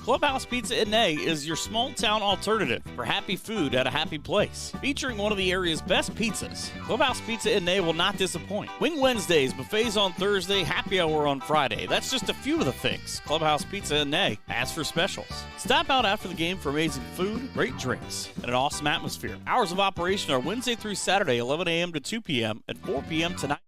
Clubhouse Pizza in A is your small town alternative for happy food at a happy place. Featuring one of the area's best pizzas, Clubhouse Pizza in A will not disappoint. Wing Wednesdays, buffets on Thursday, happy hour on Friday. That's just a few of the things Clubhouse Pizza in A has for specials. Stop out after the game for amazing food, great drinks, and an awesome atmosphere. Hours of operation are Wednesday through Saturday, 11 a.m. to 2 p.m. and 4 p.m. tonight.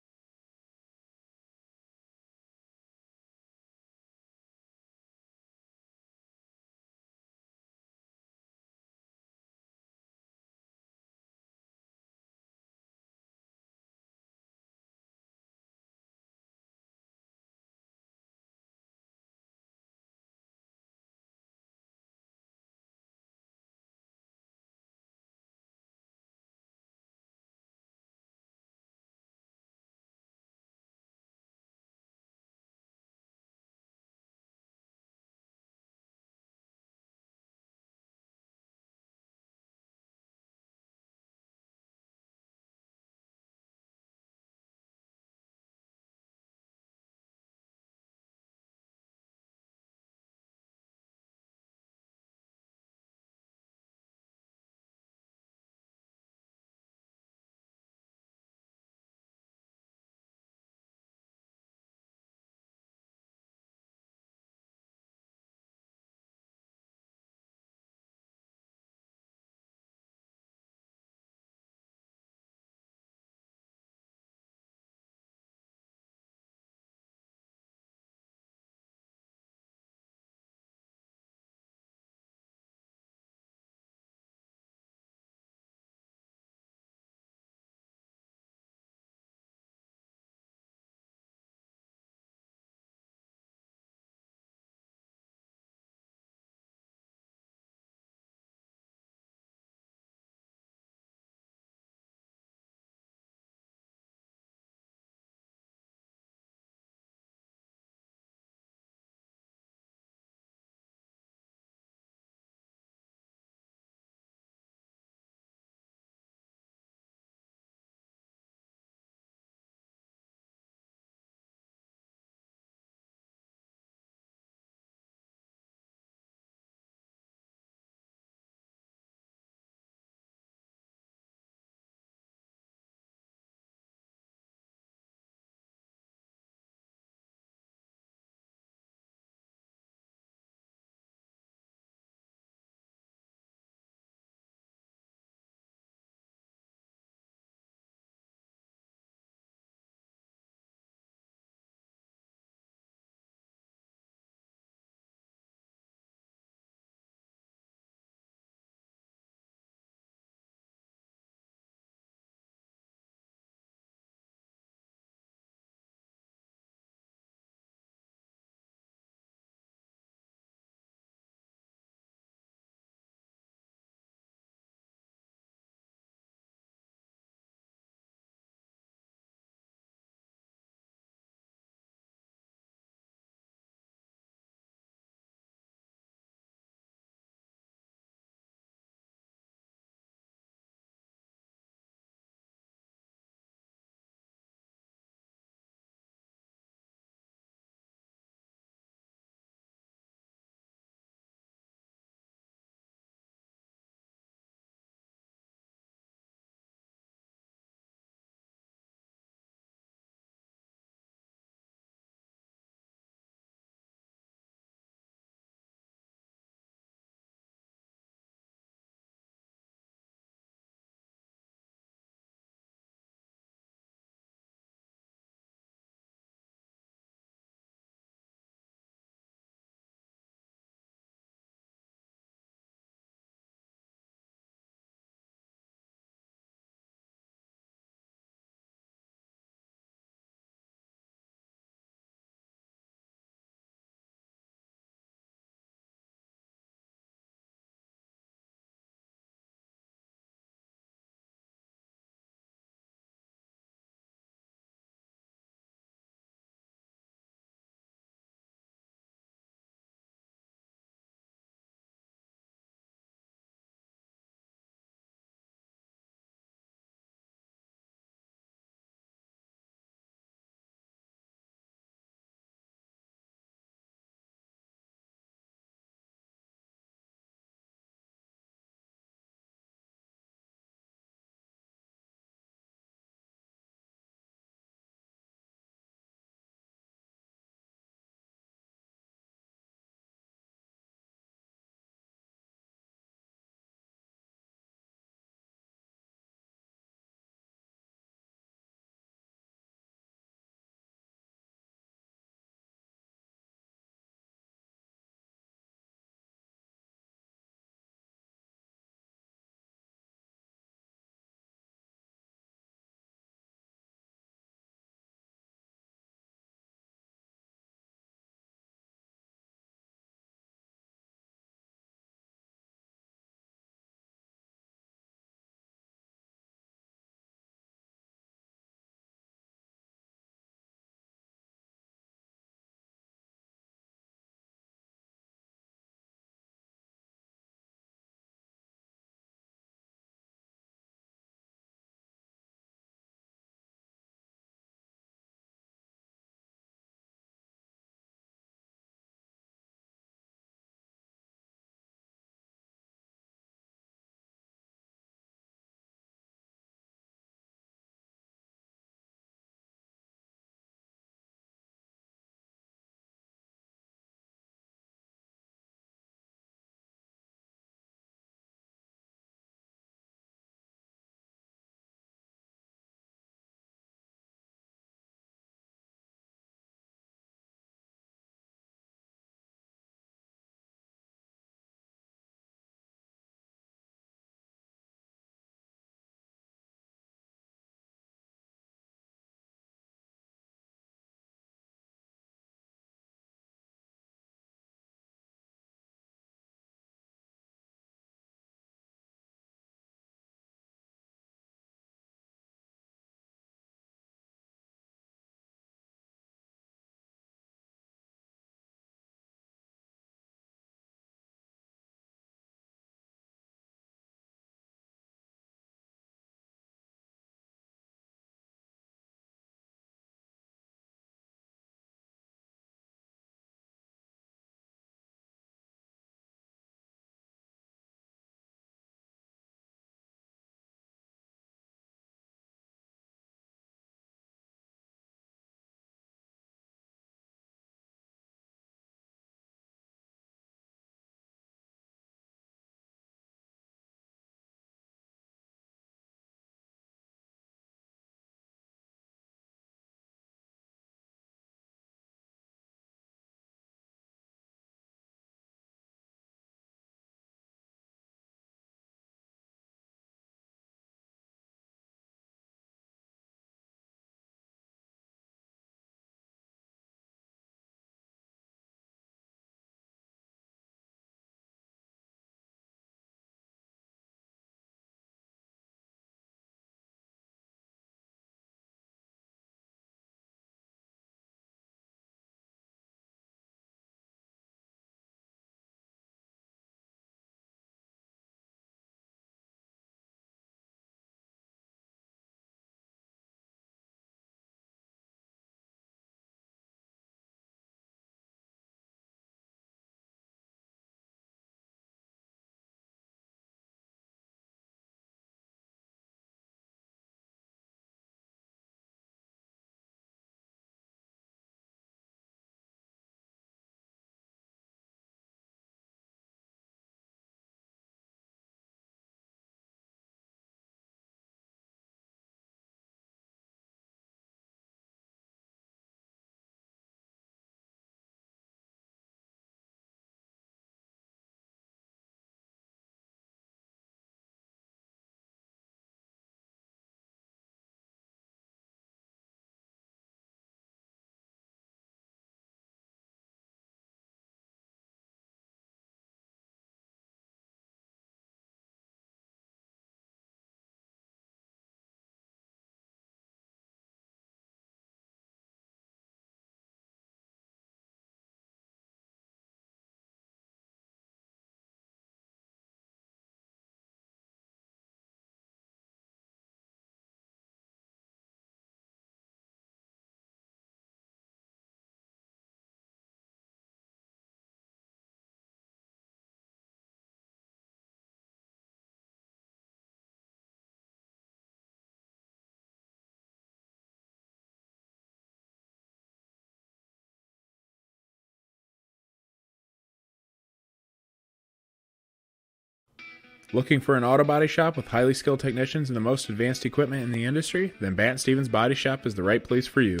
Looking for an auto body shop with highly skilled technicians and the most advanced equipment in the industry? Then Bat Stevens Body Shop is the right place for you.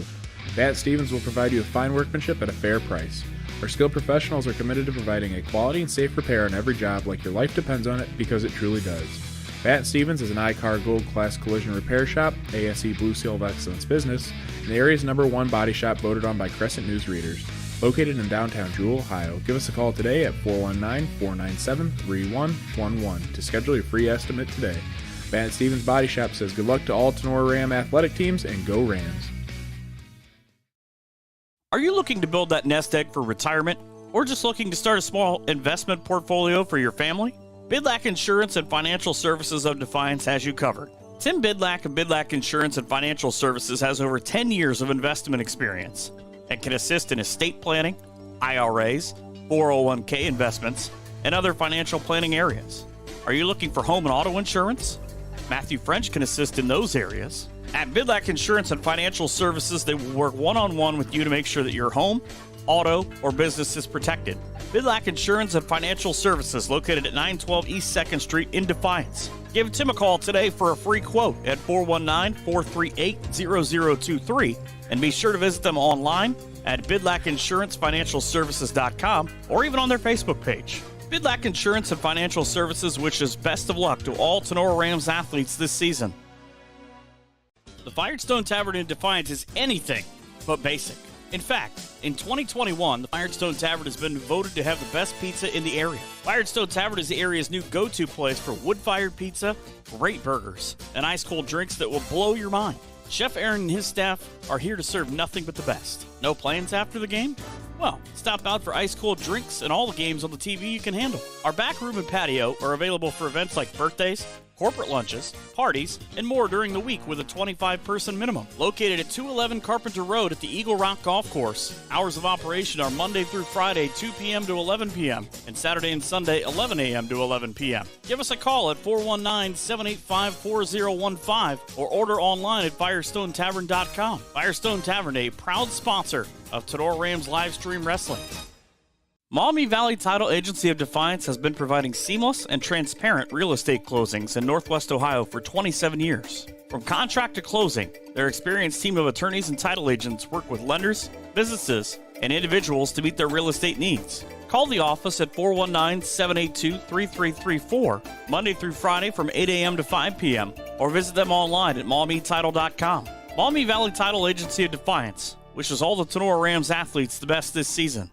Bat Stevens will provide you with fine workmanship at a fair price. Our skilled professionals are committed to providing a quality and safe repair on every job like your life depends on it, because it truly does. Bat Stevens is an iCar Gold Class Collision Repair Shop, ASE Blue Seal of Excellence Business, and the area's #1 body shop voted on by Crescent News readers. Located in downtown Jewell, Ohio. Give us a call today at 419-497-3111 to schedule your free estimate today. Bat Stevens Body Shop says good luck to all Tinora Ram athletic teams, and go Rams. Are you looking to build that nest egg for retirement, or just looking to start a small investment portfolio for your family? Bidlack Insurance and Financial Services of Defiance has you covered. Tim Bidlack of Bidlack Insurance and Financial Services has over 10 years of investment experience and can assist in estate planning, IRAs, 401k investments, and other financial planning areas. Are you looking for home and auto insurance? Matthew French can assist in those areas. At Bidlack Insurance and Financial Services, they will work one-on-one with you to make sure that your home, auto, or business is protected. Bidlack Insurance and Financial Services, located at 912 East 2nd Street in Defiance. Give Tim a call today for a free quote at 419-438-0023, and be sure to visit them online at bidlackinsurancefinancialservices.com or even on their Facebook page. Bidlack Insurance and Financial Services wishes best of luck to all Tinora Rams athletes this season. The Firestone Tavern in Defiance is anything but basic. In fact, in 2021, the Firestone Tavern has been voted to have the best pizza in the area. Firestone Tavern is the area's new go-to place for wood-fired pizza, great burgers, and ice-cold drinks that will blow your mind. Chef Aaron and his staff are here to serve nothing but the best. No plans after the game? Well, stop out for ice-cold drinks and all the games on the TV you can handle. Our back room and patio are available for events like birthdays, corporate lunches, parties, and more during the week with a 25-person minimum. Located at 211 Carpenter Road at the Eagle Rock Golf Course. Hours of operation are Monday through Friday, 2 p.m. to 11 p.m., and Saturday and Sunday, 11 a.m. to 11 p.m. Give us a call at 419-785-4015 or order online at FirestoneTavern.com. Firestone Tavern, a proud sponsor of Tinora Rams live stream wrestling. Maumee Valley Title Agency of Defiance has been providing seamless and transparent real estate closings in Northwest Ohio for 27 years. From contract to closing, their experienced team of attorneys and title agents work with lenders, businesses, and individuals to meet their real estate needs. Call the office at 419-782-3334, Monday through Friday from 8 a.m. to 5 p.m., or visit them online at MaumeeTitle.com. Maumee Valley Title Agency of Defiance wishes all the Tinora Rams athletes the best this season.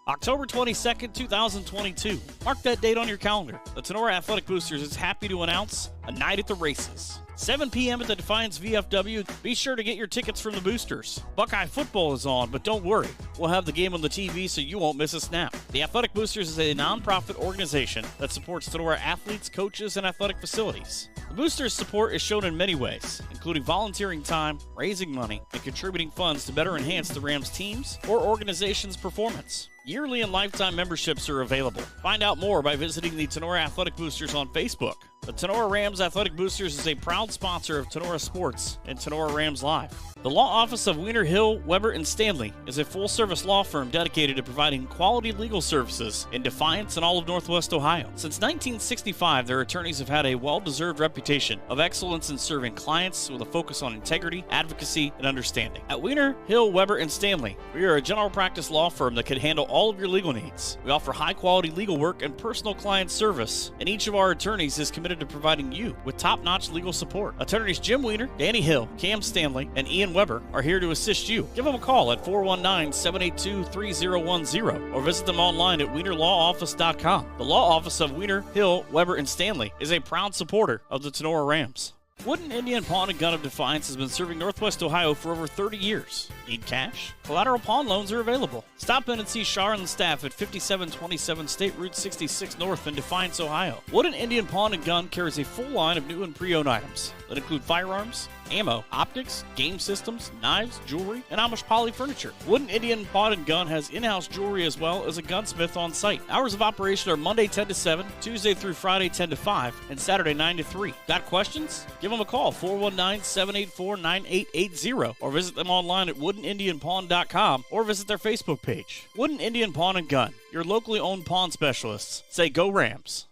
October 22nd, 2022. Mark that date on your calendar. The Tinora Athletic Boosters is happy to announce a night at the races. 7 p.m. at the Defiance VFW. Be sure to get your tickets from the Boosters. Buckeye football is on, but don't worry. We'll have the game on the TV so you won't miss a snap. The Athletic Boosters is a nonprofit organization that supports Tinora athletes, coaches, and athletic facilities. The Boosters' support is shown in many ways, including volunteering time, raising money, and contributing funds to better enhance the Rams' teams or organization's performance. Yearly and lifetime memberships are available. Find out more by visiting the Tinora Athletic Boosters on Facebook. The Tinora Rams Athletic Boosters is a proud sponsor of Tinora Sports and Tinora Rams Live. The law office of Wiener, Hill, Weber, and Stanley is a full-service law firm dedicated to providing quality legal services in Defiance and all of Northwest Ohio. Since 1965, their attorneys have had a well-deserved reputation of excellence in serving clients with a focus on integrity, advocacy, and understanding. At Wiener, Hill, Weber, and Stanley, we are a general practice law firm that can handle all of your legal needs. We offer high-quality legal work and personal client service, and each of our attorneys is committed to providing you with top-notch legal support. Attorneys Jim Wiener, Danny Hill, Cam Stanley, and Ian Weber are here to assist you. Give them a call at 419-782-3010 or visit them online at wienerlawoffice.com. The law office of Wiener, Hill, Weber, and Stanley is a proud supporter of the Tinora Rams. Wooden Indian Pawn and Gun of Defiance has been serving Northwest Ohio for over 30 years. Need cash? Collateral pawn loans are available. Stop in and see Shar and the staff at 5727 State Route 66 North in Defiance, Ohio. Wooden Indian Pawn and Gun carries a full line of new and pre-owned items that include firearms, ammo, optics, game systems, knives, jewelry, and Amish poly furniture. Wooden Indian Pawn and Gun has in-house jewelry as well as a gunsmith on site. Hours of operation are Monday 10 to 7, Tuesday through Friday 10 to 5, and Saturday 9 to 3. Got questions? Give them a call, 419-784-9880, or visit them online at woodenindianpawn.com or visit their Facebook page. Wooden Indian Pawn and Gun, your locally owned pawn specialists. Say go Rams.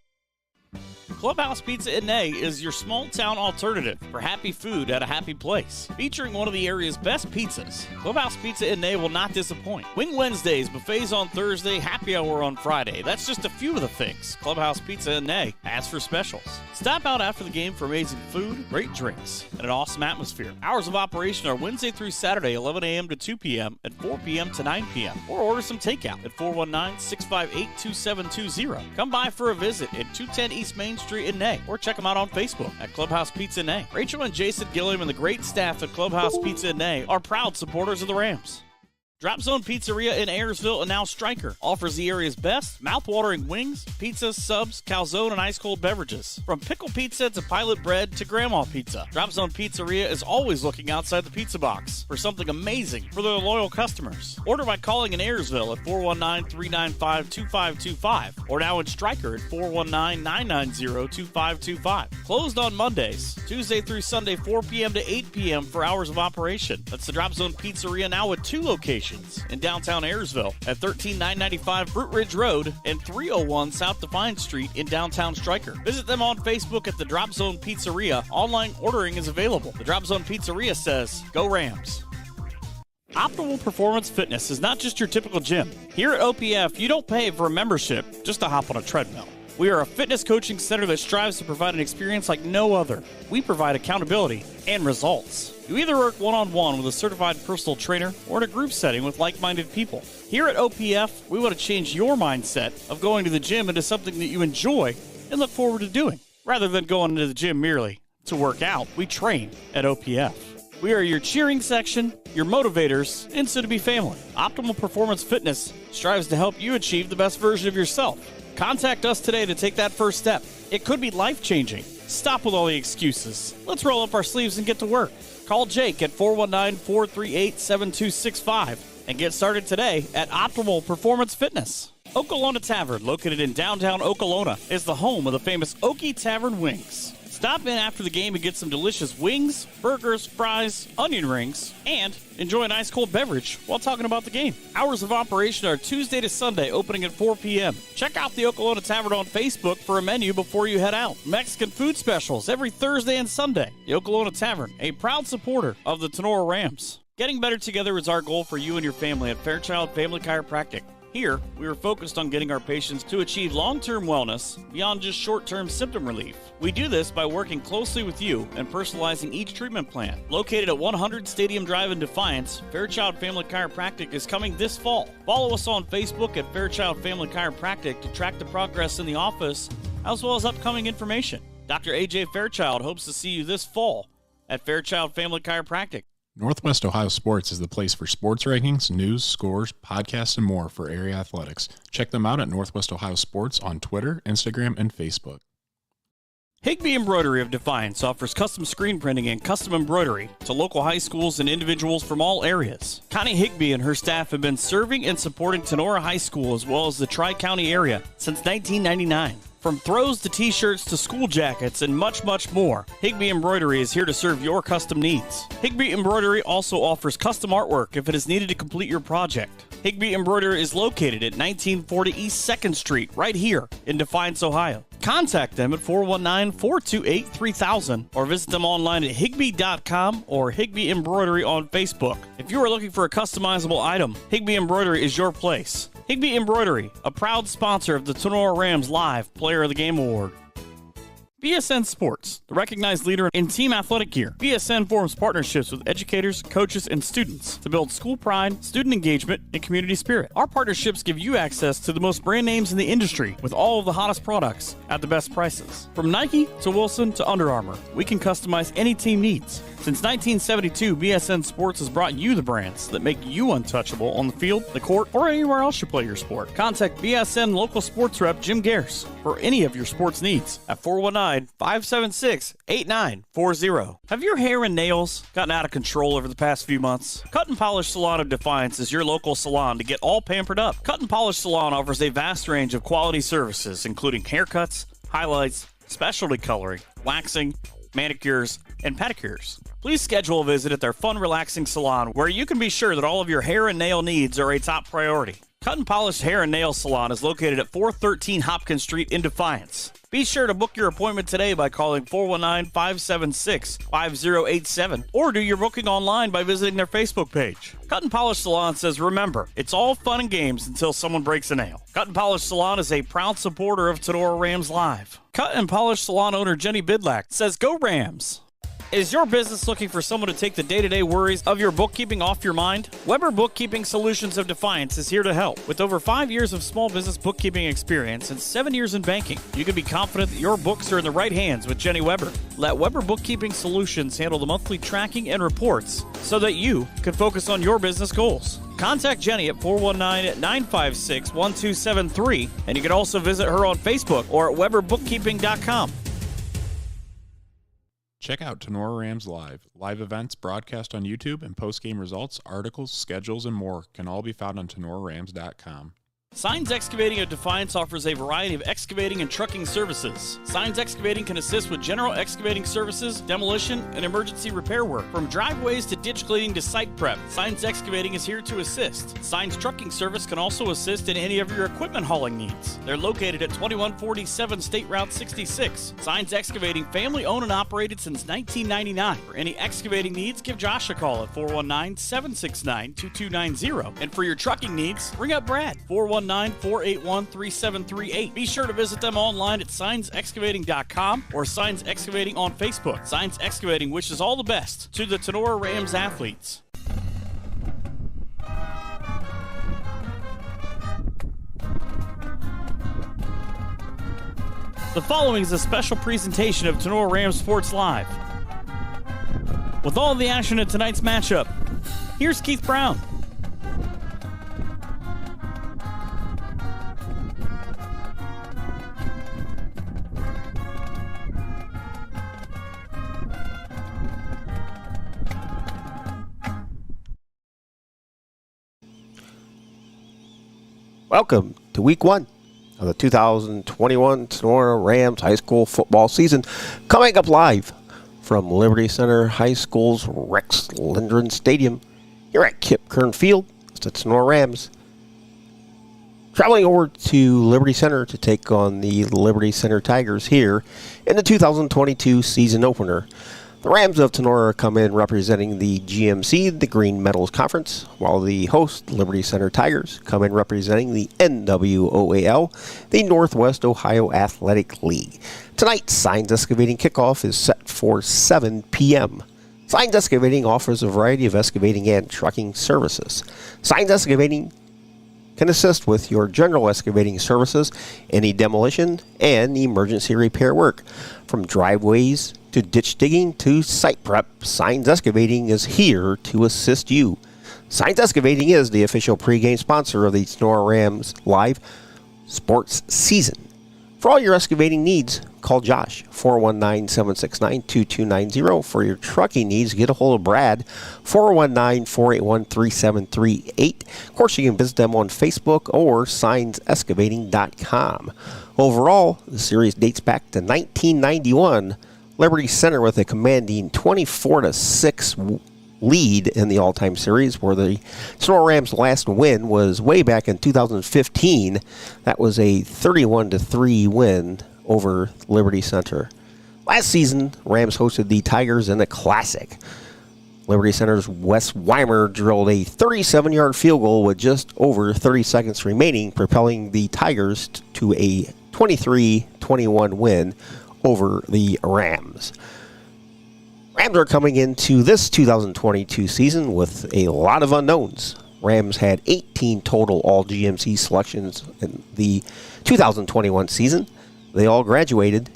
Clubhouse Pizza in Nay is your small-town alternative for happy food at a happy place. Featuring one of the area's best pizzas, Clubhouse Pizza in Nay will not disappoint. Wing Wednesdays, buffets on Thursday, happy hour on Friday. That's just a few of the things Clubhouse Pizza in Nay has for specials. Stop out after the game for amazing food, great drinks, and an awesome atmosphere. Hours of operation are Wednesday through Saturday, 11 a.m. to 2 p.m. and 4 p.m. to 9 p.m. Or order some takeout at 419-658-2720. Come by for a visit at 210 East Main Street in Nay, or check them out on Facebook at Clubhouse Pizza in Nay. Rachel and Jason Gilliam and the great staff at Clubhouse Pizza in Nay are proud supporters of the Rams. Drop Zone Pizzeria in Ayersville and now Stryker offers the area's best mouth-watering wings, pizzas, subs, calzone, and ice-cold beverages. From pickle pizza to pilot bread to grandma pizza, Drop Zone Pizzeria is always looking outside the pizza box for something amazing for their loyal customers. Order by calling in Ayersville at 419-395-2525 or now in Stryker at 419-990-2525. Closed on Mondays, Tuesday through Sunday 4 p.m. to 8 p.m. for hours of operation. That's the Drop Zone Pizzeria now with 2 locations in downtown Ayersville at 13995 Fruit Ridge Road and 301 South Defiance Street in downtown Stryker. Visit them on Facebook at the Drop Zone Pizzeria. Online ordering is available. The Drop Zone Pizzeria says, "Go Rams." Optimal Performance Fitness is not just your typical gym. Here at OPF, you don't pay for a membership just to hop on a treadmill. We are a fitness coaching center that strives to provide an experience like no other. We provide accountability and results. You either work one-on-one with a certified personal trainer or in a group setting with like-minded people. Here at OPF, we want to change your mindset of going to the gym into something that you enjoy and look forward to doing. Rather than going to the gym merely to work out, we train at OPF. We are your cheering section, your motivators, and soon-to-be family. Optimal Performance Fitness strives to help you achieve the best version of yourself. Contact us today to take that first step. It could be life-changing. Stop with all the excuses. Let's roll up our sleeves and get to work. Call Jake at 419-438-7265 and get started today at Optimal Performance Fitness. Okolona Tavern, located in downtown Okolona, is the home of the famous Okie Tavern wings. Stop in after the game and get some delicious wings, burgers, fries, onion rings, and enjoy an ice-cold beverage while talking about the game. Hours of operation are Tuesday to Sunday, opening at 4 p.m. Check out the Okolona Tavern on Facebook for a menu before you head out. Mexican food specials every Thursday and Sunday. The Okolona Tavern, a proud supporter of the Tinora Rams. Getting better together is our goal for you and your family at Fairchild Family Chiropractic. Here, we are focused on getting our patients to achieve long-term wellness beyond just short-term symptom relief. We do this by working closely with you and personalizing each treatment plan. Located at 100 Stadium Drive in Defiance, Fairchild Family Chiropractic is coming this fall. Follow us on Facebook at Fairchild Family Chiropractic to track the progress in the office, as well as upcoming information. Dr. A.J. Fairchild hopes to see you this fall at Fairchild Family Chiropractic. Northwest Ohio Sports is the place for sports rankings, news, scores, podcasts, and more for area athletics. Check them out at Northwest Ohio Sports on Twitter, Instagram, and Facebook. Higbee Embroidery of Defiance offers custom screen printing and custom embroidery to local high schools and individuals from all areas. Connie Higbee and her staff have been serving and supporting Tinora High School as well as the Tri-County area since 1999. From throws to t-shirts to school jackets and much, much more, Higbee Embroidery is here to serve your custom needs. Higbee Embroidery also offers custom artwork if it is needed to complete your project. Higbee Embroidery is located at 1940 East 2nd Street, right here in Defiance, Ohio. Contact them at 419-428-3000 or visit them online at higbee.com or Higbee Embroidery on Facebook. If you are looking for a customizable item, Higbee Embroidery is your place. Higbee Embroidery, a proud sponsor of the Tinora Rams Live Player of the Game Award. BSN Sports, the recognized leader in team athletic gear. BSN forms partnerships with educators, coaches, and students to build school pride, student engagement, and community spirit. Our partnerships give you access to the most brand names in the industry with all of the hottest products at the best prices. From Nike to Wilson to Under Armour, we can customize any team needs. Since 1972, BSN Sports has brought you the brands that make you untouchable on the field, the court, or anywhere else you play your sport. Contact BSN local sports rep Jim Garris for any of your sports needs at 419-576-8940. Have your hair and nails gotten out of control over the past few months? Cut and Polish Salon of Defiance is your local salon to get all pampered up. Cut and Polish Salon offers a vast range of quality services, including haircuts, highlights, specialty coloring, waxing, manicures, and pedicures. Please schedule a visit at their fun, relaxing salon where you can be sure that all of your hair and nail needs are a top priority. Cut and Polished Hair and Nail Salon is located at 413 Hopkins Street in Defiance. Be sure to book your appointment today by calling 419-576-5087 or do your booking online by visiting their Facebook page. Cut and Polish Salon says, remember, it's all fun and games until someone breaks a nail. Cut and Polish Salon is a proud supporter of Tinora Rams Live. Cut and Polish Salon owner Jenny Bidlack says, go Rams! Is your business looking for someone to take the day-to-day worries of your bookkeeping off your mind? Weber Bookkeeping Solutions of Defiance is here to help. With over 5 years of small business bookkeeping experience and 7 years in banking, you can be confident that your books are in the right hands with Jenny Weber. Let Weber Bookkeeping Solutions handle the monthly tracking and reports so that you can focus on your business goals. Contact Jenny at 419-956-1273, and you can also visit her on Facebook or at weberbookkeeping.com. Check out Tinora Rams Live. Live events broadcast on YouTube and post-game results, articles, schedules, and more can all be found on TinoraRams.com. Signs Excavating of Defiance offers a variety of excavating and trucking services. Signs Excavating can assist with general excavating services, demolition, and emergency repair work. From driveways to ditch cleaning to site prep, Signs Excavating is here to assist. Signs Trucking Service can also assist in any of your equipment hauling needs. They're located at 2147 State Route 66. Signs Excavating, family owned and operated since 1999. For any excavating needs, give Josh a call at 419-769-2290. And for your trucking needs, ring up Brad, 419-481-3738. Be sure to visit them online at signsexcavating.com or Signs Excavating on Facebook. Signs Excavating wishes all the best to the Tinora Rams athletes. The following is a special presentation of Tinora Rams Sports Live. With all the action in tonight's matchup, here's Keith Brown. Welcome to week one of the 2021 Tinora Rams high school football season. Coming up live from Liberty Center High School's Rex Lindgren Stadium here at Kip Kern Field. It's the Tinora Rams traveling over to Liberty Center to take on the Liberty Center Tigers here in the 2022 season opener. The Rams of Tinora come in representing the GMC, the Green Metals Conference, while the host, Liberty Center Tigers, come in representing the NWOAL, the Northwest Ohio Athletic League. Tonight's Signs Excavating kickoff is set for 7 p.m. Signs Excavating offers a variety of excavating and trucking services. Signs Excavating can assist with your general excavating services, any demolition, and emergency repair work. From driveways to ditch digging to site prep, Signs Excavating is here to assist you. Signs Excavating is the official pregame sponsor of the Tinora Rams Live sports season. For all your excavating needs, call Josh, 419-769-2290. For your trucking needs, get a hold of Brad, 419-481-3738. Of course, you can visit them on Facebook or signsexcavating.com. Overall, the series dates back to 1991. Liberty Center with a commanding 24-6 lead in the all-time series, where the Tinora Rams' last win was way back in 2015. That was a 31-3 win over Liberty Center. Last season, Rams hosted the Tigers in a classic. Liberty Center's Wes Weimer drilled a 37-yard field goal with just over 30 seconds remaining, propelling the Tigers to a 23-21 win over the Rams. Rams are coming into this 2022 season with a lot of unknowns. Rams had 18 total All-GMC selections in the 2021 season. They all graduated.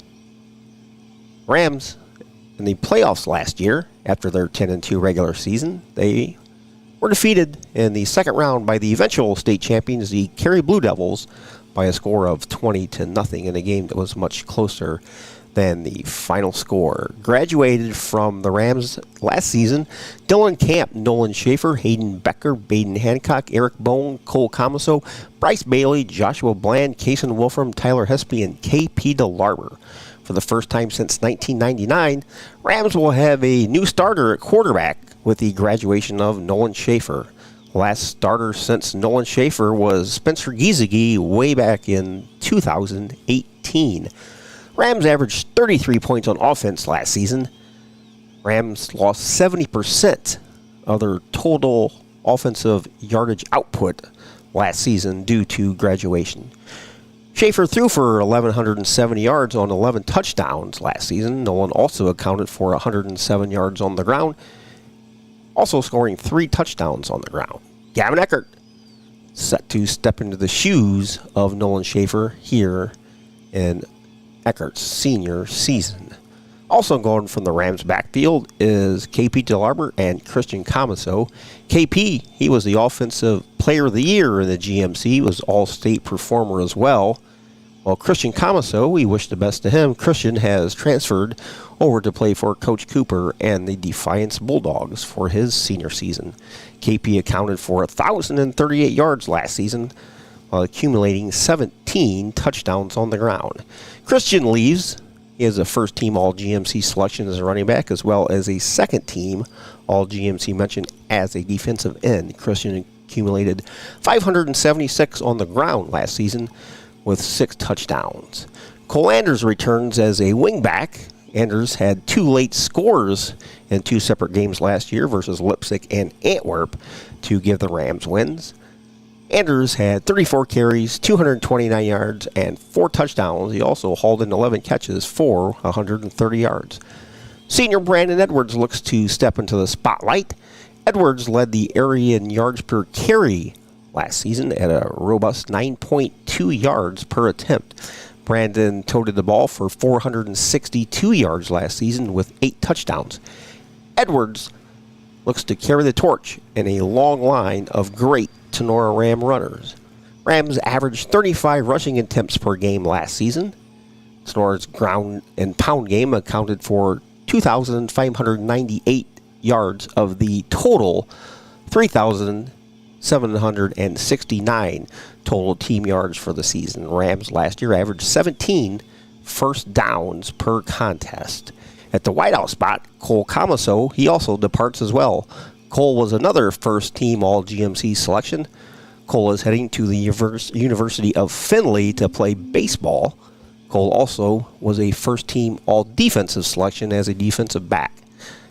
Rams, in the playoffs last year, after their 10-2 regular season, they were defeated in the second round by the eventual state champions, the Cary Blue Devils, by a score of 20-0 in a game that was much closer than the final score. Graduated from the Rams last season, Dylan Camp, Nolan Schaefer, Hayden Becker, Baden Hancock, Eric Bone, Cole Comiso, Bryce Bailey, Joshua Bland, Kason Wolfram, Tyler Hespy, and KP DeLarber. For the first time since 1999, Rams will have a new starter at quarterback with the graduation of Nolan Schaefer. Last starter since Nolan Schaefer was Spencer Giesecke way back in 2018. Rams averaged 33 points on offense last season. Rams lost 70% of their total offensive yardage output last season due to graduation. Schaefer threw for 1,170 yards on 11 touchdowns last season. Nolan also accounted for 107 yards on the ground, also scoring 3 touchdowns on the ground. Gavin Eckert set to step into the shoes of Nolan Schaefer here in Eckert's senior season. Also going from the Rams backfield is KP DeLarber and Christian Camaso. KP, he was the Offensive Player of the Year in the GMC, was All-State performer as well. While Christian Camaso, we wish the best to him. Christian has transferred over to play for Coach Cooper and the Defiance Bulldogs for his senior season. KP accounted for 1,038 yards last season, while accumulating 17 touchdowns on the ground. Christian leaves. He has a first-team All-GMC selection as a running back, as well as a second-team All-GMC mention as a defensive end. Christian accumulated 576 on the ground last season with 6 touchdowns. Cole Anders returns as a wingback. Anders had 2 late scores in 2 separate games last year versus Leipzig and Antwerp to give the Rams wins. Anders had 34 carries, 229 yards, and 4 touchdowns. He also hauled in 11 catches for 130 yards. Senior Brandon Edwards looks to step into the spotlight. Edwards led the area in yards per carry last season at a robust 9.2 yards per attempt. Brandon toted the ball for 462 yards last season with 8 touchdowns. Edwards looks to carry the torch in a long line of great Tinora Ram runners. Rams averaged 35 rushing attempts per game last season. Tinora's ground and pound game accounted for 2,598 yards of the total 3,769 total team yards for the season. Rams last year averaged 17 first downs per contest. At the wideout spot, Cole Camaso, he also departs as well. Cole was another first-team All-GMC selection. Cole is heading to the University of Findlay to play baseball. Cole also was a first-team All-Defensive selection as a defensive back.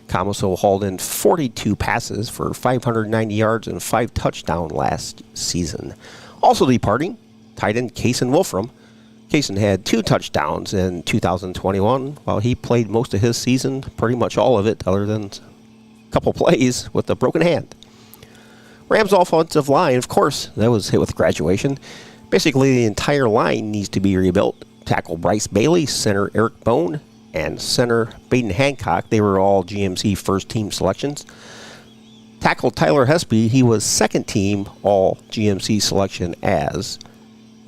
Camaso hauled in 42 passes for 590 yards and 5 touchdowns last season. Also departing, tight end Kaysen Wolfram. Kaysen had 2 touchdowns in 2021, while he played most of his season, pretty much all of it, other than couple plays with a broken hand. Rams offensive line, of course, that was hit with graduation. Basically, the entire line needs to be rebuilt. Tackle Bryce Bailey, center Eric Bone, and center Baden Hancock. They were all GMC first-team selections. Tackle Tyler Hespy, he was second-team all GMC selection as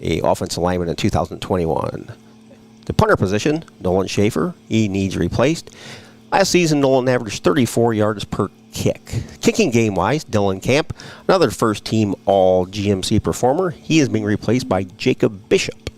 a offensive lineman in 2021. The punter position, Nolan Schaefer, he needs replaced. Last season, Nolan averaged 34 yards per kick. Kicking game-wise, Dylan Camp, another first-team All-GMC performer. He is being replaced by Jacob Bishop.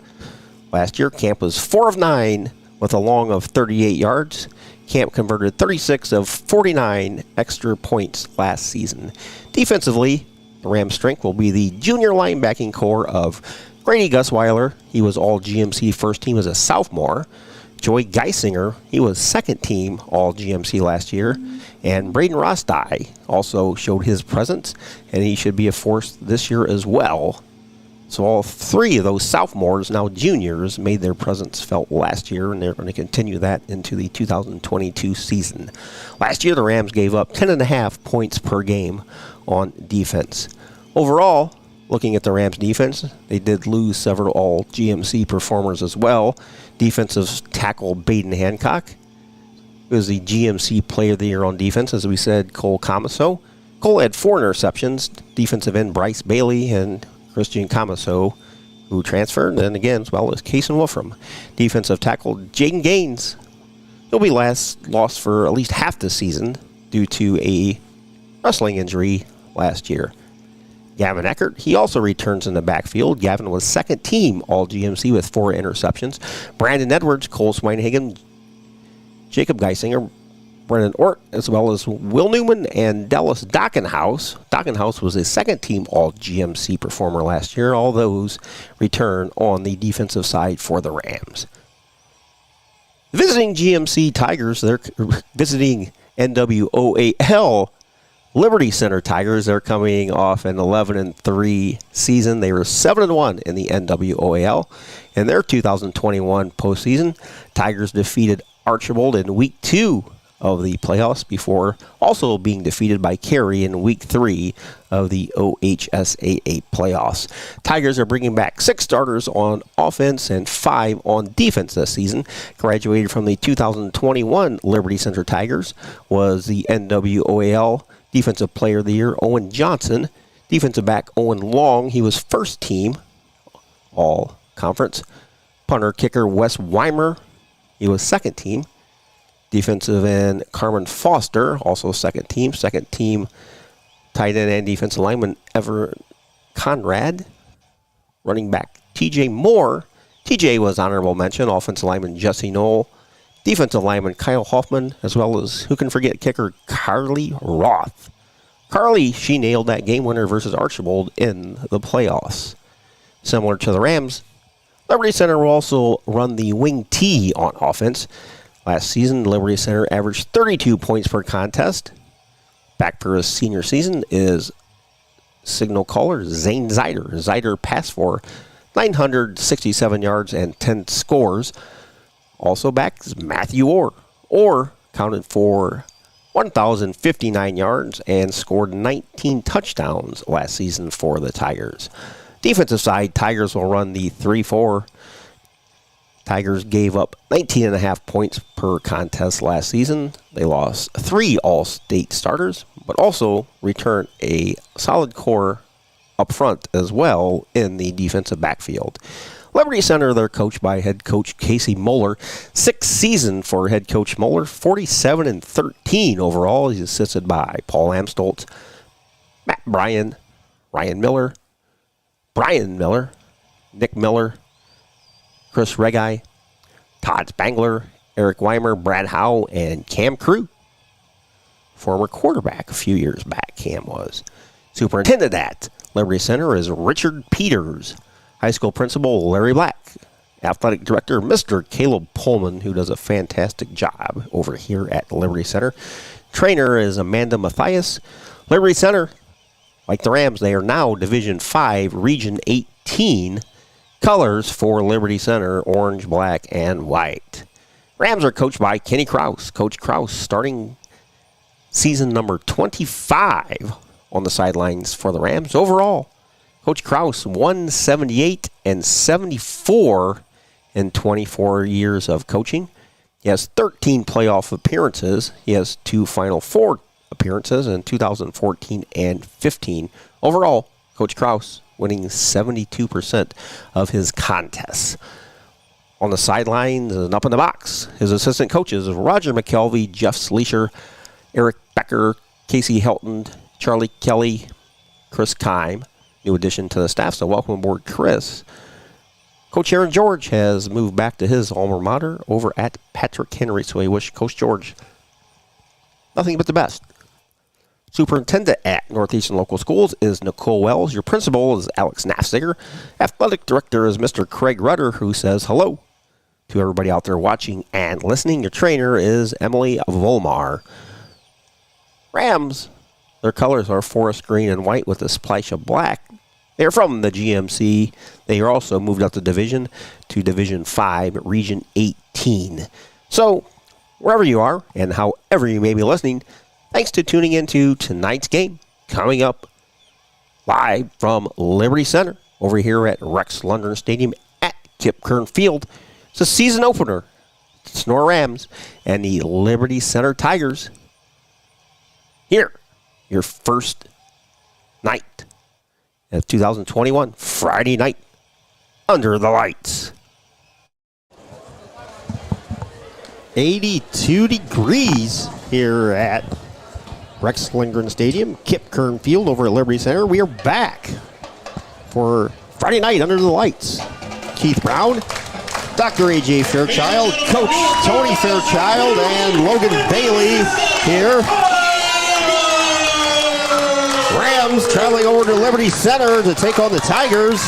Last year, Camp was 4 of 9 with a long of 38 yards. Camp converted 36 of 49 extra points last season. Defensively, the Rams' strength will be the junior linebacking core of Grady Gusweiler. He was All-GMC first-team as a sophomore. Joey Geisinger, he was second-team All-GMC last year. And Braden Rostai also showed his presence, and he should be a force this year as well. So all 3 of those sophomores, now juniors, made their presence felt last year, and they're going to continue that into the 2022 season. Last year, the Rams gave up 10.5 points per game on defense. Overall, looking at the Rams' defense, they did lose several All-GMC performers as well. Defensive tackle Baden Hancock was the GMC Player of the Year on defense, as we said, Cole Camaso. Cole had 4 interceptions. Defensive end Bryce Bailey and Christian Camaso, who transferred, and again, as well as Kaysen Wolfram. Defensive tackle Jaden Gaines. He'll be lost for at least half the season due to a wrestling injury last year. Gavin Eckert, he also returns in the backfield. Gavin was second team All-GMC with 4 interceptions. Brandon Edwards, Cole Swinhagen, Jacob Geisinger, Brennan Ort, as well as Will Newman and Dallas Dockenhouse. Dockenhouse was a second-team All-GMC performer last year. All those return on the defensive side for the Rams. Visiting GMC Tigers, they're visiting NWOAL Liberty Center Tigers. They're coming off an 11-3 season. They were 7-1 in the NWOAL. In their 2021 postseason, Tigers defeated Archibald in Week 2 of the playoffs before also being defeated by Cary in Week 3 of the OHSAA playoffs. Tigers are bringing back 6 starters on offense and 5 on defense this season. Graduated from the 2021 Liberty Center Tigers was the NWOAL Defensive Player of the Year, Owen Johnson. Defensive back, Owen Long. He was first team All-Conference. Punter kicker, Wes Weimer. He was second team. Defensive end, Carmen Foster, also second team. Second team tight end and defensive lineman, Everett Conrad. Running back, TJ Moore. TJ was honorable mention. Offensive lineman, Jesse Knoll. Defensive lineman, Kyle Hoffman, as well as, who can forget, kicker Carly Roth. Carly, she nailed that game winner versus Archibald in the playoffs. Similar to the Rams, Liberty Center will also run the wing T on offense. Last season, Liberty Center averaged 32 points per contest. Back for his senior season is signal caller Zane Zider. Zider passed for 967 yards and 10 scores. Also back is Matthew Orr. Orr counted for 1,059 yards and scored 19 touchdowns last season for the Tigers. Defensive side, Tigers will run the 3-4. Tigers gave up 19.5 points per contest last season. They lost 3 all-state starters, but also returned a solid core up front as well in the defensive backfield. Liberty Center, they're coached by head coach Casey Moeller. 6th season for head coach Moeller, 47-13 overall. He's assisted by Paul Amstoltz, Matt Bryan, Ryan Miller, Brian Miller, Nick Miller, Chris Regai, Todd Spangler, Eric Weimer, Brad Howe, and Cam Crew. Former quarterback a few years back, Cam was. Superintendent at Liberty Center is Richard Peters. High school principal, Larry Black. Athletic director, Mr. Caleb Pullman, who does a fantastic job over here at Liberty Center. Trainer is Amanda Mathias. Liberty Center, like the Rams, they are now Division 5, Region 18. Colors for Liberty Center, orange, black, and white. Rams are coached by Kenny Kraus. Coach Kraus starting season number 25 on the sidelines for the Rams. Overall, Coach Kraus, 178-74 in 24 years of coaching. He has 13 playoff appearances. He has 2 Final Four appearances in 2014 and 15. Overall, Coach Kraus winning 72% of his contests. On the sidelines and up in the box, his assistant coaches, Roger McKelvey, Jeff Sleesher, Eric Becker, Casey Helton, Charlie Kelly, Chris Kime. New addition to the staff, so welcome aboard, Chris. Coach Aaron George has moved back to his alma mater over at Patrick Henry, so we wish Coach George nothing but the best. Superintendent at Northeastern Local Schools is Nicole Wells. Your principal is Alex Nafziger. Athletic director is Mr. Craig Rudder, who says hello to everybody out there watching and listening. Your trainer is Emily Volmar. Rams, their colors are forest green and white with a splash of black. They are from the GMC. They are also moved up the division to Division 5, Region 18. So, wherever you are and however you may be listening, thanks to tuning into tonight's game. Coming up live from Liberty Center over here at Rex Lundgren Stadium at Kip Kern Field. It's a season opener. Tinora Rams and the Liberty Center Tigers. Here, your first night of 2021, Friday night, under the lights. 82 degrees here at Rex Lindgren Stadium, Kip Kern Field over at Liberty Center. We are back for Friday night under the lights. Keith Brown, Dr. A.J. Fairchild, Coach Tony Fairchild, and Logan Bailey here. Rams traveling over to Liberty Center to take on the Tigers.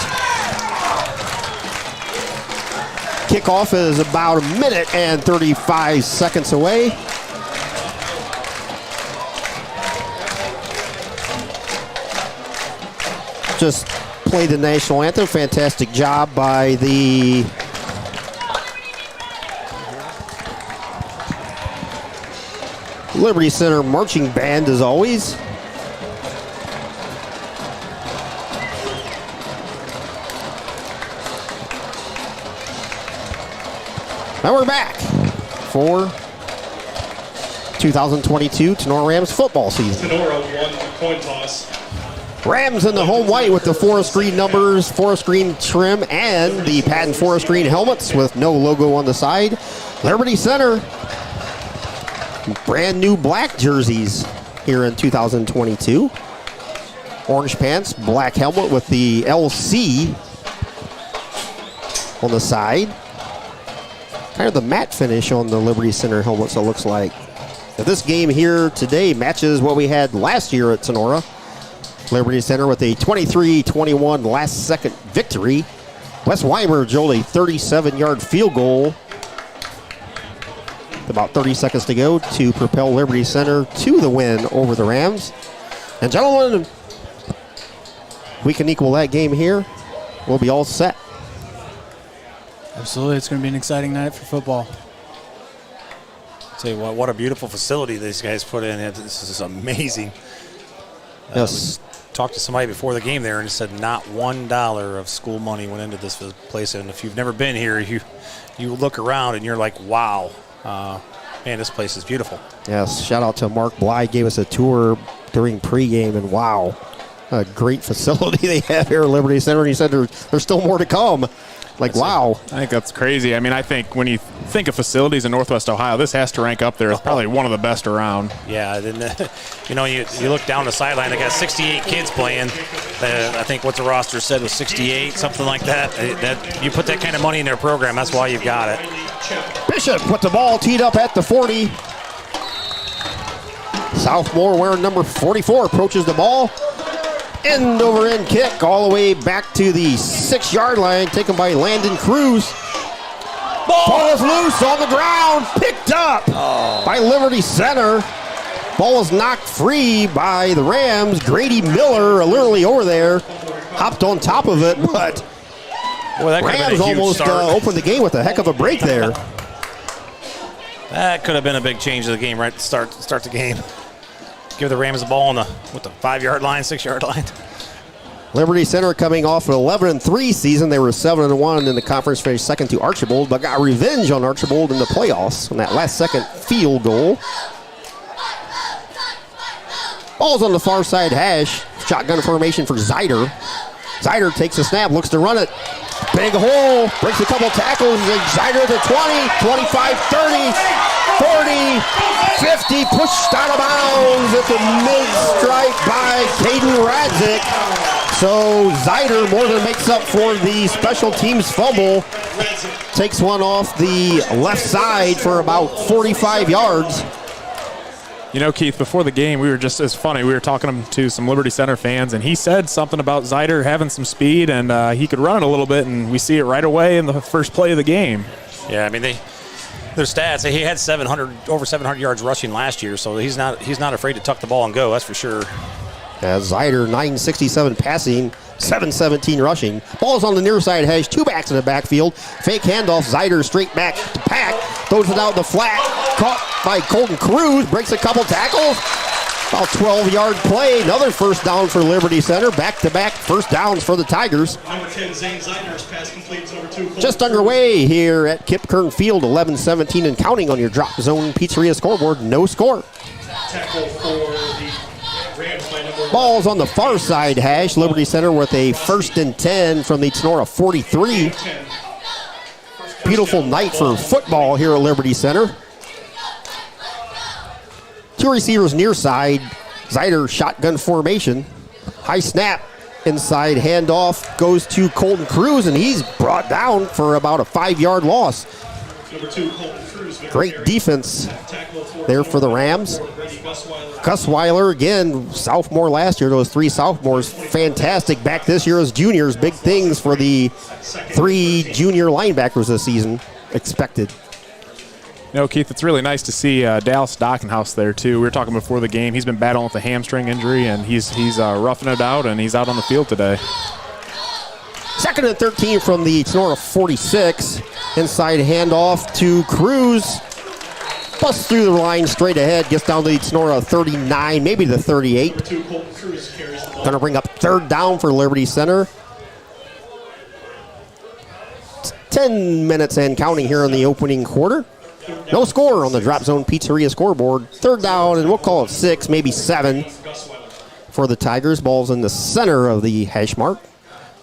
Kickoff is about a minute and 35 seconds away. Just played the national anthem. Fantastic job by the Liberty Center marching band, as always. Now we're back for 2022 Tinora Rams football season. Tinora won the coin toss. Rams in the home white with the forest green numbers, forest green trim, and the patent forest green helmets with no logo on the side. Liberty Center, brand new black jerseys here in 2022. Orange pants, black helmet with the LC on the side. Kind of the matte finish on the Liberty Center helmets, it looks like. Now this game here today matches what we had last year at Tinora. Liberty Center with a 23-21 last second victory. Wes Weimer drilled a 37-yard field goal. About 30 seconds to go to propel Liberty Center to the win over the Rams. And gentlemen, if we can equal that game here, we'll be all set. Absolutely, it's going to be an exciting night for football. Tell you what a beautiful facility these guys put in. This is amazing. Yes. Talked to somebody before the game there and said not $1 of school money went into this place. And if you've never been here, you look around and you're like, wow, man, this place is beautiful. Yes, shout out to Mark Bly, gave us a tour during pregame, and wow, a great facility they have here at Liberty Center. And he said there's still more to come. Like, wow. I think that's crazy. I mean, I think when you think of facilities in Northwest Ohio, this has to rank up there as probably one of the best around. Yeah, you look down the sideline, they got 68 kids playing. I think what the roster said was 68, something like that. You put that kind of money in their program, that's why you've got it. Bishop with the ball teed up at the 40. Southmore wearing number 44 approaches the ball. End over end kick all the way back to the 6-yard line, taken by Landon Cruz. Ball is loose on the ground, picked up by Liberty Center. Ball is knocked free by the Rams. Grady Miller, literally over there, hopped on top of it, but Rams almost opened the game with a heck of a break there. That could have been a big change of the game right to start the game. Give the Rams the ball on the 5-yard line, 6-yard line. Liberty Center coming off an 11-3 season. They were 7-1 in the conference, finished second to Archibald, but got revenge on Archibald in the playoffs on that last second field goal. Ball's on the far side hash. Shotgun formation for Zyder. Zyder takes a snap, looks to run it. Big hole, breaks a couple tackles. Zyder to 20, 25, 30, 40, 50, pushed out of bounds at the mid-stripe by Caden Radzik. So Zyder more than makes up for the special teams fumble. Takes one off the left side for about 45 yards. You know, Keith, before the game, it's funny, we were talking to some Liberty Center fans, and he said something about Zyder having some speed, and he could run it a little bit, and we see it right away in the first play of the game. Yeah, I mean, their stats, he had over 700 yards rushing last year, so he's not afraid to tuck the ball and go, that's for sure. Zyder, 967 passing, 717 rushing. Ball's on the near side hash, two backs in the backfield. Fake handoff, Zyder straight back to pack, throws it out in the flat, caught by Colton Cruz, breaks a couple tackles. About 12-yard play, another first down for Liberty Center. Back-to-back first downs for the Tigers. Number 10, Zane Zyder's pass completes over to Just underway here at Kip Kern Field, 11-17 and counting on your Drop Zone Pizzeria scoreboard. No score. Tackle for the Rams by number Ball's on the far side hash. Liberty Center with a 1st and 10 from the Tinora 43. Beautiful night for football here at Liberty Center. Two receivers near side. Zyder shotgun formation. High snap. Inside handoff goes to Colton Cruz, and he's brought down for about a 5-yard loss. Number 2, Colton Cruz. Great defense there for the Rams. Gus Weiler, again, sophomore last year. Those 3 sophomores, fantastic back this year as juniors. Big things for the 3 junior linebackers this season expected. You know, Keith, it's really nice to see Dallas Dockenhouse there, too. We were talking before the game. He's been battling with a hamstring injury, and he's roughing it out, and he's out on the field today. 2nd and 13 from the Tinora 46. Inside handoff to Cruz. Busts through the line straight ahead. Gets down to the Tinora 39, maybe the 38. Going to bring up 3rd down for Liberty Center. 10 minutes and counting here in the opening quarter. No score on the Drop Zone Pizzeria scoreboard. 3rd down, and we'll call it 6, maybe 7 for the Tigers. Ball's in the center of the hash mark.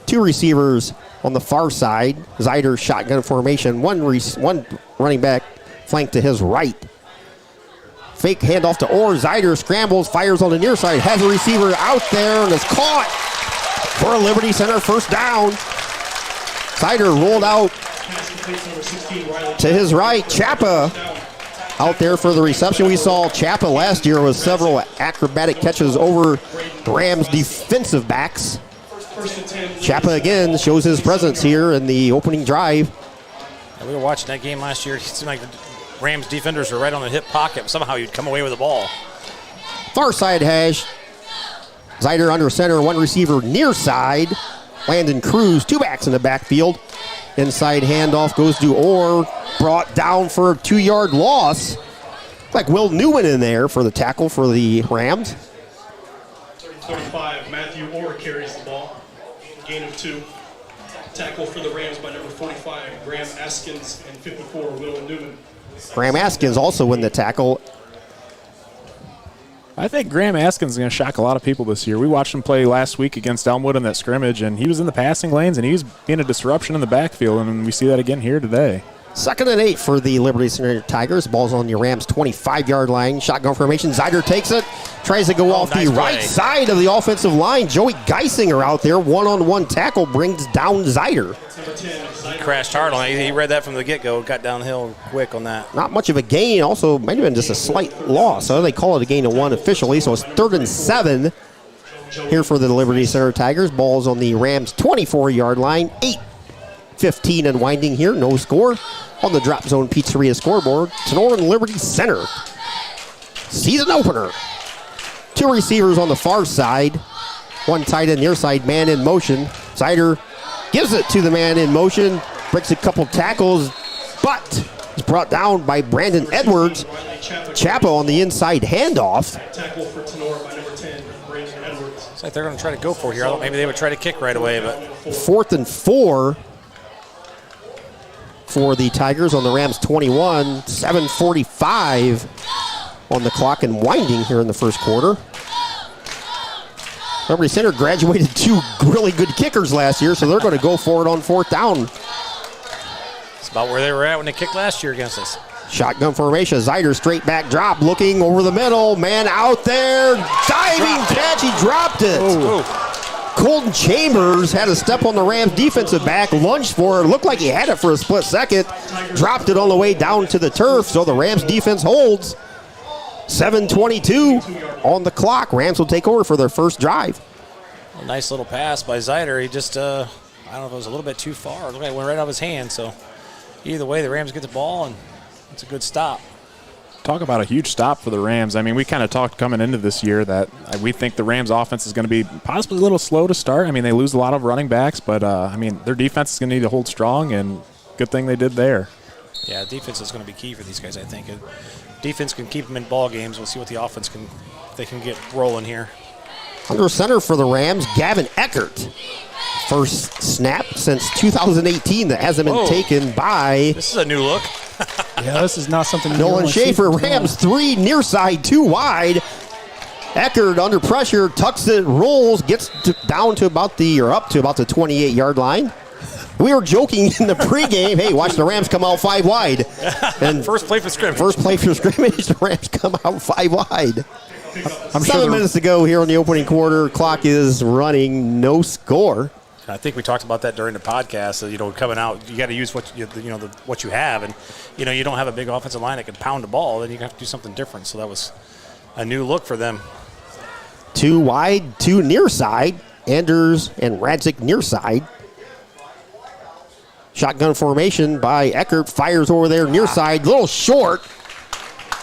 2 receivers on the far side. Zyder shotgun formation. One running back flanked to his right. Fake handoff to Orr. Zyder scrambles, fires on the near side. Has a receiver out there and is caught for a Liberty Center 1st down. Zyder rolled out to his right. Chappa out there for the reception. We saw Chappa last year with several acrobatic catches over the Rams defensive backs. Chappa again shows his presence here in the opening drive. We were watching that game last year. It seemed like the Rams defenders were right on the hip pocket, but somehow you'd come away with the ball. Far side hash. Zyder under center, 1 receiver near side. Landon Cruz, 2 backs in the backfield. Inside handoff goes to Orr. Brought down for a 2-yard loss. Like Will Newman in there for the tackle for the Rams. 35, Matthew Orr carries the ball. Gain of 2. Tackle for the Rams by number 45, Graham Askins, and 54, Will Newman. Graham Askins also win the tackle. I think Graham Askins is going to shock a lot of people this year. We watched him play last week against Elmwood in that scrimmage, and he was in the passing lanes, and he was being a disruption in the backfield, and we see that again here today. 2nd and 8 for the Liberty Center Tigers. Ball's on the Rams' 25-yard line. Shotgun formation. Zyder takes it. Tries to go off the right side of the offensive line. Joey Geisinger out there. One-on-one tackle brings down Zyder. He crashed hard on it. He read that from the get-go. Got downhill quick on that. Not much of a gain. Also, might have been just a slight loss. So they call it a gain of 1 officially. So it's 3rd and 7 here for the Liberty Center Tigers. Ball's on the Rams' 24-yard line. 8:15 and winding here. No score on the Drop Zone Pizzeria scoreboard. Tinora and Liberty Center. Season opener. 2 receivers on the far side. 1 tight end near side. Man in motion. Zyder gives it to the man in motion. Breaks a couple tackles, but is brought down by Brandon Edwards. Chappa on the inside handoff. Tackle for Tinora by number 10, Brandon Edwards. It's like they're going to try to go for it here. I thought maybe they would try to kick right away, but 4th and 4 for the Tigers on the Rams 21. 7:45 on the clock and winding here in the first quarter. Liberty Center graduated 2 really good kickers last year, so they're going to go for it on 4th down. it's about where they were at when they kicked last year against us. Shotgun formation. Zyder straight back drop, looking over the middle. Man out there, diving catch. He dropped it. Ooh. Colton Chambers had a step on the Rams defensive back, lunged for it. Looked like he had it for a split second. Dropped it on the way down to the turf, so the Rams defense holds. 7:22 on the clock. Rams will take over for their first drive. A nice little pass by Zyder. He just, I don't know if it was a little bit too far. It looked like it went right off his hand. So either way, the Rams get the ball, and it's a good stop. Talk about a huge stop for the Rams. I mean, we kind of talked coming into this year that we think the Rams offense is going to be possibly a little slow to start. I mean, they lose a lot of running backs, but, I mean, their defense is going to need to hold strong, and good thing they did there. Yeah, defense is going to be key for these guys, I think. Defense can keep them in ball games. We'll see what the offense can, if they can get rolling here. Under center for the Rams, Gavin Eckert. First snap since 2018 that hasn't been taken by This is a new look. Yeah, this is not something you Nolan want to see Schaefer. from Rams 3 near side, 2 wide. Eckert under pressure, tucks it, rolls, gets down to about the, or up to about the 28-yard line. We were joking in the pregame, hey, watch the Rams come out 5 wide. And First play for scrimmage. first play for scrimmage, the Rams come out 5 wide. I'm 7 minutes to go here in the opening quarter. Clock is running, no score. I think we talked about that during the podcast. Coming out, you got to use what what you have, and you don't have a big offensive line that can pound the ball. Then you have to do something different. So that was a new look for them. 2 wide, 2 near side. Anders and Radzik near side. Shotgun formation by Eckert. Fires over there near side. Little short.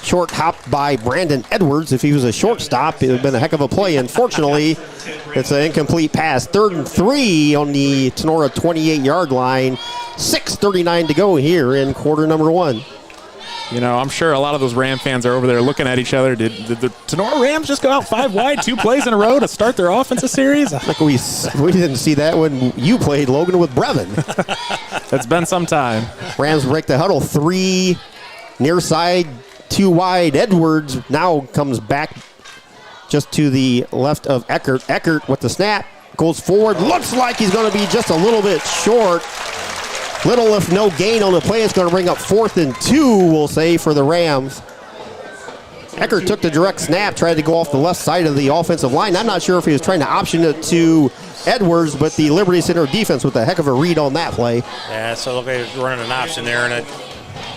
Short hop by Brandon Edwards. If he was a shortstop, it would have been a heck of a play. Unfortunately, it's an incomplete pass. 3rd and 3 on the Tinora 28-yard line. 6:39 to go here in quarter number 1. I'm sure a lot of those Ram fans are over there looking at each other. Did the Tinora Rams just go out 5 wide, 2 plays in a row to start their offensive series? Like we didn't see that when you played, Logan, with Brevin. It's been some time. Rams break the huddle. 3 near side, 2 wide. Edwards now comes back just to the left of Eckert. Eckert with the snap goes forward. Looks like he's going to be just a little bit short. Little if no gain on the play. It's going to bring up 4th and 2, we'll say, for the Rams. Eckert took the direct snap, tried to go off the left side of the offensive line. I'm not sure if he was trying to option it to Edwards, but the Liberty Center defense with a heck of a read on that play. Yeah, so they're running an option there, and the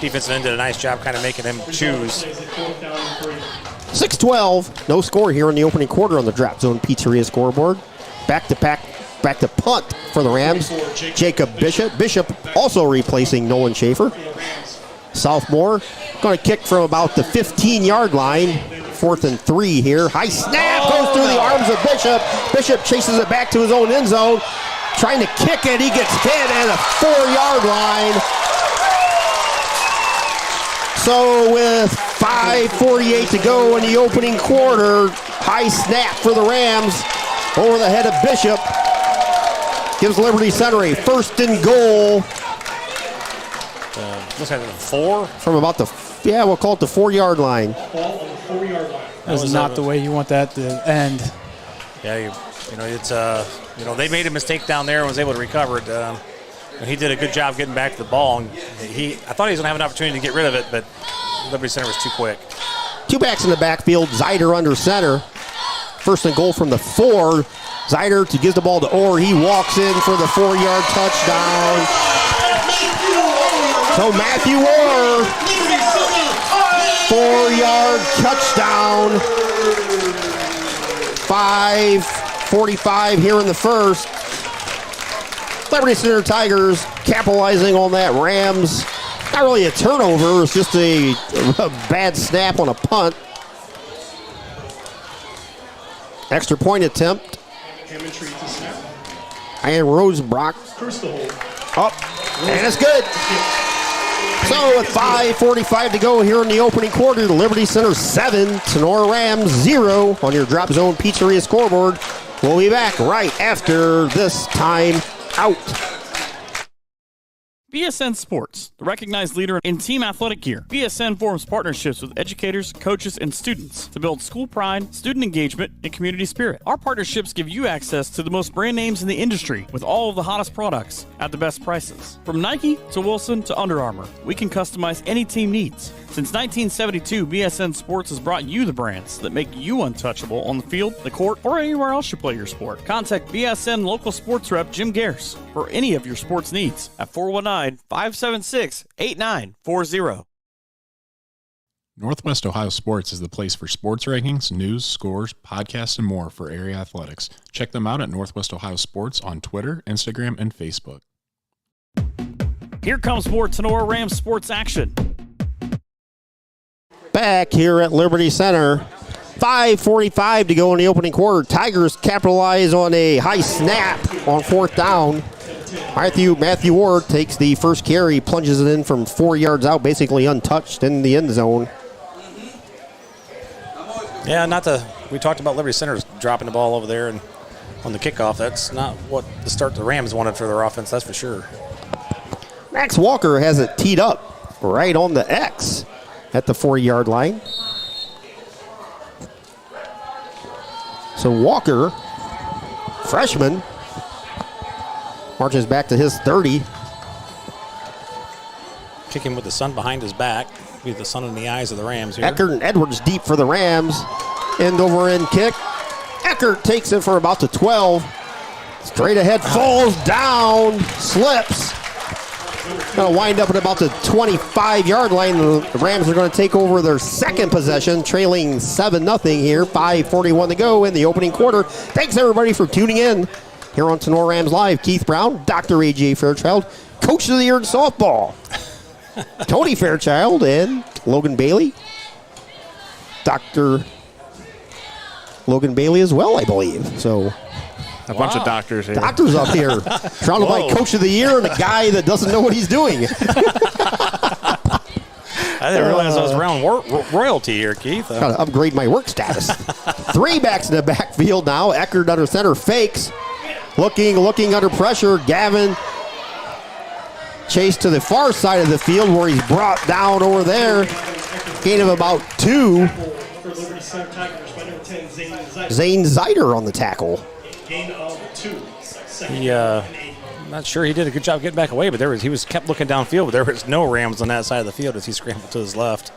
defensive end did a nice job kind of making him choose. 6-12, no score here in the opening quarter on the Drop Zone Pizzeria scoreboard. Back to punt for the Rams. Jacob Bishop. Bishop also replacing Nolan Schaefer. Sophomore going to kick from about the 15-yard line. 4th and 3 here. High snap goes through the arms of Bishop. Bishop chases it back to his own end zone. Trying to kick it. He gets hit at a 4-yard line. So with 5:48 to go in the opening quarter, high snap for the Rams over the head of Bishop. Gives Liberty Center a 1st and goal. Looks like 4? From about we'll call it the 4-yard line. Ball on the 4-yard line. That's not the way you want that to end. Yeah, it's they made a mistake down there and was able to recover it. He did a good job getting back to the ball. And I thought he was going to have an opportunity to get rid of it, but Liberty Center was too quick. 2 backs in the backfield. Zeider under center. 1st and goal from the 4. Zeider gives the ball to Orr. He walks in for the 4-yard touchdown. So Matthew Orr, 4-yard touchdown. 5:45 here in the first. Liberty Center Tigers capitalizing on that Rams. Not really a turnover. It's just a bad snap on a punt. Extra point attempt. And Rosebrock up, and it's good. So with 5:45 to go here in the opening quarter, the Liberty Center 7, Tinora Rams 0 on your Drop Zone Pizzeria scoreboard. We'll be back right after this time out. BSN Sports, the recognized leader in team athletic gear. BSN forms partnerships with educators, coaches, and students to build school pride, student engagement, and community spirit. Our partnerships give you access to the most brand names in the industry with all of the hottest products at the best prices. From Nike to Wilson to Under Armour, we can customize any team needs. Since 1972, BSN Sports has brought you the brands that make you untouchable on the field, the court, or anywhere else you play your sport. Contact BSN local sports rep Jim Gares for any of your sports needs at 419-576-8940. Northwest Ohio Sports is the place for sports rankings, news, scores, podcasts, and more for area athletics. Check them out at Northwest Ohio Sports on Twitter, Instagram, and Facebook. Here comes more Tinora Rams sports action. Back here at Liberty Center. 5:45 to go in the opening quarter. Tigers capitalize on a high snap on 4th down. Matthew Ward takes the first carry, plunges it in from 4 yards out, basically untouched in the end zone. Yeah, we talked about Liberty Center dropping the ball over there and on the kickoff. That's not what the start the Rams wanted for their offense, that's for sure. Max Walker has it teed up right on the X at the 4-yard line. So Walker, freshman, marches back to his 30. Kicking with the sun behind his back. Be the sun in the eyes of the Rams here. Eckert and Edwards deep for the Rams. End-over-end kick. Eckert takes it for about the 12. Straight ahead, falls down, slips. Going to wind up at about the 25-yard line. The Rams are going to take over their second possession, trailing 7-0 here. 5:41 to go in the opening quarter. Thanks, everybody, for tuning in here on Tinora Rams Live. Keith Brown, Dr. A.J. Fairchild, Coach of the Year in softball. Tony Fairchild and Logan Bailey. Dr. Logan Bailey as well, I believe. So a bunch of doctors here. Doctors up here. Surrounded by Coach of the Year and a guy that doesn't know what he's doing. I didn't realize I was around royalty here, Keith. Got to upgrade my work status. 3 backs in the backfield now. Eckert under center, fakes. Looking under pressure. Gavin chased to the far side of the field where he's brought down over there. Gain of about 2. Zane Zeider on the tackle. Gain of 2. I'm not sure he did a good job getting back away, but he kept looking downfield, but there was no Rams on that side of the field as he scrambled to his left.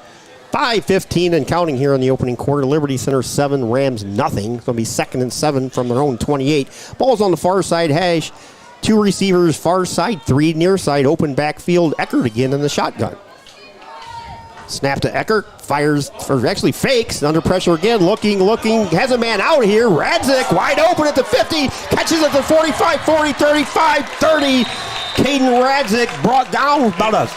5:15 and counting here in the opening quarter. Liberty Center 7, Rams nothing. It's going to be 2nd and 7 from their own 28. Ball's on the far side hash. 2 receivers far side, 3 near side. Open backfield. Eckert again in the shotgun. Snap to Eckert. Fires, or actually fakes. Under pressure again. Looking. Has a man out here. Radzik wide open at the 50. Catches at the 45, 40, 35, 30. Caden Radzik brought down about a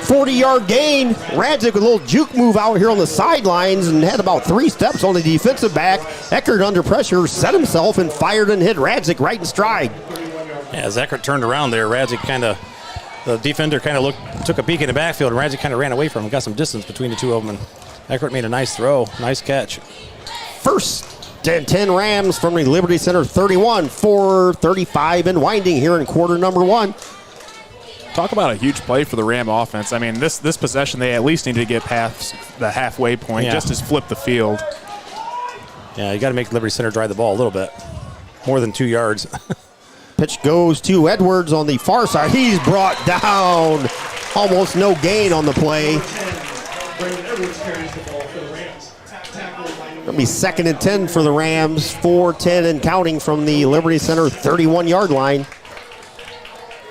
40-yard gain. Radzik with a little juke move out here on the sidelines and had about 3 steps on the defensive back. Eckert under pressure set himself and fired and hit Radzik right in stride. Yeah, as Eckert turned around there, the defender took a peek in the backfield, and Radzik kind of ran away from him, got some distance between the two of them, and Eckert made a nice throw, nice catch. First and 10 Rams from the Liberty Center 31, 4:35 and winding here in quarter number 1. Talk about a huge play for the Ram offense. I mean, this possession, they at least need to get past the halfway point, just to flip the field. Yeah, you got to make Liberty Center drive the ball a little bit, more than 2 yards. Pitch goes to Edwards on the far side. He's brought down. Almost no gain on the play. It'll be 2nd and 10 for the Rams. 4:10 and counting from the Liberty Center 31-yard line.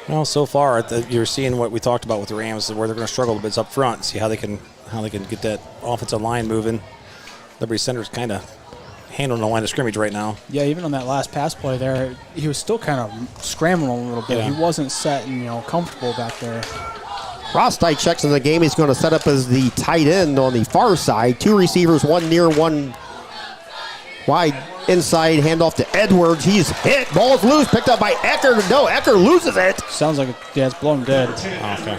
Well, so far you're seeing what we talked about with the Rams, where they're going to struggle a bit up front. See how they can get that offensive line moving. Liberty Center's kind of handling the line of scrimmage right now. Yeah, even on that last pass play there, he was still kind of scrambling a little bit. Yeah. He wasn't set and comfortable back there. Ross Dyke checks in the game. He's going to set up as the tight end on the far side. 2 receivers, 1 near, 1 wide. Inside handoff to Edwards. He's hit. Ball's loose. Picked up by Eckert. No, Eckert loses it. Sounds like it's blown dead. Okay.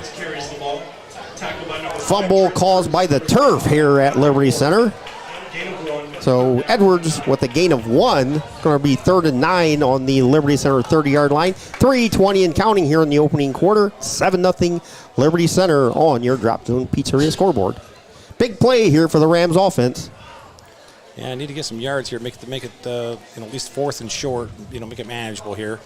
Fumble caused by the turf here at Liberty Center. So Edwards with a gain of 1. Going to be 3rd and 9 on the Liberty Center 30-yard line. 3:20 and counting here in the opening quarter. 7-0 Liberty Center on your Drop Zone Pizzeria scoreboard. Big play here for the Rams offense. Yeah, I need to get some yards here. Make it at least 4th and short. Make it manageable here.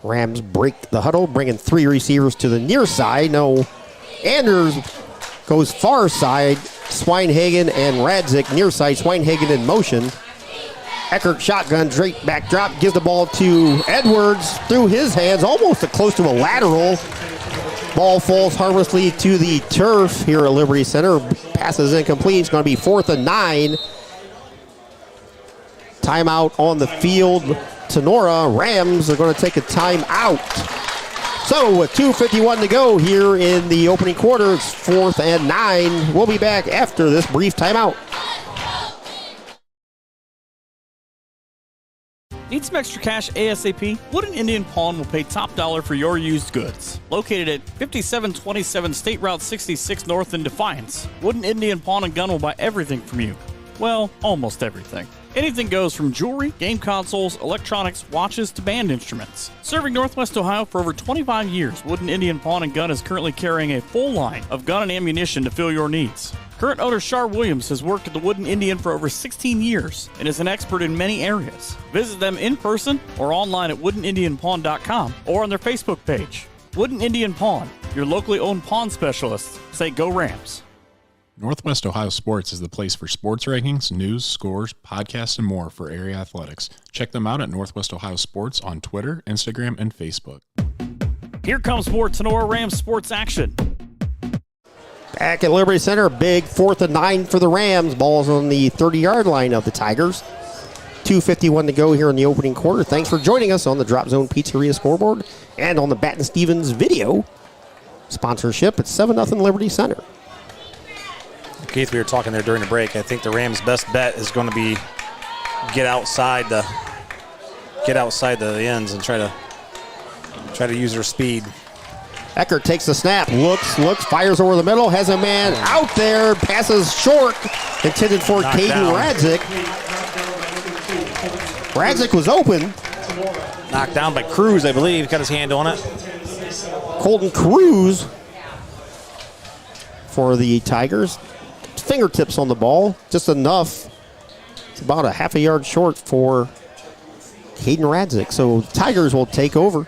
Rams break the huddle, bringing 3 receivers to the near side. No, Anders goes far side. Swinehagen and Radzik near side. Swinehagen in motion. Eckert shotgun, straight back drop, gives the ball to Edwards through his hands, almost close to a lateral. Ball falls harmlessly to the turf here at Liberty Center. Passes incomplete. It's going to be 4th and 9. Timeout on the field. Tinora Rams are going to take a timeout. So with 2:51 to go here in the opening quarter, it's 4th and 9. We'll be back after this brief timeout. Need some extra cash ASAP? Wooden Indian Pawn will pay top dollar for your used goods. Located at 5727 State Route 66 North in Defiance, Wooden Indian Pawn and Gun will buy everything from you. Well, almost everything. Anything goes from jewelry, game consoles, electronics, watches to band instruments. Serving Northwest Ohio for over 25 years, Wooden Indian Pawn and Gun is currently carrying a full line of gun and ammunition to fill your needs. Current owner Shar Williams has worked at the Wooden Indian for over 16 years and is an expert in many areas. Visit them in person or online at woodenindianpawn.com or on their Facebook page. Wooden Indian Pawn, your locally owned pawn specialists. Say go Rams. Northwest Ohio Sports is the place for sports rankings, news, scores, podcasts, and more for area athletics. Check them out at Northwest Ohio Sports on Twitter, Instagram, and Facebook. Here comes more Tinora Rams sports action. Back at Liberty Center, big 4th and 9 for the Rams. Ball's on the 30-yard line of the Tigers. 2:51 to go here in the opening quarter. Thanks for joining us on the Drop Zone Pizzeria scoreboard and on the Baton Stevens video sponsorship at 7-0 Liberty Center. Keith, we were talking there during the break. I think the Rams' best bet is going to be get outside the ends and try to use their speed. Eckert takes the snap, looks, fires over the middle, has a man out there, passes short, intended for Caden Radzik. Radzik was open. Knocked down by Cruz, I believe. Got his hand on it. Colton Cruz for the Tigers. Fingertips on the ball, just enough. It's about a half a yard short for Caden Radzik. So Tigers will take over.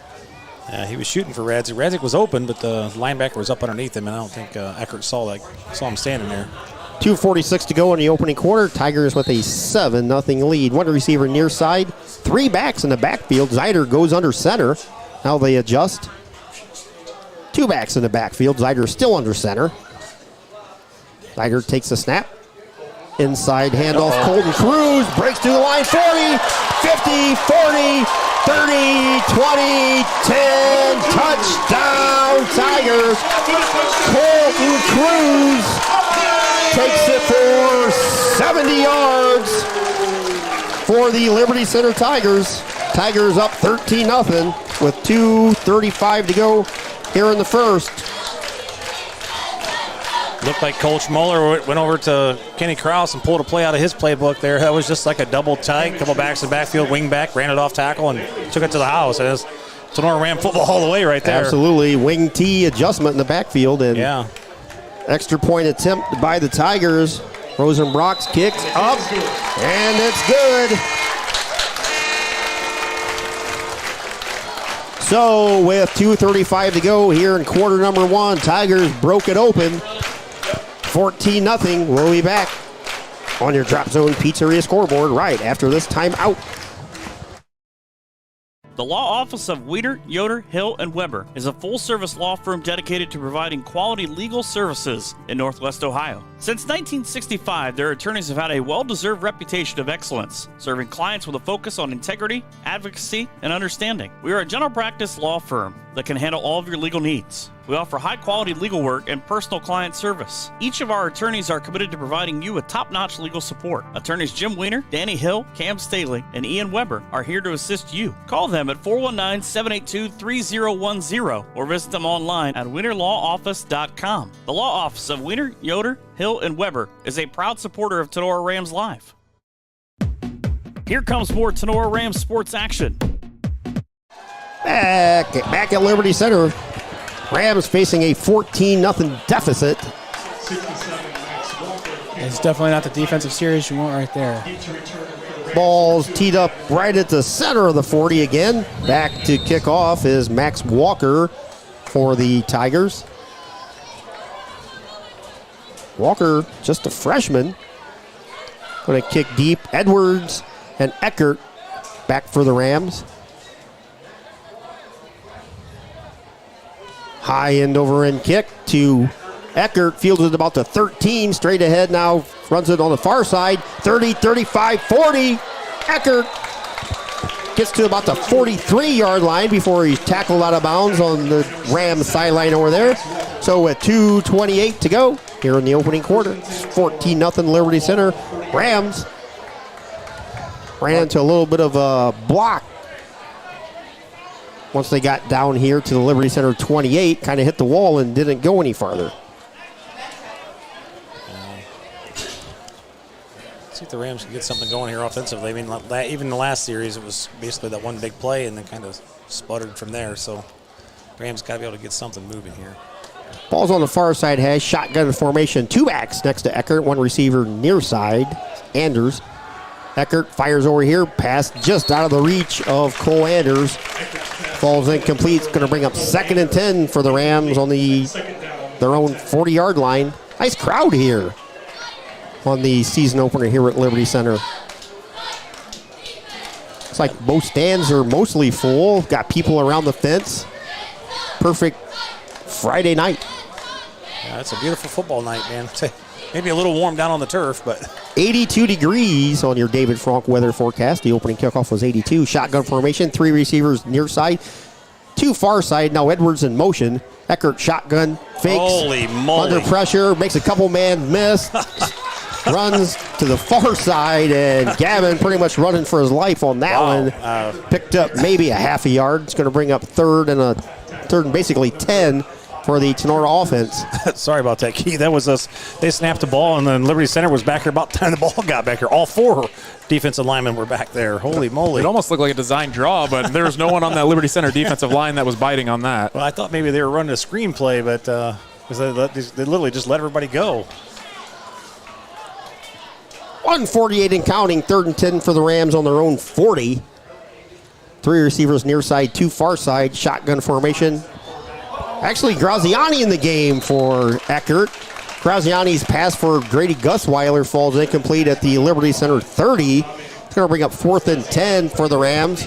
He was shooting for Radzik. Radzik was open, but the linebacker was up underneath him, and I don't think Eckert saw him standing there. 2:46 to go in the opening quarter. Tigers with a 7-0 lead. One receiver near side. 3 backs in the backfield. Zeider goes under center. Now they adjust. 2 backs in the backfield. Zeider still under center. Zeider takes the snap. Inside handoff. Colton Cruz breaks through the line. 40, 50, 40, 30, 20, 10. Touchdown Tigers. Colton Cruz takes it for 70 yards for the Liberty Center Tigers. Tigers up 13-0 with 2:35 to go here in the first. Looked like Coach Muller went over to Kenny Krause and pulled a play out of his playbook there. That was just like a double tight, couple backs in the backfield, wing back, ran it off tackle, and took it to the house. And it's Tinora Ram football all the way right there. Absolutely. Wing T adjustment in the backfield. And yeah. Extra point attempt by the Tigers. Rosenbrock's kicks up, and it's good. So with 2:35 to go here in quarter number 1, Tigers broke it open. 14-0. We'll be back on your Drop Zone Pizzeria scoreboard right after this timeout. The law office of Weeder, Yoder, Hill, and Weber is a full-service law firm dedicated to providing quality legal services in Northwest Ohio. Since 1965, their attorneys have had a well-deserved reputation of excellence, serving clients with a focus on integrity, advocacy, and understanding. We are a general practice law firm that can handle all of your legal needs. We offer high-quality legal work and personal client service. Each of our attorneys are committed to providing you with top-notch legal support. Attorneys Jim Weiner, Danny Hill, Cam Staley, and Ian Weber are here to assist you. Call them at 419-782-3010 or visit them online at WeinerLawOffice.com. The law office of Weiner, Yoder, Hill, and Weber is a proud supporter of Tinora Rams Live. Here comes more Tinora Rams sports action. Back at Liberty Center. Rams facing a 14-0 deficit. It's definitely not the defensive series you want right there. Ball's teed up right at the center of the 40 again. Back to kick off is Max Walker for the Tigers. Walker, just a freshman. Going to kick deep. Edwards and Eckert back for the Rams. High end over end kick to Eckert. Fields it about the 13. Straight ahead now. Runs it on the far side. 30, 35, 40. Eckert gets to about the 43-yard line before he's tackled out of bounds on the Rams sideline over there. So with 2:28 to go here in the opening quarter, 14-0 Liberty Center. Rams ran into a little bit of a block once they got down here to the Liberty Center 28, kind of hit the wall and didn't go any farther. See if the Rams can get something going here offensively. I mean, even the last series, it was basically that one big play and then kind of sputtered from there. So Rams got to be able to get something moving here. Ball's on the far side hash, shotgun formation, 2 backs next to Eckert, 1 receiver near side, Anders. Eckert fires over here, pass just out of the reach of Cole Anders. Falls incomplete. It's going to bring up 2nd and 10 for the Rams on their own 40-yard line. Nice crowd here on the season opener here at Liberty Center. It's like both stands are mostly full. Got people around the fence. Perfect Friday night. Yeah, it's a beautiful football night, man. Maybe a little warm down on the turf, but 82 degrees on your David Frank weather forecast. The opening kickoff was 82. Shotgun formation, 3 receivers near side, 2 far side. Now Edwards in motion. Eckert shotgun, fakes. Holy moly. Under pressure, makes a couple man miss. Runs to the far side, and Gavin pretty much running for his life on that one. Picked up maybe a half a yard. It's going to bring up third and basically 10 for the Tinora offense. Sorry about that, Keith. That was us. They snapped the ball, and then Liberty Center was back here about the time the ball got back here. All 4 defensive linemen were back there. Holy moly. It almost looked like a design draw, but there was no one on that Liberty Center defensive line that was biting on that. Well, I thought maybe they were running a screenplay, but they literally just let everybody go. 148 and counting, 3rd and 10 for the Rams on their own 40. 3 receivers near side, 2 far side, shotgun formation. Actually, Graziani in the game for Eckert. Graziani's pass for Grady Gusweiler falls incomplete at the Liberty Center 30. It's going to bring up 4th and 10 for the Rams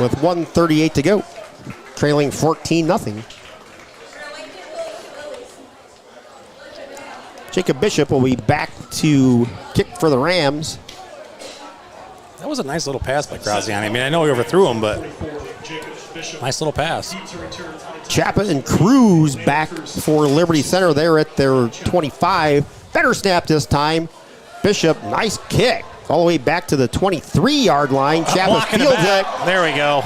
with 1:38 to go, trailing 14-0. Jacob Bishop will be back to kick for the Rams. That was a nice little pass by Graziani. I mean, I know he overthrew him, but nice little pass. Chappa and Cruz back for Liberty Center there at their 25. Better snap this time. Bishop, nice kick. All the way back to the 23-yard line. Chappa fields it. There we go.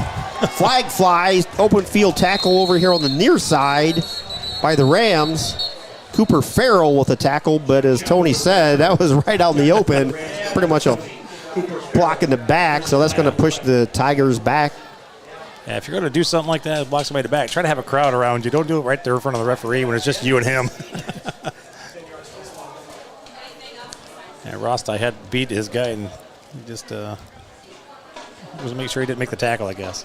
Flag flies. Open field tackle over here on the near side by the Rams. Cooper Farrell with a tackle, but as Tony said, that was right out in the open. Pretty much a block in the back, so that's going to push the Tigers back. Yeah, if you're going to do something like that, block somebody back, try to have a crowd around you. Don't do it right there in front of the referee when it's just you and him. Yeah, Rosti had beat his guy and he just was make sure he didn't make the tackle, I guess.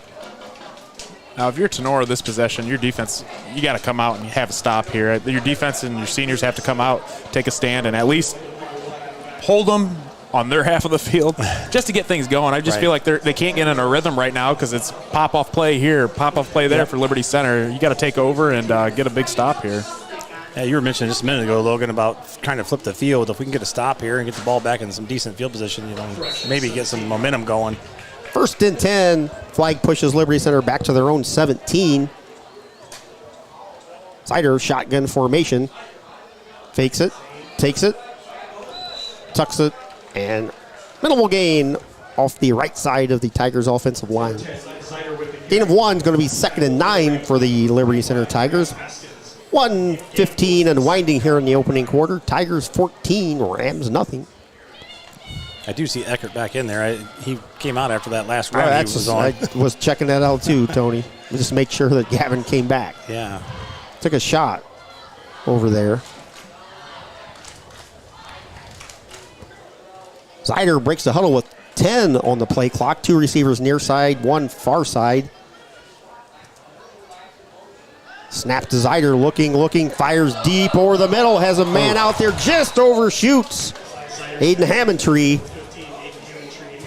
Now, if you're Tinora this possession, your defense, you got to come out and have a stop here. Your defense and your seniors have to come out, take a stand, and at least hold them on their half of the field just to get things going. I just feel like they can't get in a rhythm right now because it's pop-off play here, pop-off play there for Liberty Center. You got to take over and get a big stop here. Yeah, you were mentioning just a minute ago, Logan, about trying to flip the field. If we can get a stop here and get the ball back in some decent field position, maybe get some momentum going. 1st and 10. Flag pushes Liberty Center back to their own 17. Sider shotgun formation. Fakes it, takes it, tucks it, and minimal gain off the right side of the Tigers offensive line. Gain of 1 is going to be 2nd and 9 for the Liberty Center Tigers. 1:15 and winding here in the opening quarter. Tigers 14, Rams nothing. I do see Eckert back in there. He came out after that last round he was on. I was checking that out too, Tony. Just make sure that Gavin came back. Yeah. Took a shot over there. Zider breaks the huddle with 10 on the play clock. 2 receivers near side, 1 far side. Snap to Zider, looking, fires deep over the middle. Has a man out there, just overshoots Aiden Hammondtree.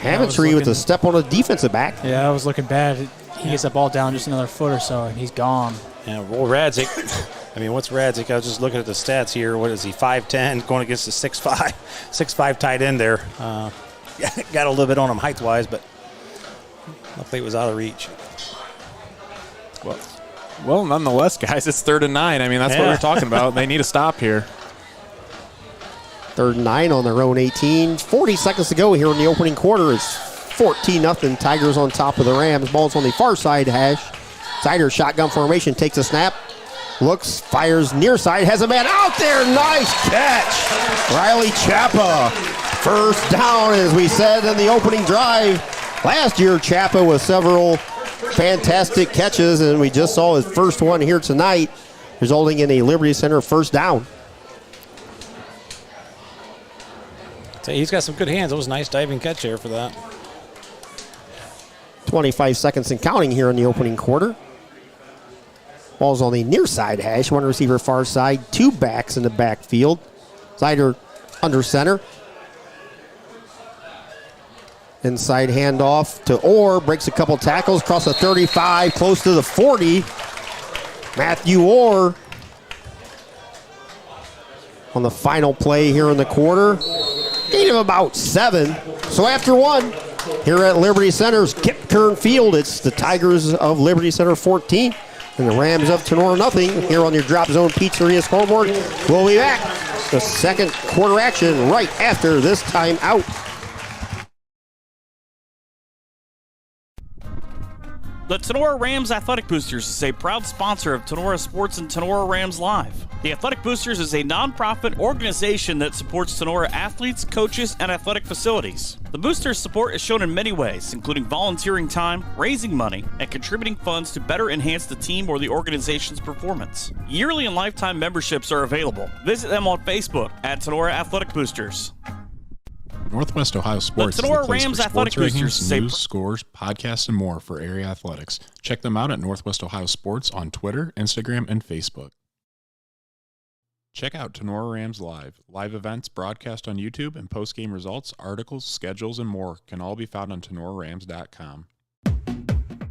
Hammondtree with a step on a defensive back. Yeah, I was looking bad. He gets that ball down just another foot or so, and he's gone. Yeah, well, Radzik. I mean, what's Radzik? I was just looking at the stats here. What is he, 5'10", going against the 6'5" tight end there. Got a little bit on him height-wise, but luckily it was out of reach. Well, nonetheless, guys, it's 3rd and 9. I mean, that's what we're talking about. They need a stop here. 3rd and 9 on their own 18. 40 seconds to go here in the opening quarter. It's 14-0. Tigers on top of the Rams. Ball's on the far side hash. Zider shotgun formation, takes a snap. Looks, fires near side, has a man out there. Nice catch. Riley Chappa. First down, as we said in the opening drive. Last year, Chappa with several fantastic catches, and we just saw his first one here tonight, resulting in a Liberty Center first down. He's got some good hands. It was a nice diving catch there for that. 25 seconds and counting here in the opening quarter. Ball's on the near side hash. One receiver far side. Two backs in the backfield. Zider under center. Inside handoff to Orr. Breaks a couple tackles. Across the 35. Close to the 40. Matthew Orr on the final play here in the quarter. Gain of about 7. So after 1, here at Liberty Center's Kip Kern Field, it's the Tigers of Liberty Center 14 and the Rams of Tinora nothing here on your Drop Zone Pizzeria scoreboard. We'll be back. The second quarter action right after this timeout. The Tinora Rams Athletic Boosters is a proud sponsor of Tinora Sports and Tinora Rams Live. The Athletic Boosters is a nonprofit organization that supports Tinora athletes, coaches, and athletic facilities. The Boosters' support is shown in many ways, including volunteering time, raising money, and contributing funds to better enhance the team or the organization's performance. Yearly and lifetime memberships are available. Visit them on Facebook at Tinora Athletic Boosters. Northwest Ohio Sports The Tinora is the place Rams for Athletic sports Boosters rankings, news, scores, podcasts, and more for area athletics. Check them out at Northwest Ohio Sports on Twitter, Instagram, and Facebook. Check out Tinora Rams Live. Live events broadcast on YouTube and post-game results, articles, schedules, and more can all be found on TinoraRams.com.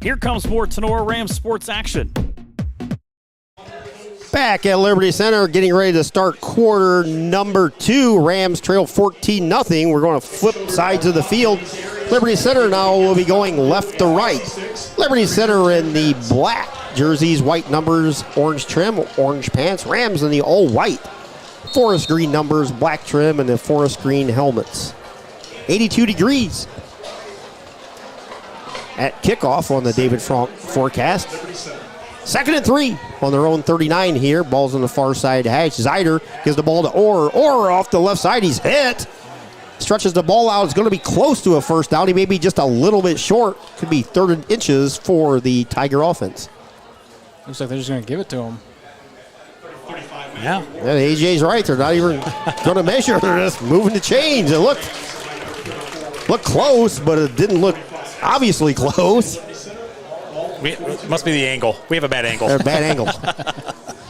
Here comes more Tinora Rams sports action. Back at Liberty Center, getting ready to start quarter number 2. Rams trail 14-0. We're going to flip sides of the field. Liberty Center now will be going left to right. Liberty Center in the black jerseys, white numbers, orange trim, orange pants. Rams in the all-white, forest green numbers, black trim, and the forest green helmets. 82 degrees at kickoff on the David Frank forecast. 2nd and 3 on their own 39 here. Ball's on the far side hash. Zider gives the ball to Orr. Orr off the left side. He's hit. Stretches the ball out. It's going to be close to a first down. He may be just a little bit short. Could be 3rd inches for the Tiger offense. Looks like they're just going to give it to him. Yeah. AJ's right. They're not even going to measure. They're just moving the chains. It looked close, but it didn't look obviously close. It must be the angle. We have a bad angle. A bad angle.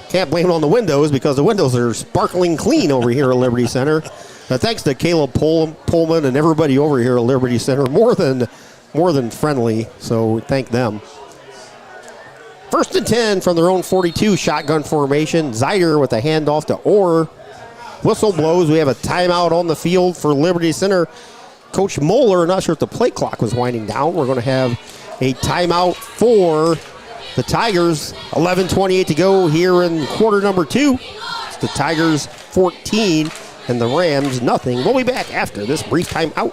Can't blame it on the windows because the windows are sparkling clean over here at Liberty Center. Thanks to Caleb Pullman and everybody over here at Liberty Center. More than friendly, so we thank them. 1st and 10 from their own 42, shotgun formation. Zider with a handoff to Orr. Whistle blows. We have a timeout on the field for Liberty Center. Coach Moeller, not sure if the play clock was winding down. We're going to have a timeout for the Tigers. 11:28 to go here in quarter number 2. It's the Tigers 14 and the Rams nothing. We'll be back after this brief timeout.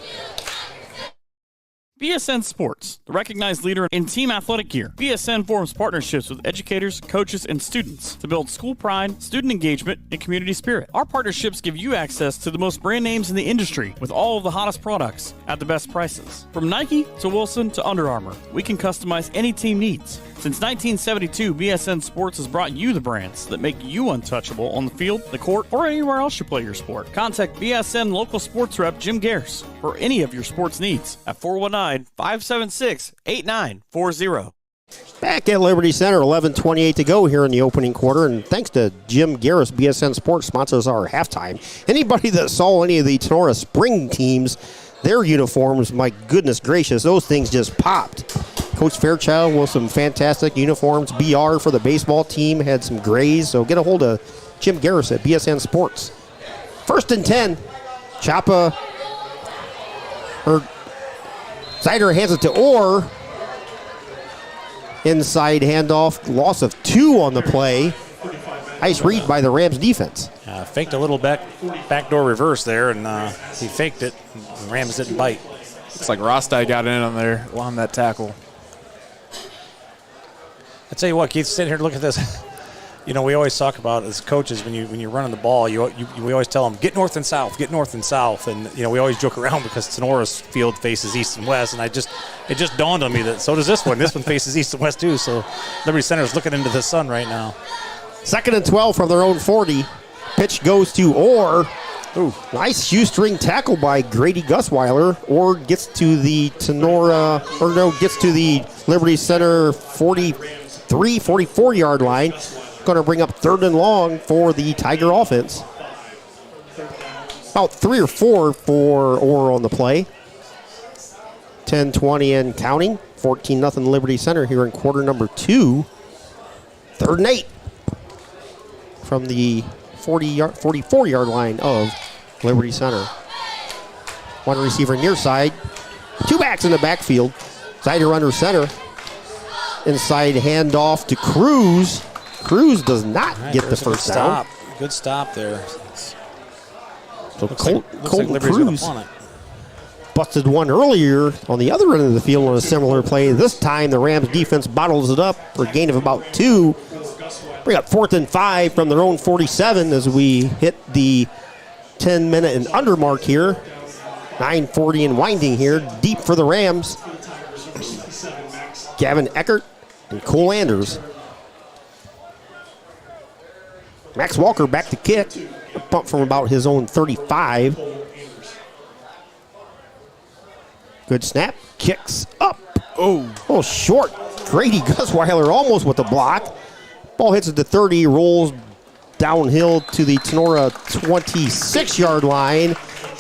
BSN Sports, the recognized leader in team athletic gear. BSN forms partnerships with educators, coaches, and students to build school pride, student engagement, and community spirit. Our partnerships give you access to the most brand names in the industry with all of the hottest products at the best prices. From Nike to Wilson to Under Armour, we can customize any team needs. Since 1972, BSN Sports has brought you the brands that make you untouchable on the field, the court, or anywhere else you play your sport. Contact BSN local sports rep Jim Garris for any of your sports needs at 419-576-8940. Back at Liberty Center, 11:28 to go here in the opening quarter, and thanks to Jim Garris, BSN Sports sponsors our halftime. Anybody that saw any of the Tinora spring teams, their uniforms, my goodness gracious, those things just popped. Coach Fairchild with some fantastic uniforms. BR for the baseball team had some grays, so get a hold of Jim Garris at BSN Sports. 1st and 10. Zider hands it to Orr. Inside handoff, loss of 2 on the play. Nice read by the Rams defense. Faked a little backdoor reverse there, and he faked it. The Rams didn't bite. Looks like Rostai got in on there on that tackle. I tell you what, Keith, sit here and look at this. You know, we always talk about as coaches when you're running the ball, we always tell them get north and south, and you know we always joke around because Tenora's field faces east and west, and it just dawned on me that so does this one. This one faces east and west too. So Liberty Center is looking into the sun right now. 2nd and 12 from their own 40. Pitch goes to Orr. Ooh, nice shoestring tackle by Grady Gusweiler. Orr gets to the Liberty Center 43 44-yard line. Going to bring up 3rd and long for the Tiger offense. About 3 or 4 for Orr on the play. 10-20 and counting. 14-0 Liberty Center here in quarter number 2. 3rd and 8 from the 44-yard line of Liberty Center. One receiver near side. 2 backs in the backfield. Zider under center. Inside handoff to Cruz. Cruz does not get the first down. Good stop there. So Looks like Liberty's Cruz going to punt it. busted one earlier on the other end of the field on a similar play. This time the Rams defense bottles it up for a gain of about 2. Bring up 4th and 5 from their own 47 as we hit the 10-minute and under mark here. 9:40 and winding here. Deep for the Rams. Gavin Eckert and Cole Anders. Max Walker back to kick. A pump from about his own 35. Good snap. Kicks up. Oh, short. Grady Gusweiler almost with the block. Ball hits at the 30, rolls downhill to the Tinora 26-yard line,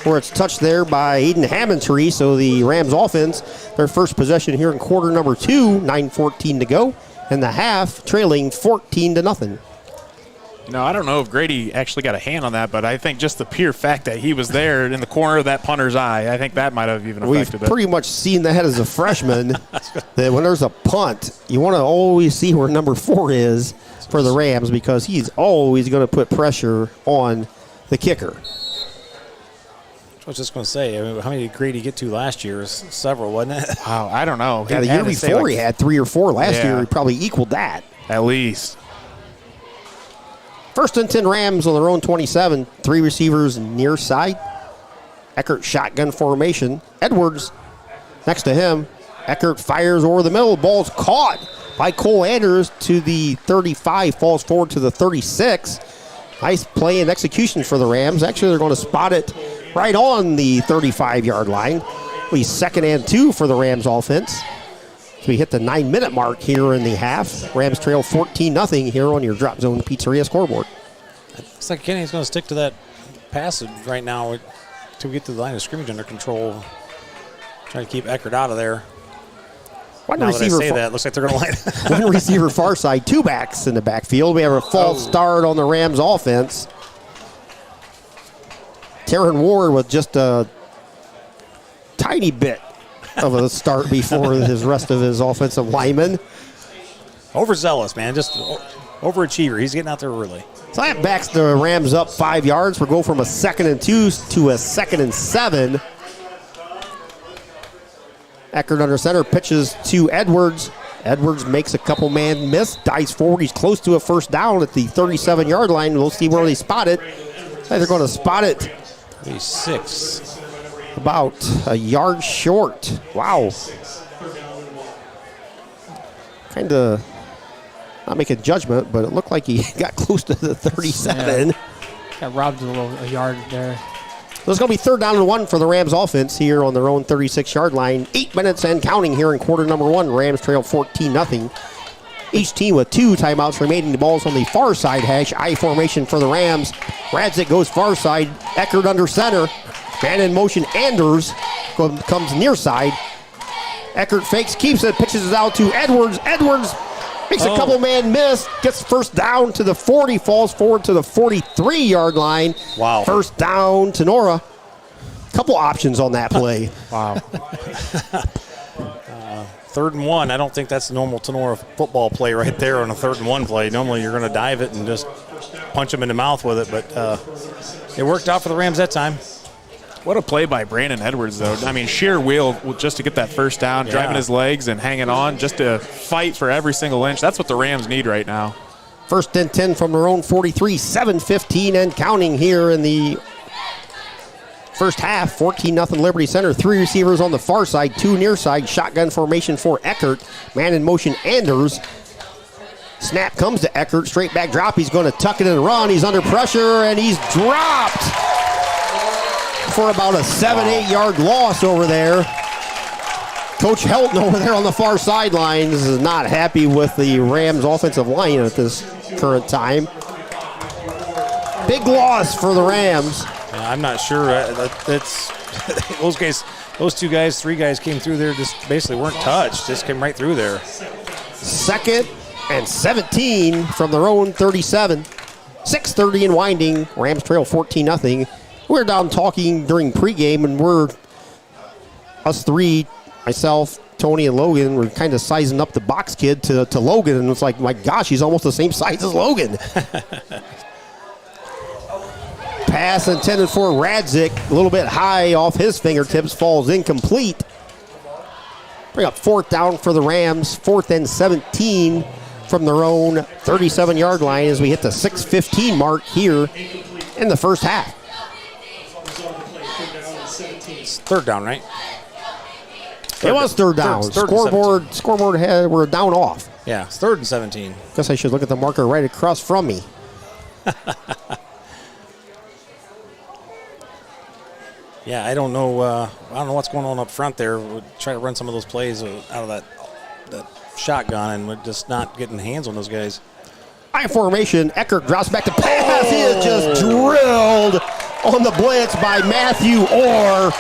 where it's touched there by Aiden Hammondtree. So the Rams offense, their first possession here in quarter number 2, 9:14 to go, and the half trailing 14-0. No, I don't know if Grady actually got a hand on that, but I think just the pure fact that he was there in the corner of that punter's eye, I think that might have even affected We've it. pretty much seen that as a freshman, that when there's a punt, you want to always see where number 4 is for the Rams, because he's always going to put pressure on the kicker. I was just going to say, I mean, how many did Grady get to last year? Several, wasn't it? Wow, I don't know. Yeah, the year before he had 3 or 4. Last year he probably equaled that. At least. 1st and 10 Rams on their own 27. 3 receivers near side. Eckert shotgun formation. Edwards next to him. Eckert fires over the middle. Ball's caught by Cole Anders to the 35. Falls forward to the 36. Nice play and execution for the Rams. Actually, they're going to spot it right on the 35-yard line. It'll be 2nd and 2 for the Rams offense. So we hit the 9-minute mark here in the half. Rams trail 14-0 here on your Drop Zone Pizzeria scoreboard. Looks like Kenny's going to stick to that passage right now to get to the line of scrimmage under control. Trying to keep Eckert out of there. One now receiver that I say that, looks like they're going to line. One receiver far side, 2 backs in the backfield. We have a false start on the Rams offense. Taryn Ward with just a tiny bit of a start before his rest of his offensive linemen. Overzealous, man. Just overachiever. He's getting out there early. So that backs the Rams up 5 yards. We'll go from a 2nd and 2 to a 2nd and 7. Eckert under center, pitches to Edwards. Edwards makes a couple man miss, dives forward. He's close to a first down at the 37-yard line. We'll see where they spot it. They're going to spot it 36. about a yard short. Wow. Kind of not making judgment, but it looked like he got close to the 37. Yeah. Got robbed a yard there. So it's going to be 3rd down and 1 for the Rams offense here on their own 36-yard line. 8 minutes and counting here in quarter number 1. Rams trail 14-0. Each team with 2 timeouts remaining. The ball's on the far side hash. I formation for the Rams. Radzik goes far side. Eckert under center. Man in motion. Anders comes near side. Eckert fakes, keeps it, pitches it out to Edwards. Edwards makes a couple man miss. Gets first down to the 40. Falls forward to the 43-yard line. Wow. First down to Nora. Couple options on that play. Wow. 3rd and 1. I don't think that's a normal Tinora football play right there on a 3rd and 1 play. Normally you're going to dive it and just punch him in the mouth with it, but it worked out for the Rams that time. What a play by Brandon Edwards, though. I mean, sheer will just to get that first down, driving his legs and hanging on, just to fight for every single inch. That's what the Rams need right now. 1st and 10 from their own 43, 7:15 and counting here in the first half. 14-0 Liberty Center. 3 receivers on the far side, 2 near side. Shotgun formation for Eckert. Man in motion, Anders. Snap comes to Eckert. Straight back drop. He's going to tuck it and run. He's under pressure, and he's dropped for about a 7-8 yard loss over there. Coach Helton over there on the far sidelines is not happy with the Rams offensive line at this current time. Big loss for the Rams. I'm not sure. That's those guys, those three guys came through there, just basically weren't touched. Just came right through there. 2nd and 17 from their own 37. 6:30 and winding. Rams trail 14-0. We're down talking during pregame, and us three, myself, Tony, and Logan, were kind of sizing up the box kid to Logan, and it's like, my gosh, he's almost the same size as Logan. Pass intended for Radzik, a little bit high off his fingertips, falls incomplete. Bring up 4th down for the Rams, 4th and 17 from their own 37-yard line as we hit the 6:15 mark here in the first half. It's 3rd down, right? It was 3rd down. Scoreboard had, we're down off. Yeah, it's 3rd and 17. Guess I should look at the marker right across from me. Yeah, I don't know what's going on up front there. We'll try to run some of those plays out of that shotgun, and we're just not getting hands on those guys. High formation. Eckert drops back to pass. He is just drilled on the blitz by Matthew Orr.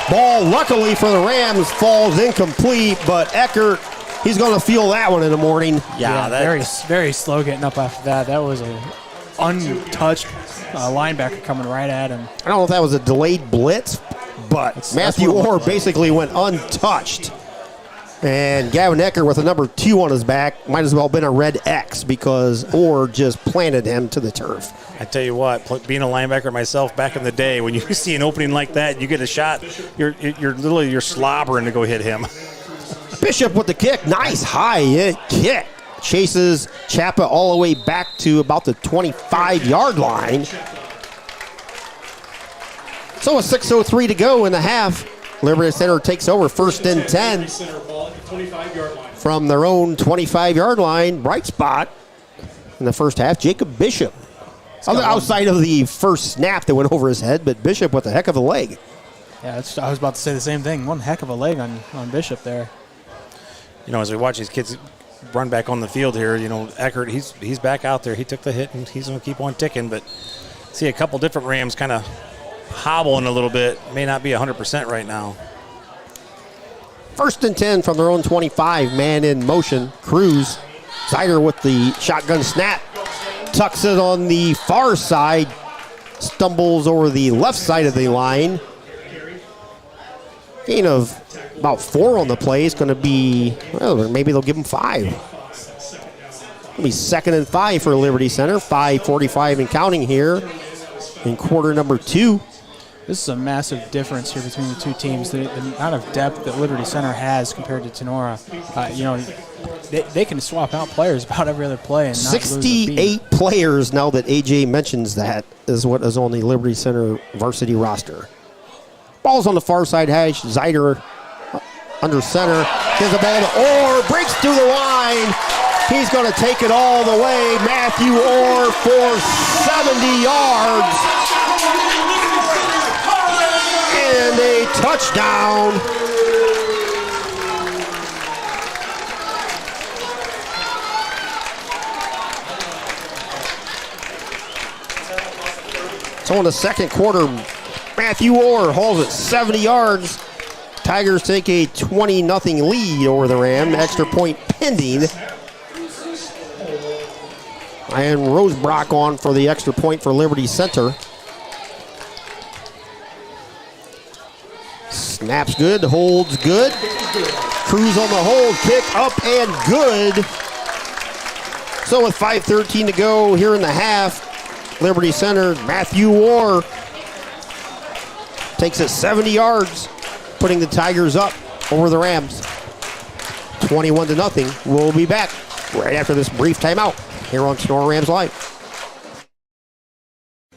Ball, luckily for the Rams, falls incomplete, but Eckert, he's going to feel that one in the morning. Yeah, very, very slow getting up after that. That was an untouched linebacker coming right at him. I don't know if that was a delayed blitz, but Matthew Orr basically went untouched. And Gavin Eckert with a number 2 on his back might as well have been a red X because Orr just planted him to the turf. I tell you what, being a linebacker myself back in the day, when you see an opening like that, you get a shot, you're slobbering to go hit him. Bishop with the kick. Nice high kick. Chases Chappa all the way back to about the 25-yard line. So with 6:03 to go in the half, Liberty Center takes over 1st and 10 from their own 25-yard line. Bright spot in the first half, Jacob Bishop. Outside of the first snap that went over his head, but Bishop with a heck of a leg. Yeah, I was about to say the same thing. One heck of a leg on Bishop there. You know, as we watch these kids run back on the field here, you know, Eckert, he's back out there. He took the hit, and he's going to keep on ticking. But see a couple different Rams kind of hobbling a little bit. May not be 100% right now. 1st and 10 from their own 25. Man in motion. Cruz. Zider with the shotgun snap. Tucks it on the far side. Stumbles over the left side of the line. Gain of about 4 on the play. It's going to be, well, maybe they'll give him 5. It'll be 2nd and 5 for Liberty Center. 5:45 and counting here in quarter number 2. This is a massive difference here between the two teams. The amount of depth that Liberty Center has compared to Tinora. You know, they can swap out players about every other play and not lose a beat. 68 players, now that AJ mentions that, is what is on the Liberty Center varsity roster. Ball's on the far side hash. Zider under center. Gives the ball to Orr. Breaks through the line. He's going to take it all the way. Matthew Orr for 70 yards. And a touchdown. So in the second quarter, Matthew Orr hauls it 70 yards. Tigers take a 20-0 lead over the Ram. Extra point pending. And Rosebrock on for the extra point for Liberty Center. Snaps good, holds good. Cruz on the hold, kick up and good. So with 5:13 to go here in the half, Liberty Center, Matthew Orr takes it 70 yards, putting the Tigers up over the Rams. 21-0. We'll be back right after this brief timeout here on Tinora Rams Live.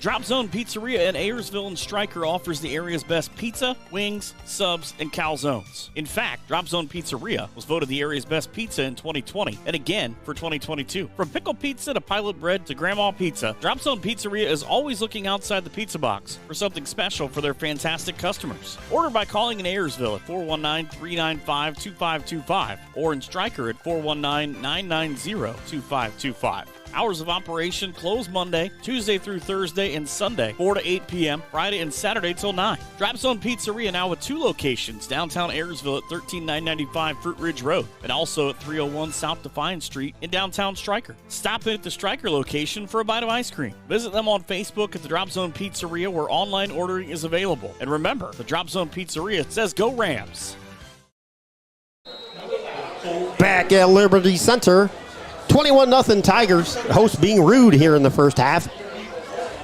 Drop Zone Pizzeria in Ayersville and Stryker offers the area's best pizza, wings, subs, and calzones. In fact, Drop Zone Pizzeria was voted the area's best pizza in 2020 and again for 2022. From pickle pizza to pilot bread to grandma pizza, Drop Zone Pizzeria is always looking outside the pizza box for something special for their fantastic customers. Order by calling in Ayersville at 419-395-2525 or in Stryker at 419-990-2525. Hours of operation close Monday, Tuesday through Thursday, and Sunday, 4 to 8 p.m., Friday and Saturday till 9. Drop Zone Pizzeria now with 2 locations, downtown Ayersville at 13995 Fruit Ridge Road, and also at 301 South Defiance Street in downtown Stryker. Stop in at the Stryker location for a bite of ice cream. Visit them on Facebook at the Drop Zone Pizzeria, where online ordering is available. And remember, the Drop Zone Pizzeria says Go Rams. Back at Liberty Center, 21-0 Tigers. Hosts being rude here in the first half.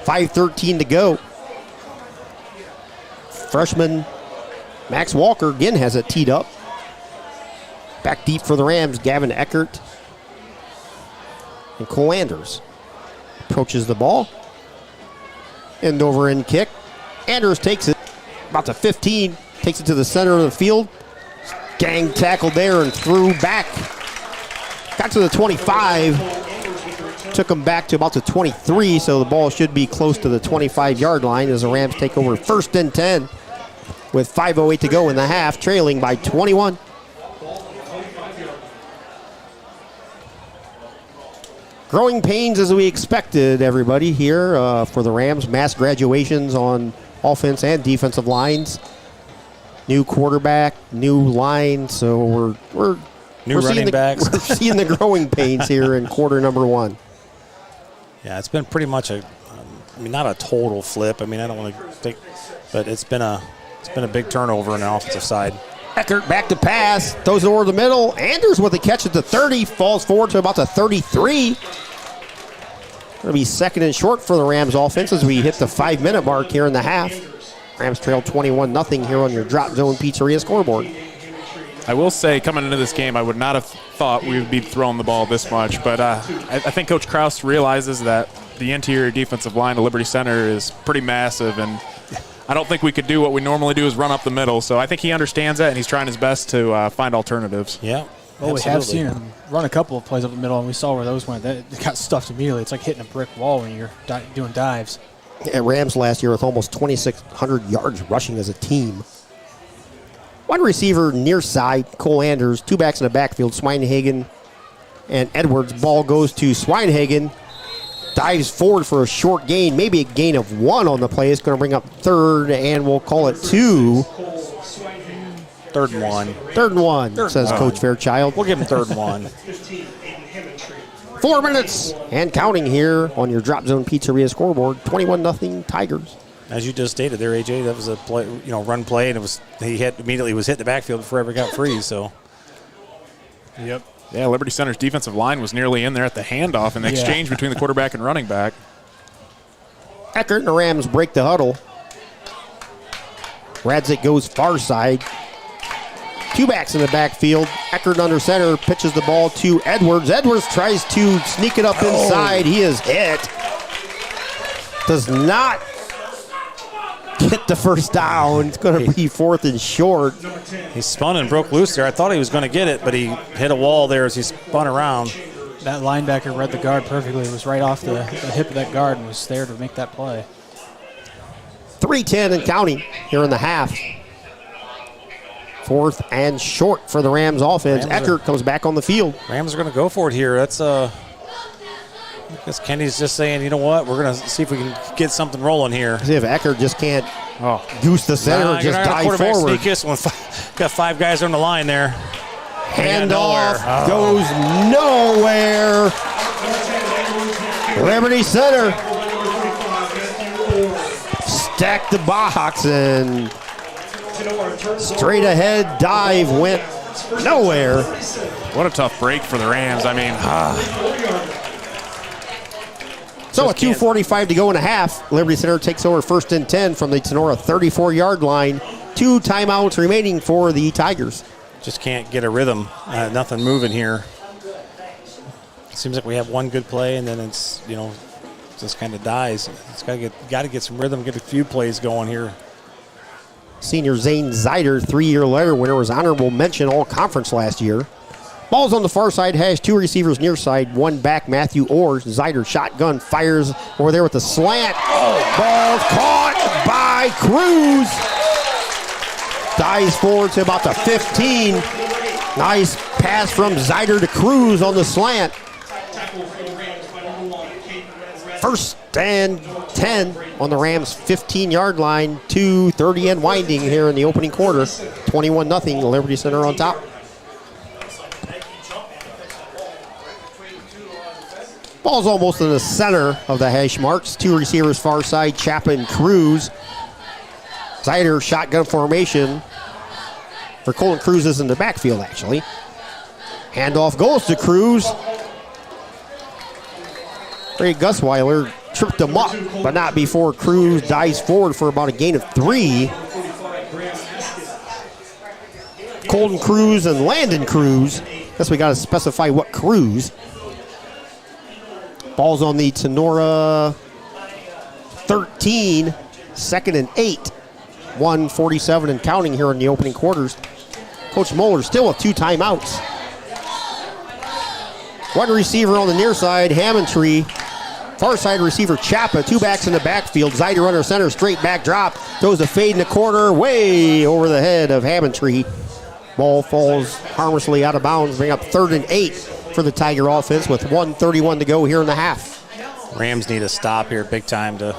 5:13 to go. Freshman Max Walker again has it teed up. Back deep for the Rams, Gavin Eckert. And Cole Anders approaches the ball. End over end kick. Anders takes it about to 15. Takes it to the center of the field. Gang tackled there and threw back. Got to the 25, took him back to about the 23, so the ball should be close to the 25-yard line as the Rams take over 1st and 10 with 5:08 to go in the half, trailing by 21. Growing pains as we expected, everybody, here for the Rams. Mass graduations on offense and defensive lines. New quarterback, new line, so we're running backs. We're seeing the growing pains here in quarter number 1. Yeah, it's been pretty much not a total flip. I mean, I don't want to think, but it's been a big turnover on the offensive side. Eckert back to pass, throws it over the middle. Anders with a catch at the 30, falls forward to about the 33. Going to be second and short for the Rams offense as we hit the 5-minute mark here in the half. Rams trail 21-0 here on your Drop Zone Pizzeria scoreboard. I will say, coming into this game, I would not have thought we would be throwing the ball this much, but I think Coach Krause realizes that the interior defensive line of Liberty Center is pretty massive, and I don't think we could do what we normally do is run up the middle. So I think he understands that, and he's trying his best to find alternatives. Yeah. Well, we have seen him run a couple of plays up the middle, and we saw where those went. That got stuffed immediately. It's like hitting a brick wall when you're doing dives. Yeah, Rams last year with almost 2,600 yards rushing as a team. Wide receiver near side, Cole Anders. 2 backs in the backfield, Swinehagen and Edwards. Ball goes to Swinehagen. Dives forward for a short gain, maybe a gain of 1 on the play. It's going to bring up 3rd, and we'll call it 2. 3rd and 1. 3rd and 1, says Coach Fairchild. We'll give him 3rd and 1. 4 minutes and counting here on your Drop Zone Pizzeria scoreboard. 21-0 Tigers. As you just stated there, AJ, that was a play, run play, and he immediately was hit the backfield before it ever got free. So, yep. Yeah, Liberty Center's defensive line was nearly in there at the handoff in the exchange between the quarterback and running back. Eckert and the Rams break the huddle. Radzik goes far side. 2 backs in the backfield. Eckert under center, pitches the ball to Edwards. Edwards tries to sneak it up inside. He is hit. Does not get the first down. It's going to be 4th and short. He spun and broke loose there. I thought he was going to get it, but he hit a wall there as he spun around. That linebacker read the guard perfectly. It was right off the hip of that guard and was there to make that play. 3:10 and counting here in the half. 4th and short for the Rams offense. Eckert comes back on the field. Rams are going to go for it here. That's I guess Kenny's just saying, you know what, we're going to see if we can get something rolling here. See if Eckert just can't goose the center or just dive forward. Got 5 guys on the line there. Handoff goes nowhere. Liberty Center stacked the box and straight ahead dive went nowhere. What a tough break for the Rams. I mean, So with 2:45 to go in a half, Liberty Center takes over 1st and 10 from the Tinora 34-yard line. 2 timeouts remaining for the Tigers. Just can't get a rhythm. Nothing moving here. Seems like we have one good play, and then it's, just kind of dies. It's got to get some rhythm, get a few plays going here. Senior Zane Zeider, 3-year letter winner, was honorable mention all conference last year. Ball's on the far side, has 2 receivers near side, 1 back, Matthew Orr. Zeider shotgun, fires over there with the slant. Ball's caught by Cruz. Dives forward to about the 15. Nice pass from Zeider to Cruz on the slant. First and 10 on the Rams' 15-yard line. 2:30 and winding here in the opening quarter. 21-0, Liberty Center on top. Ball's almost in the center of the hash marks. 2 receivers far side, Chapin, Cruz. Zeider shotgun formation. For Colton Cruz is in the backfield, actually. Handoff goes to Cruz. Ray Gusweiler tripped him up, but not before Cruz dives forward for about a gain of 3. Colton Cruz and Landon Cruz. Guess we got to specify what Cruz. Ball's on the Tinora 13, 2nd and 8. 1:47 and counting here in the opening quarters. Coach Moeller still with 2 timeouts. 1 receiver on the near side, Hammondtree. Far side receiver, Chappa. 2 backs in the backfield. Zeider under center, straight back drop. Throws a fade in the corner, way over the head of Hammondtree. Ball falls harmlessly out of bounds. Bring up 3rd and 8 for the Tiger offense with 1:31 to go here in the half. Rams need a stop here big time to,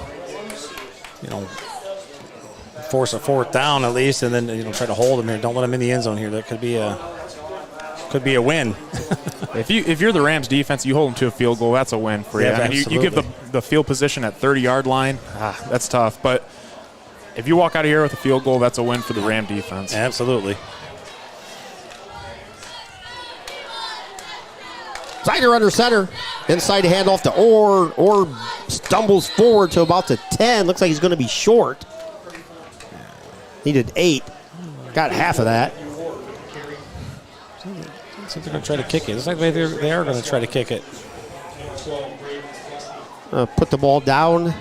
force a 4th down at least, and then try to hold them here. Don't let them in the end zone here. That could be a win. If you're the Rams defense, you hold them to a field goal. That's a win for you. Yeah, I mean, you give the field position at 30-yard line. That's tough. But if you walk out of here with a field goal, that's a win for the Ram defense. Absolutely. Zeider under center. Inside handoff to Orr. Orr stumbles forward to about the 10. Looks like he's going to be short. Needed 8. Got half of that. Looks like they're going to try to kick it. It's like they are going to try to kick it. Put the ball down.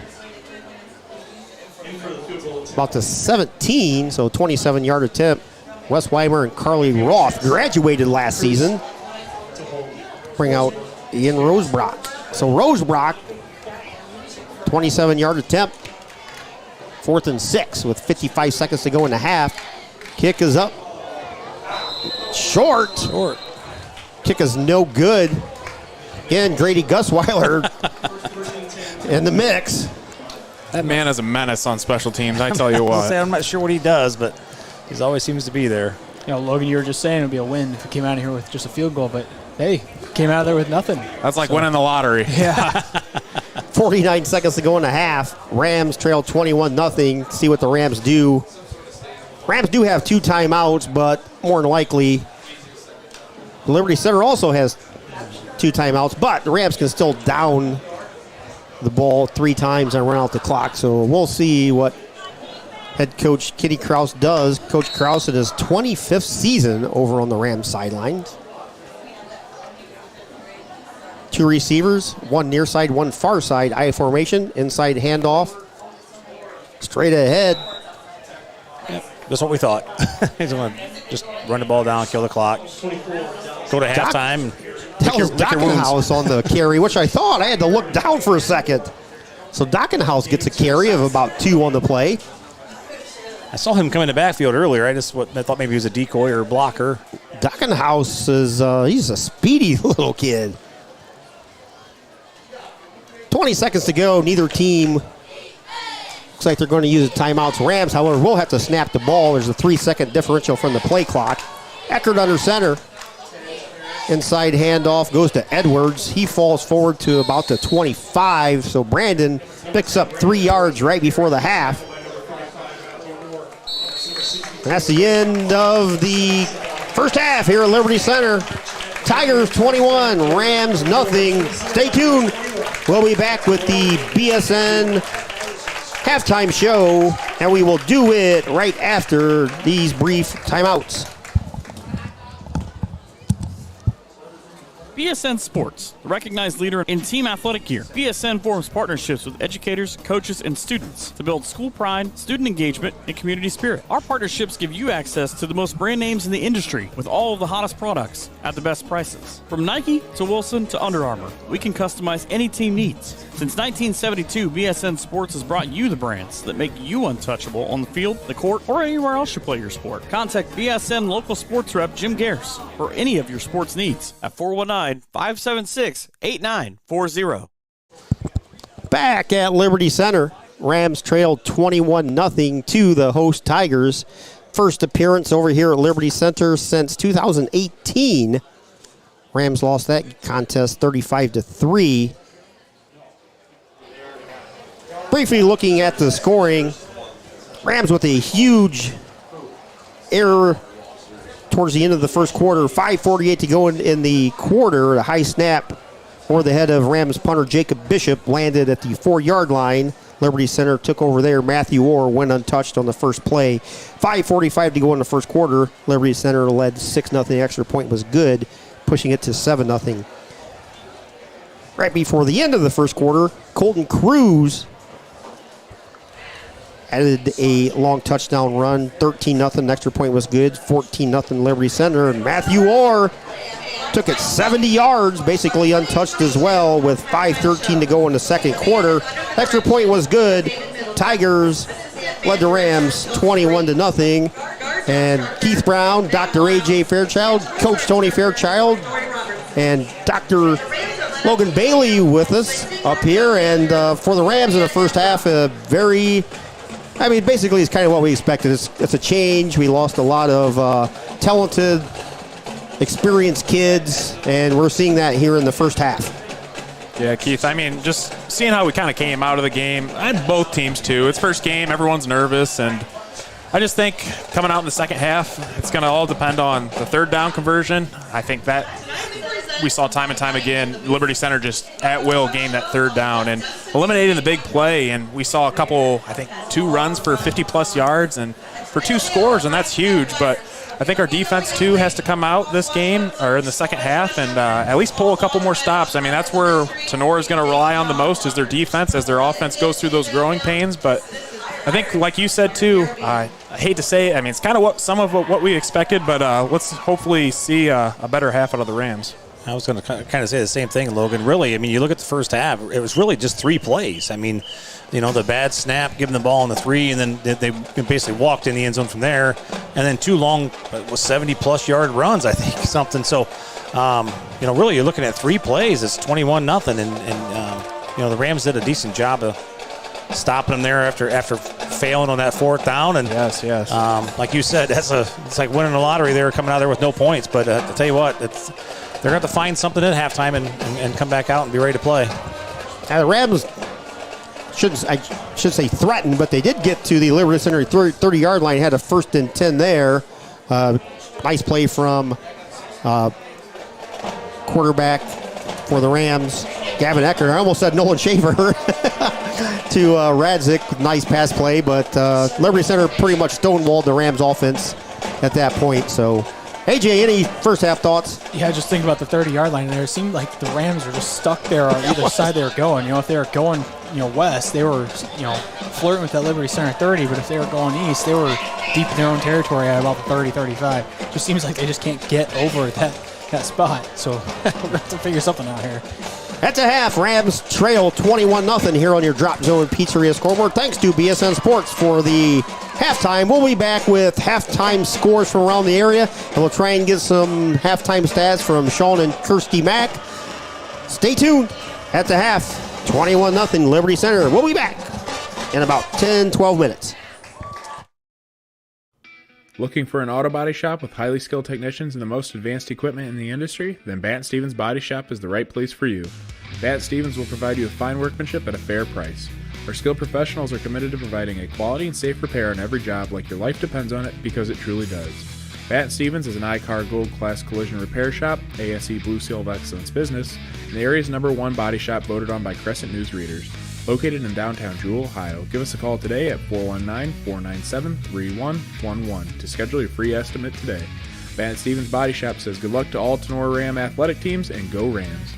About the 17, so 27-yard attempt. Wes Weimer and Carly Roth graduated last season. Bring out Ian Rosebrock. So Rosebrock, 27-yard attempt. 4th and 6 with 55 seconds to go in the half. Kick is up. Short. Kick is no good. Again, Grady Gusweiler in the mix. That man is a menace on special teams, I tell you what. I'm not sure what he does, but he always seems to be there. Logan, you were just saying it would be a win if we came out of here with just a field goal, but hey, came out of there with nothing. That's like winning the lottery. Yeah. 49 seconds to go in the half. Rams trail 21-0. See what the Rams do. Rams do have 2 timeouts, but more than likely, Liberty Center also has 2 timeouts, but the Rams can still down the ball 3 times and run out the clock. So we'll see what head coach Kitty Krause does. Coach Krause in his 25th season over on the Rams sidelines. 2 receivers, 1 near side, 1 far side. I formation, inside handoff. Straight ahead. Yep, that's what we thought. He's going to just run the ball down, kill the clock, go to halftime. That was Dockenhouse on the carry, which I thought I had to look down for a second. So Dockenhouse gets a carry of about 2 on the play. I saw him come in the backfield earlier. I thought maybe he was a decoy or a blocker. Dockenhouse is he's a speedy little kid. 20 seconds to go. Neither team looks like they're going to use timeouts. Rams, however, will have to snap the ball. There's a 3-second differential from the play clock. Eckert under center. Inside handoff goes to Edwards. He falls forward to about the 25. So Brandon picks up 3 yards right before the half. That's the end of the first half here at Liberty Center. Tigers 21, Rams nothing. Stay tuned. We'll be back with the BSN halftime show, and we will do it right after these brief timeouts. BSN Sports, the recognized leader in team athletic gear. BSN forms partnerships with educators, coaches, and students to build school pride, student engagement, and community spirit. Our partnerships give you access to the most brand names in the industry with all of the hottest products at the best prices. From Nike to Wilson to Under Armour, we can customize any team needs. Since 1972, BSN Sports has brought you the brands that make you untouchable on the field, the court, or anywhere else you play your sport. Contact BSN local sports rep Jim Garris for any of your sports needs at 419-576-8940. Back at Liberty Center, Rams trailed 21-0 to the host Tigers. First appearance over here at Liberty Center since 2018. Rams lost that contest 35-3. Briefly looking at the scoring, Rams with a huge error towards the end of the first quarter. 5:48 to go in the quarter. A high snap over the head of Rams punter Jacob Bishop landed at the 4-yard line. Liberty Center took over there. Matthew Orr went untouched on the first play. 5:45 to go in the first quarter. Liberty Center led 6-0. Extra point was good, pushing it to 7-0. Right before the end of the first quarter, Colton Cruz added a long touchdown run. 13-0. Extra point was good. 14-0 Liberty Center. And Matthew Orr took it 70 yards, basically untouched as well, with 5:13 to go in the second quarter. Extra point was good. Tigers led the Rams 21-0. And Keith Brown, Dr. A.J. Fairchild, Coach Tony Fairchild, and Dr. Logan Bailey with us up here. And for the Rams in the first half, basically it's kind of what we expected. It's a change. We lost a lot of talented, experienced kids, and we're seeing that here in the first half. Yeah, Keith, just seeing how we kind of came out of the game, and both teams too. It's first game, everyone's nervous, and I just think coming out in the second half, it's going to all depend on the third down conversion. I think that we saw time and time again, Liberty Center just at will gain that third down and eliminating the big play. And we saw a couple, 2 runs for 50-plus yards and for 2 scores, and that's huge. But I think our defense, too, has to come out this game or in the second half and at least pull a couple more stops. That's where Tinora is going to rely on the most is their defense as their offense goes through those growing pains. But I think, like you said, too, I hate to say it, it's kind of what we expected, but let's hopefully see a better half out of the Rams. I was going to kind of say the same thing, Logan. Really, you look at the first half, it was really just 3 plays. The bad snap, giving the ball on the 3, and then they basically walked in the end zone from there. And then 2 long, 70-plus yard runs, I think, something. So, really you're looking at 3 plays. It's 21-0, and the Rams did a decent job of stopping them there after failing on that 4th down. And yes. Like you said, it's like winning the lottery there, coming out there with no points. But I'll tell you what, they're going to have to find something at halftime and come back out and be ready to play. Now the Rams I should say threatened, but they did get to the Liberty Center 30-yard line, had a 1st and 10 there. Nice play from quarterback for the Rams, Gavin Eckert. I almost said Nolan Shaver to Radzik. Nice pass play, but Liberty Center pretty much stonewalled the Rams offense at that point. So, AJ, any first half thoughts? Yeah, just think about the 30-yard line there. It seemed like the Rams were just stuck there on either side they were going. If they were going, west, they were, flirting with that Liberty Center 30, but if they were going east, they were deep in their own territory at about the 30, 35. Just seems like they just can't get over that spot. So we're going to have to figure something out here. At the half, Rams trail 21-0 here on your Drop Zone Pizzeria scoreboard. Thanks to BSN Sports for the halftime. We'll be back with halftime scores from around the area, and we'll try and get some halftime stats from Sean and Kirsty Mack. Stay tuned. At the half, 21-0 Liberty Center. We'll be back in about 10-12 minutes. Looking for an auto body shop with highly skilled technicians and the most advanced equipment in the industry? Then Bat Stevens Body Shop is the right place for you. Bat Stevens will provide you with fine workmanship at a fair price. Our skilled professionals are committed to providing a quality and safe repair on every job like your life depends on it, because it truly does. Bat Stevens is an iCar Gold Class Collision Repair Shop, ASE Blue Seal of Excellence business, and the area's #1 body shop voted on by Crescent News readers. Located in downtown Jewell, Ohio. Give us a call today at 419-497-3111 to schedule your free estimate today. Bat Stevens Body Shop says good luck to all Tinora Ram athletic teams and go Rams.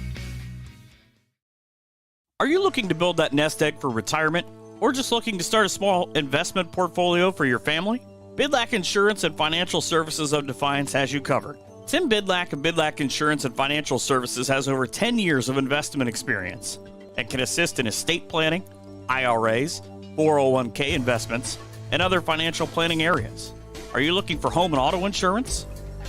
Are you looking to build that nest egg for retirement, or just looking to start a small investment portfolio for your family? Bidlack Insurance and Financial Services of Defiance has you covered. Tim Bidlack of Bidlack Insurance and Financial Services has over 10 years of investment experience and can assist in estate planning, IRAs, 401k investments, and other financial planning areas. Are you looking for home and auto insurance?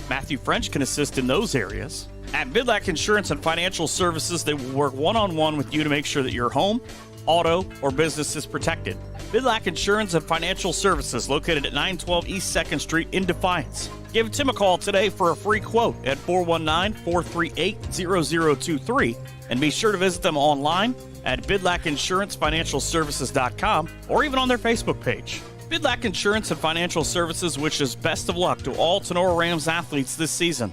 Matthew French can assist in those areas. At Bidlack Insurance and Financial Services, they will work one-on-one with you to make sure that your home, auto, or business is protected. Bidlack Insurance and Financial Services, located at 912 East 2nd Street in Defiance. Give Tim a call today for a free quote at 419-438-0023, and be sure to visit them online at bidlackinsurancefinancialservices.com or even on their Facebook page. Bidlack Insurance and Financial Services wishes best of luck to all Tinora Rams athletes this season.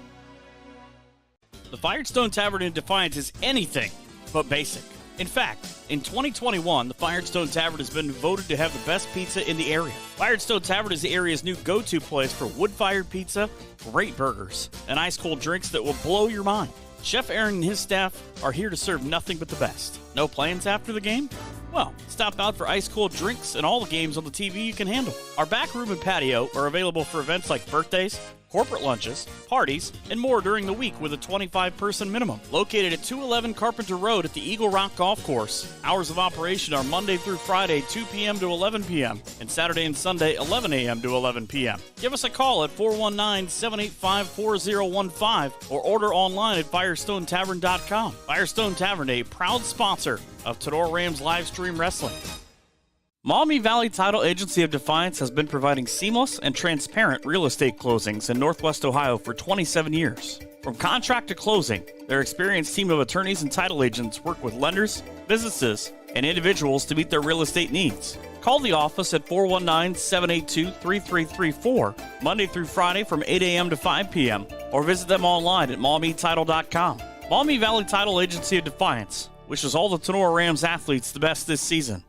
The Firestone Tavern in Defiance is anything but basic. In fact, in 2021, the Firestone Tavern has been voted to have the best pizza in the area. Firestone Tavern is the area's new go-to place for wood-fired pizza, great burgers, and ice-cold drinks that will blow your mind. Chef Aaron and his staff are here to serve nothing but the best. No plans after the game? Well, stop out for ice-cold drinks and all the games on the TV you can handle. Our back room and patio are available for events like birthdays, corporate lunches, parties, and more during the week with a 25-person minimum. Located at 211 Carpenter Road at the Eagle Rock Golf Course. Hours of operation are Monday through Friday, 2 p.m. to 11 p.m., and Saturday and Sunday, 11 a.m. to 11 p.m. Give us a call at 419-785-4015 or order online at FirestoneTavern.com. Firestone Tavern, a proud sponsor of Tinora Rams live stream wrestling. Maumee Valley Title Agency of Defiance has been providing seamless and transparent real estate closings in Northwest Ohio for 27 years. From contract to closing, their experienced team of attorneys and title agents work with lenders, businesses, and individuals to meet their real estate needs. Call the office at 419-782-3334, Monday through Friday from 8 a.m. to 5 p.m., or visit them online at maumeetitle.com. Maumee Valley Title Agency of Defiance wishes all the Tinora Rams athletes the best this season.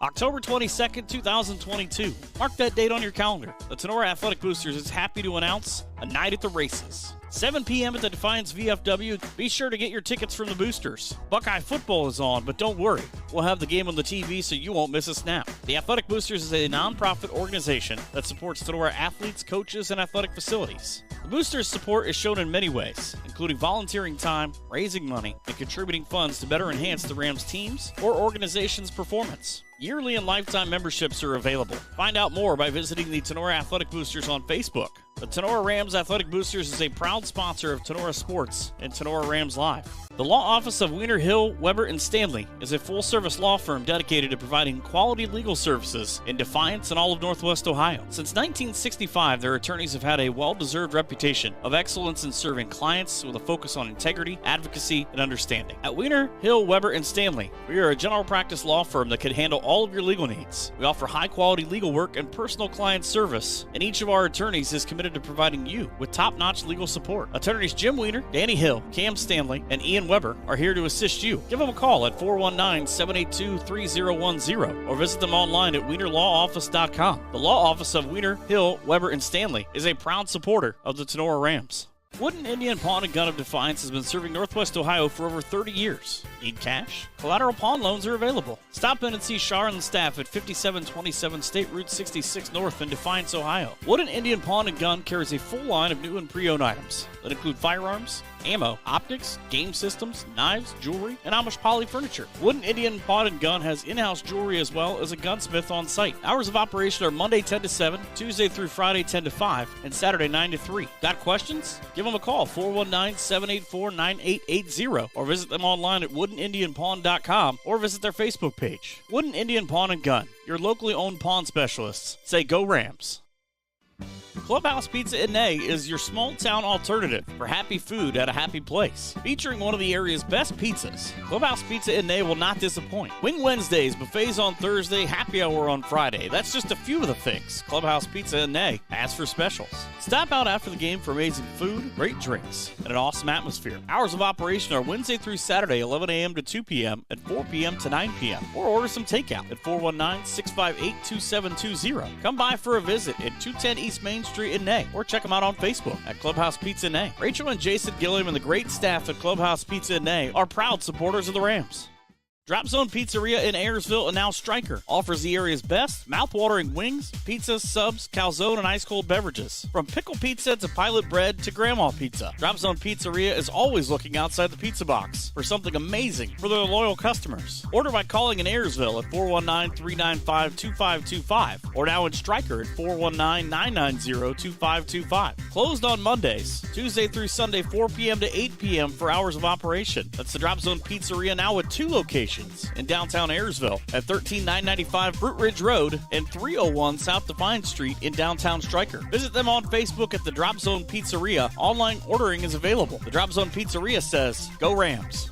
October 22nd, 2022. Mark that date on your calendar. The Tinora Athletic Boosters is happy to announce a night at the races. 7 p.m. at the Defiance VFW. Be sure to get your tickets from the Boosters. Buckeye football is on, but don't worry. We'll have the game on the TV so you won't miss a snap. The Athletic Boosters is a nonprofit organization that supports Tinora athletes, coaches, and athletic facilities. The Boosters' support is shown in many ways, including volunteering time, raising money, and contributing funds to better enhance the Rams' teams or organization's performance. Yearly and lifetime memberships are available. Find out more by visiting the Tinora Athletic Boosters on Facebook. The Tinora Rams Athletic Boosters is a proud sponsor of Tinora Sports and Tinora Rams Live. The law office of Wiener, Hill, Weber, and Stanley is a full-service law firm dedicated to providing quality legal services in Defiance and all of Northwest Ohio. Since 1965, their attorneys have had a well-deserved reputation of excellence in serving clients with a focus on integrity, advocacy, and understanding. At Wiener, Hill, Weber, and Stanley, we are a general practice law firm that can handle all of your legal needs. We offer high-quality legal work and personal client service, and each of our attorneys is committed to providing you with top-notch legal support. Attorneys Jim Wiener, Danny Hill, Cam Stanley, and Ian Weber are here to assist you. Give them a call at 419-782-3010 or visit them online at wienerlawoffice.com. The law office of Wiener, Hill, Weber, and Stanley is a proud supporter of the Tinora Rams. Wooden Indian Pawn and Gun of Defiance has been serving Northwest Ohio for over 30 years. Need cash? Collateral pawn loans are available. Stop in and see Shar and the staff at 5727 State Route 66 North in Defiance, Ohio. Wooden Indian Pawn and Gun carries a full line of new and pre-owned items that include firearms, ammo, optics, game systems, knives, jewelry, and Amish poly furniture. Wooden Indian Pawn and Gun has in-house jewelry as well as a gunsmith on site. Hours of operation are Monday 10 to 7, Tuesday through Friday 10 to 5, and Saturday 9 to 3. Got questions? Give them a call, 419-784-9880, or visit them online at woodenindianpawn.com or visit their Facebook page. Wooden Indian Pawn and Gun, your locally owned pawn specialists. Say go Rams. Clubhouse Pizza & A is your small-town alternative for happy food at a happy place. Featuring one of the area's best pizzas, Clubhouse Pizza & A will not disappoint. Wing Wednesdays, buffets on Thursday, happy hour on Friday. That's just a few of the things Clubhouse Pizza & A has for specials. Stop out after the game for amazing food, great drinks, and an awesome atmosphere. Hours of operation are Wednesday through Saturday, 11 a.m. to 2 p.m. and 4 p.m. to 9 p.m. Or order some takeout at 419-658-2720. Come by for a visit at 210 East East Main Street in Nay, or check them out on Facebook at Clubhouse Pizza Nay. Rachel and Jason Gilliam and the great staff at Clubhouse Pizza in Nay are proud supporters of the Rams. Drop Zone Pizzeria in Ayersville and now Stryker offers the area's best mouth-watering wings, pizzas, subs, calzone, and ice-cold beverages. From pickle pizza to pilot bread to grandma pizza, Drop Zone Pizzeria is always looking outside the pizza box for something amazing for their loyal customers. Order by calling in Ayersville at 419-395-2525 or now in Stryker at 419-990-2525. Closed on Mondays, Tuesday through Sunday 4 p.m. to 8 p.m. for hours of operation. That's the Drop Zone Pizzeria now with 2 locations in downtown Ayersville at 13995 Fruit Ridge Road and 301 South Defiance Street in downtown Stryker. Visit them on Facebook at the Drop Zone Pizzeria. Online ordering is available. The Drop Zone Pizzeria says, "Go Rams."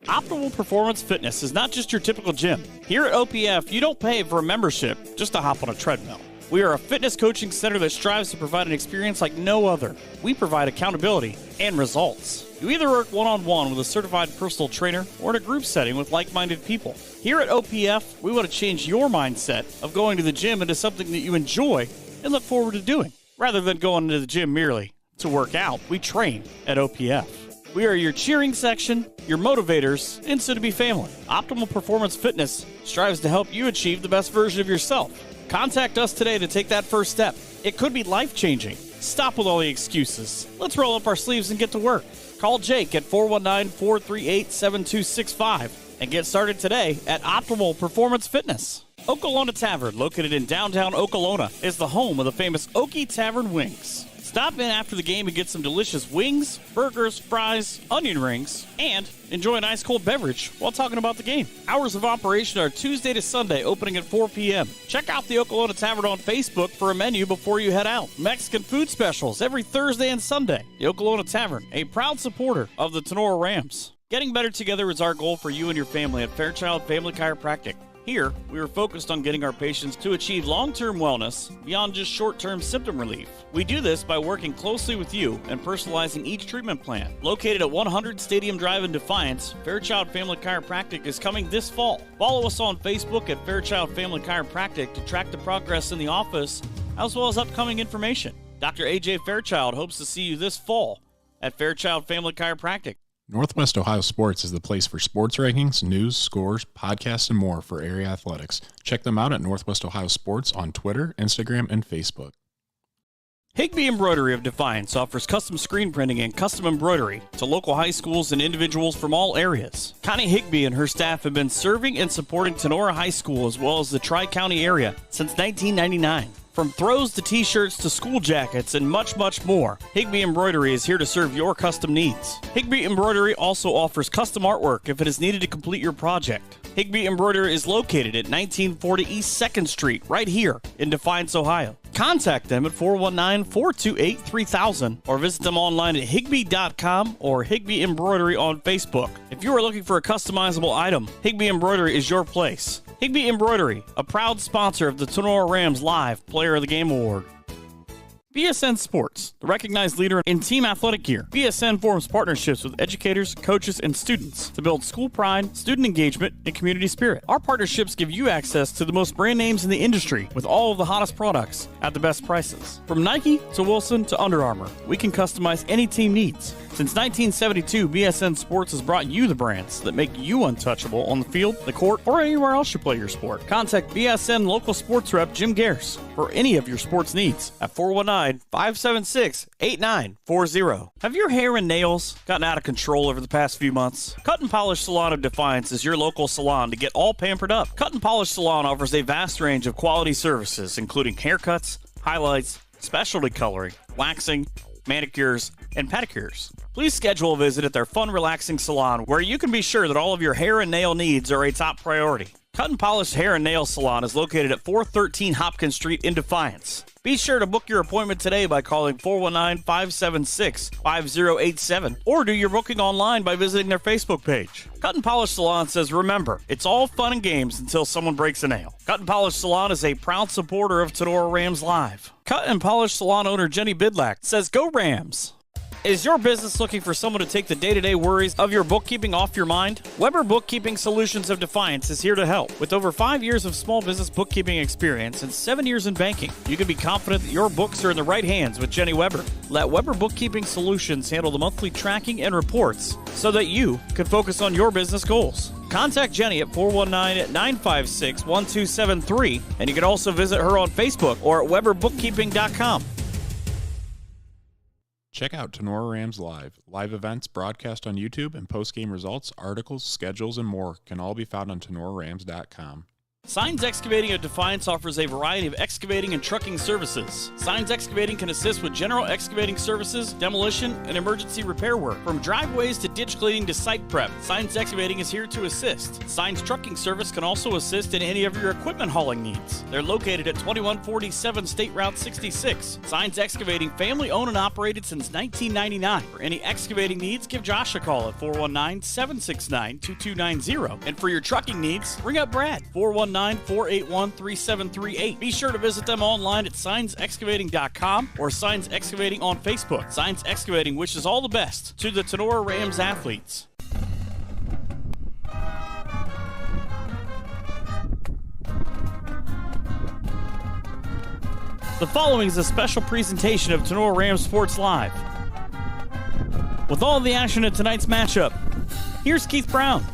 Optimal Performance Fitness is not just your typical gym. Here at OPF, you don't pay for a membership just to hop on a treadmill. We are a fitness coaching center that strives to provide an experience like no other. We provide accountability and results. You either work one-on-one with a certified personal trainer or in a group setting with like-minded people. Here at OPF, we want to change your mindset of going to the gym into something that you enjoy and look forward to doing. Rather than going to the gym merely to work out, we train at OPF. We are your cheering section, your motivators, and soon-to-be family. Optimal Performance Fitness strives to help you achieve the best version of yourself. Contact us today to take that first step. It could be life-changing. Stop with all the excuses. Let's roll up our sleeves and get to work. Call Jake at 419-438-7265 and get started today at Optimal Performance Fitness. Okolona Tavern, located in downtown Okolona, is the home of the famous Okie Tavern Wings. Stop in after the game and get some delicious wings, burgers, fries, onion rings, and enjoy an ice-cold beverage while talking about the game. Hours of operation are Tuesday to Sunday, opening at 4 p.m. Check out the Okolona Tavern on Facebook for a menu before you head out. Mexican food specials every Thursday and Sunday. The Okolona Tavern, a proud supporter of the Tinora Rams. Getting better together is our goal for you and your family at Fairchild Family Chiropractic. Here, we are focused on getting our patients to achieve long-term wellness beyond just short-term symptom relief. We do this by working closely with you and personalizing each treatment plan. Located at 100 Stadium Drive in Defiance, Fairchild Family Chiropractic is coming this fall. Follow us on Facebook at Fairchild Family Chiropractic to track the progress in the office, as well as upcoming information. Dr. A.J. Fairchild hopes to see you this fall at Fairchild Family Chiropractic. Northwest Ohio Sports is the place for sports rankings, news, scores, podcasts, and more for area athletics. Check them out at Northwest Ohio Sports on Twitter, Instagram, and Facebook. Higbee Embroidery of Defiance offers custom screen printing and custom embroidery to local high schools and individuals from all areas. Connie Higbee and her staff have been serving and supporting Tinora High School as well as the Tri-County area since 1999. From throws to t-shirts to school jackets and much, much more, Higbee Embroidery is here to serve your custom needs. Higbee Embroidery also offers custom artwork if it is needed to complete your project. Higbee Embroidery is located at 1940 East 2nd Street, right here in Defiance, Ohio. Contact them at 419-428-3000 or visit them online at higbee.com or Higbee Embroidery on Facebook. If you are looking for a customizable item, Higbee Embroidery is your place. Higbee Embroidery, a proud sponsor of the Tinora Rams Live Player of the Game Award. BSN Sports, the recognized leader in team athletic gear. BSN forms partnerships with educators, coaches, and students to build school pride, student engagement, and community spirit. Our partnerships give you access to the most brand names in the industry with all of the hottest products at the best prices. From Nike to Wilson to Under Armour, we can customize any team needs. Since 1972, BSN Sports has brought you the brands that make you untouchable on the field, the court, or anywhere else you play your sport. Contact BSN local sports rep Jim Garris for any of your sports needs at 419-576-8940. Have your hair and nails gotten out of control over the past few months? Cut and Polish Salon of Defiance is your local salon to get all pampered up. Cut and Polish Salon offers a vast range of quality services, including haircuts, highlights, specialty coloring, waxing, manicures, and pedicures. Please schedule a visit at their fun, relaxing salon where you can be sure that all of your hair and nail needs are a top priority. Cut and Polish Hair and Nail Salon is located at 413 Hopkins Street in Defiance. Be sure to book your appointment today by calling 419-576-5087 or do your booking online by visiting their Facebook page. Cut and Polish Salon says, remember, it's all fun and games until someone breaks a nail. Cut and Polish Salon is a proud supporter of Tinora Rams Live. Cut and Polish Salon owner Jenny Bidlack says, go Rams! Is your business looking for someone to take the day-to-day worries of your bookkeeping off your mind? Weber Bookkeeping Solutions of Defiance is here to help. With over 5 years of small business bookkeeping experience and 7 years in banking, you can be confident that your books are in the right hands with Jenny Weber. Let Weber Bookkeeping Solutions handle the monthly tracking and reports so that you can focus on your business goals. Contact Jenny at 419-956-1273, and you can also visit her on Facebook or at weberbookkeeping.com. Check out Tinora Rams Live. Live events broadcast on YouTube and post-game results, articles, schedules, and more can all be found on TinoraRams.com. Signs Excavating of Defiance offers a variety of excavating and trucking services. Signs Excavating can assist with general excavating services, demolition, and emergency repair work. From driveways to ditch cleaning to site prep, Signs Excavating is here to assist. Signs Trucking Service can also assist in any of your equipment hauling needs. They're located at 2147 State Route 66. Signs Excavating, family owned and operated since 1999. For any excavating needs, give Josh a call at 419-769-2290. And for your trucking needs, ring up Brad, 419-481-3738. Be sure to visit them online at signsexcavating.com or Signs Excavating on Facebook. Signs Excavating wishes all the best to the Tinora Rams athletes. The following is a special presentation of Tinora Rams Sports Live. With all the action in tonight's matchup, here's Keith Brown.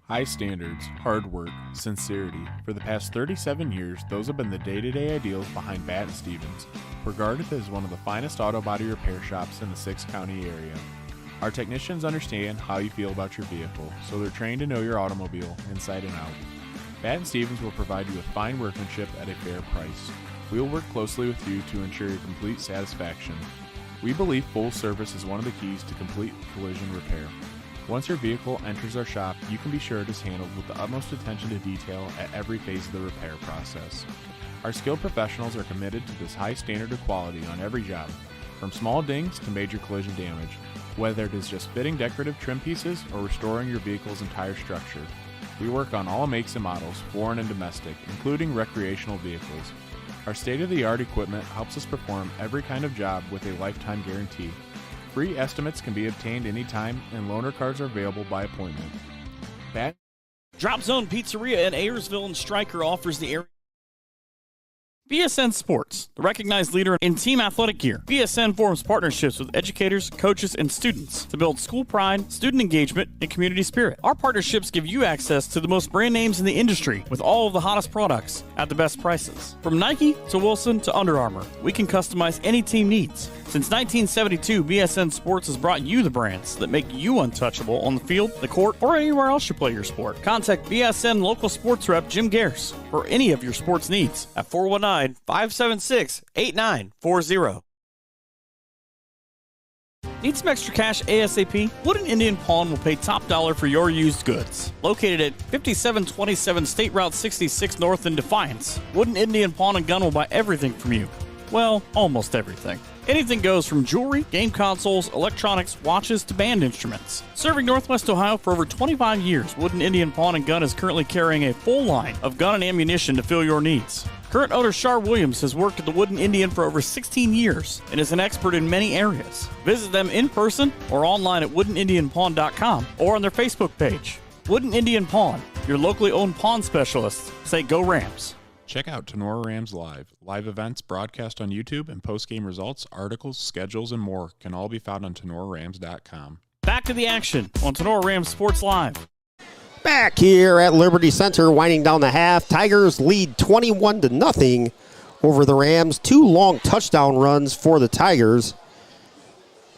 High standards, hard work, sincerity. For the past 37 years, those have been the day-to-day ideals behind Bat & Stevens, regarded as one of the finest auto body repair shops in the 6-county area. Our technicians understand how you feel about your vehicle, so they're trained to know your automobile inside and out. Bat & Stevens will provide you with fine workmanship at a fair price. We will work closely with you to ensure your complete satisfaction. We believe full service is one of the keys to complete collision repair. Once your vehicle enters our shop, you can be sure it is handled with the utmost attention to detail at every phase of the repair process. Our skilled professionals are committed to this high standard of quality on every job, from small dings to major collision damage, whether it is just fitting decorative trim pieces or restoring your vehicle's entire structure. We work on all makes and models, foreign and domestic, including recreational vehicles. Our state-of-the-art equipment helps us perform every kind of job with a lifetime guarantee. Free estimates can be obtained anytime, and loaner cars are available by appointment. Drop Zone Pizzeria in Ayersville and Stryker offers the area. BSN Sports, the recognized leader in team athletic gear. BSN forms partnerships with educators, coaches, and students to build school pride, student engagement, and community spirit. Our partnerships give you access to the most brand names in the industry with all of the hottest products at the best prices. From Nike to Wilson to Under Armour, we can customize any team needs. Since 1972, BSN Sports has brought you the brands that make you untouchable on the field, the court, or anywhere else you play your sport. Contact BSN local sports rep Jim Gares for any of your sports needs at 419-576-8940. Need some extra cash ASAP? Wooden Indian Pawn will pay top dollar for your used goods. Located at 5727 State Route 66 North in Defiance, Wooden Indian Pawn and Gun will buy everything from you. Well, almost everything. Anything goes from jewelry, game consoles, electronics, watches, to band instruments. Serving Northwest Ohio for over 25 years, Wooden Indian Pawn and Gun is currently carrying a full line of gun and ammunition to fill your needs. Current owner Shar Williams has worked at the Wooden Indian for over 16 years and is an expert in many areas. Visit them in person or online at woodenindianpawn.com or on their Facebook page. Wooden Indian Pawn, your locally owned pawn specialists. Say go Rams. Check out Tinora Rams Live. Live events broadcast on YouTube and post-game results, articles, schedules, and more can all be found on TinoraRams.com. Back to the action on Tinora Rams Sports Live. Back here at Liberty Center, winding down the half. Tigers lead 21-0 over the Rams. 2 long touchdown runs for the Tigers.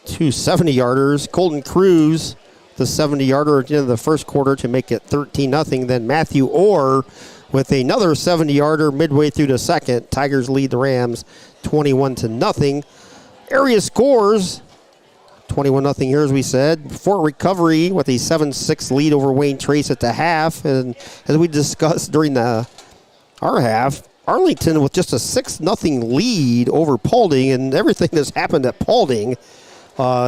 2 70-yarders. Colton Cruz, the 70-yarder at the end of the first quarter to make it 13-0. Then Matthew Orr with another 70-yarder midway through the second. Tigers lead the Rams 21-0. Area scores 21-0 here, as we said. Fort Recovery with a 7-6 lead over Wayne Trace at the half. And as we discussed during our half, Arlington with just a 6-0 lead over Paulding, and everything that's happened at Paulding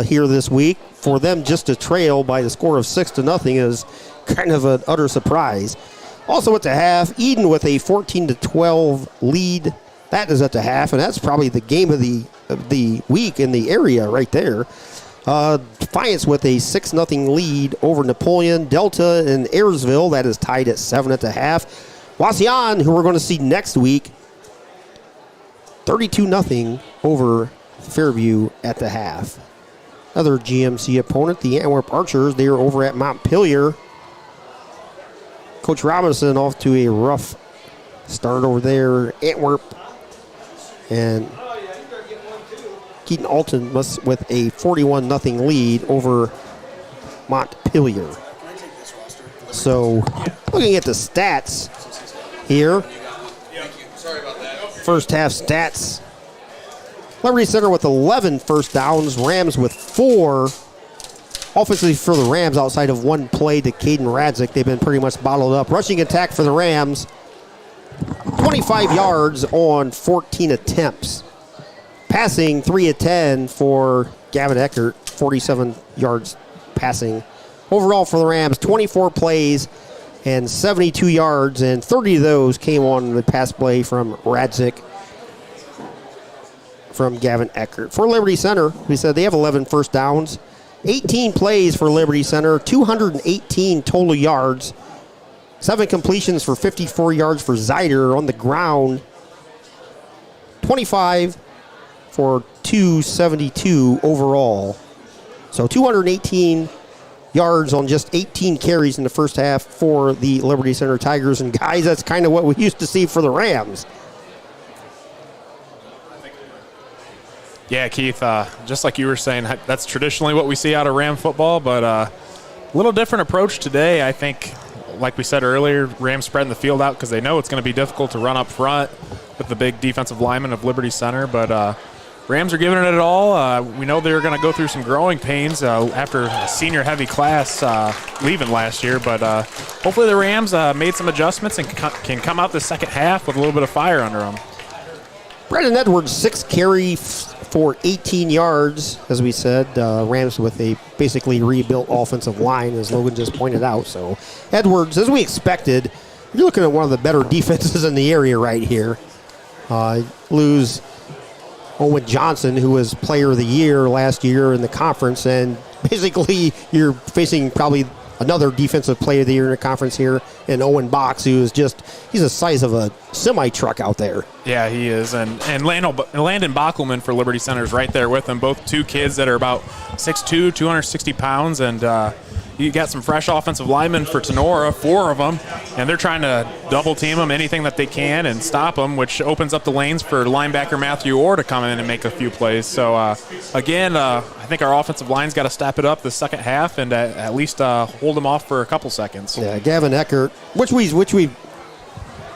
here this week, for them just to trail by the score of 6-0 is kind of an utter surprise. Also at the half, Eden with a 14-12 lead. That is at the half, and that's probably the game of the week in the area right there. Defiance with a 6-0 lead over Napoleon. Delta and Ayersville, that is tied at 7 at the half. Wauseon, who we're going to see next week, 32-0 over Fairview at the half. Another GMC opponent, the Antwerp Archers, they are over at Montpelier. Coach Robinson off to a rough start over there. Antwerp and Keaton Alton with a 41-0 lead over Montpelier. So, looking at the stats here. First half stats. Liberty Center with 11 first downs. Rams with 4. Offensively for the Rams, outside of one play to Caden Radzik, they've been pretty much bottled up. Rushing attack for the Rams. 25 yards on 14 attempts. Passing 3 of 10 for Gavin Eckert, 47 yards passing. Overall for the Rams, 24 plays and 72 yards, and 30 of those came on the pass play from Radzik, from Gavin Eckert. For Liberty Center, we said they have 11 first downs, 18 plays for Liberty Center, 218 total yards, 7 completions for 54 yards for Zyder on the ground, 25 for 272 overall. So 218 yards on just 18 carries in the first half for the Liberty Center Tigers. And guys, that's kind of what we used to see for the Rams. Yeah, Keith, just like you were saying, that's traditionally what we see out of Ram football, but a little different approach today. I think, like we said earlier, Rams spreading the field out because they know it's going to be difficult to run up front with the big defensive lineman of Liberty Center, but Rams are giving it all. We know they're going to go through some growing pains after a senior-heavy class leaving last year, but hopefully the Rams made some adjustments and can come out the second half with a little bit of fire under them. Brendan Edwards, 6 carries for 18 yards, as we said. Rams with a basically rebuilt offensive line, as Logan just pointed out. So Edwards, as we expected, you're looking at one of the better defenses in the area right here. Lose Owen Johnson, who was player of the year last year in the conference, and basically you're facing probably another defensive player of the year in the conference here, and Owen Box, who is he's the size of a semi-truck out there. Yeah, he is, and Landon Bockelman for Liberty Center is right there with him, both two kids that are about 6'2", 260 pounds, and you got some fresh offensive linemen for Tinora, 4 of them, and they're trying to double team them, anything that they can, and stop them, which opens up the lanes for linebacker Matthew Orr to come in and make a few plays. So, again, I think our offensive line's got to step it up the second half and at least hold them off for a couple seconds. Yeah, Gavin Eckert, which we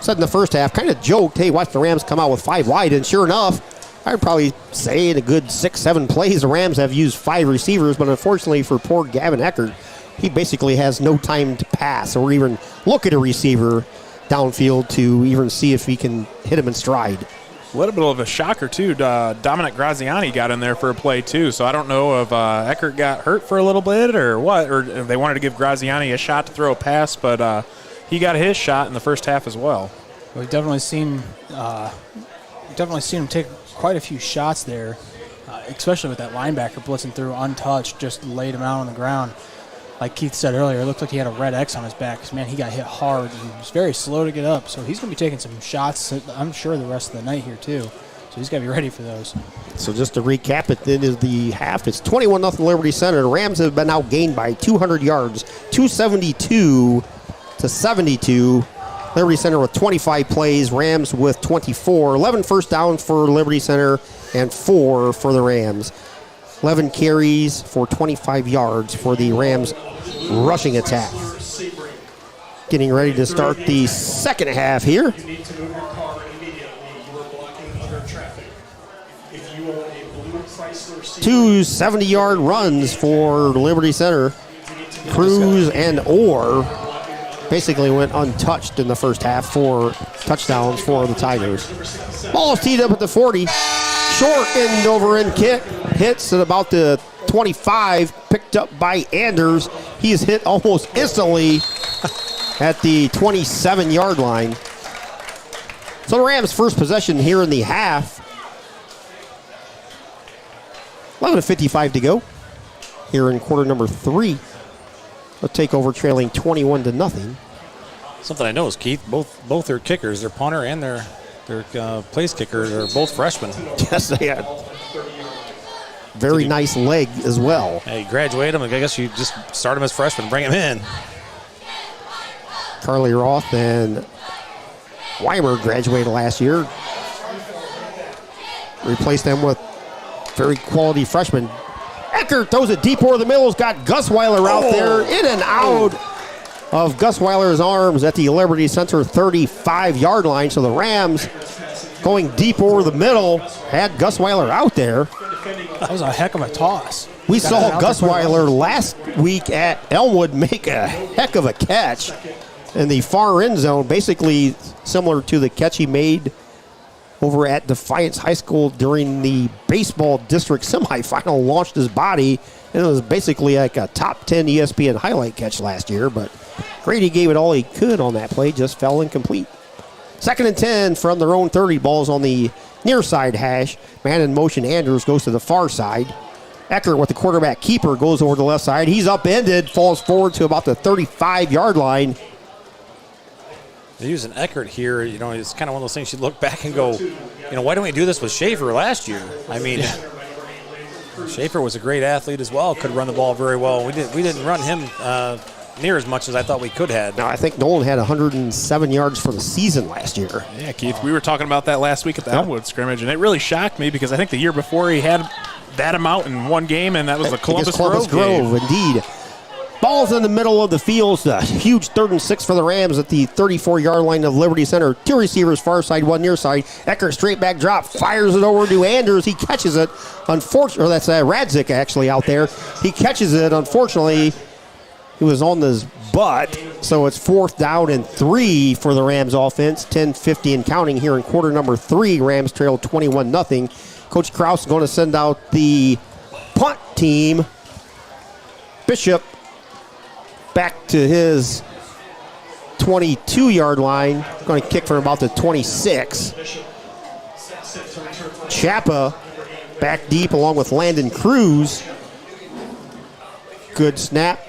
said in the first half, kind of joked, hey, watch the Rams come out with 5 wide, and sure enough, I'd probably say in a good 6-7 plays, the Rams have used 5 receivers, but unfortunately for poor Gavin Eckert, he basically has no time to pass or even look at a receiver downfield to even see if he can hit him in stride. A little bit of a shocker, too. Dominic Graziani got in there for a play, too, so I don't know if Eckert got hurt for a little bit or what, or if they wanted to give Graziani a shot to throw a pass, but he got his shot in the first half as well. We've definitely seen him take quite a few shots there, especially with that linebacker blitzing through untouched, just laid him out on the ground. Like Keith said earlier, it looked like he had a red X on his back because, man, he got hit hard and was very slow to get up. So he's going to be taking some shots, I'm sure, the rest of the night here, too. So he's got to be ready for those. So just to recap at the end of the half, it's 21-0 Liberty Center. The Rams have been outgained by 200 yards, 272 to 72. Liberty Center with 25 plays, Rams with 24. 11 first downs for Liberty Center and 4 for the Rams. 11 carries for 25 yards for the Rams rushing attack. Getting ready to start the second half here. You need to move your car immediately. You are blocking other traffic. If you own a blue Chrysler Sebring, 2 70-yard runs for Liberty Center. Cruz and Orr. basically went untouched in the first half. 4 touchdowns for the Tigers. Ball is teed up at the 40. Short end over end kick. Hits at about the 25. Picked up by Anders. He is hit almost instantly at the 27-yard line. So the Rams' first possession here in the half. 11:55 to go here in quarter number 3. They'll take over trailing 21-0. Something I noticed, Keith, both their kickers, their punter and their place kickers, are both freshmen. Yes, they had very nice leg as well. Hey, graduate them. I guess you just start them as freshmen, bring them in. Carly Roth and Weimer graduated last year. Replaced them with very quality freshmen. Eckert throws it deep over the middle. Has got Gus Weiler out there. In and out of Gus Weiler's arms at the Liberty Center 35-yard line. So the Rams going deep over the middle had Gus Weiler out there. That was a heck of a toss. We saw Gus Weiler last week at Elmwood make a heck of a catch in the far end zone, basically similar to the catch he made over at Defiance High School during the baseball district semifinal. Launched his body, and it was basically like a top 10 ESPN highlight catch last year, but Grady gave it all he could on that play, just fell incomplete. 2nd and 10 from their own 30. Balls on the near side hash. Man in motion, Andrews goes to the far side. Eckert with the quarterback keeper goes over to the left side. He's upended, falls forward to about the 35-yard line. They're using Eckert here. You know, it's kind of one of those things you look back and go, you know, why don't we do this with Schaefer last year? I mean, Schaefer was a great athlete as well, could run the ball very well. We didn't run him near as much as I thought we could have. Now, I think Nolan had 107 yards for the season last year. Yeah, Keith, we were talking about that last week at the Elmwood scrimmage, and it really shocked me because I think the year before he had that amount in one game, and that was the Columbus Grove game. Indeed. Ball's in the middle of the field. A huge 3rd and 6 for the Rams at the 34-yard line of Liberty Center. 2 receivers, far side, 1 near side. Eckert straight back drop, fires it over to Anders. He catches it. Unfortunately, that's Radzik actually out there. He catches it. Unfortunately, he was on his butt, so it's 4th down and 3 for the Rams offense. 10:50 and counting here in quarter number 3. Rams trail 21-0. Coach Kraus is going to send out the punt team. Bishop back to his 22-yard line. Going to kick from about the 26. Chappa back deep along with Landon Cruz. Good snap.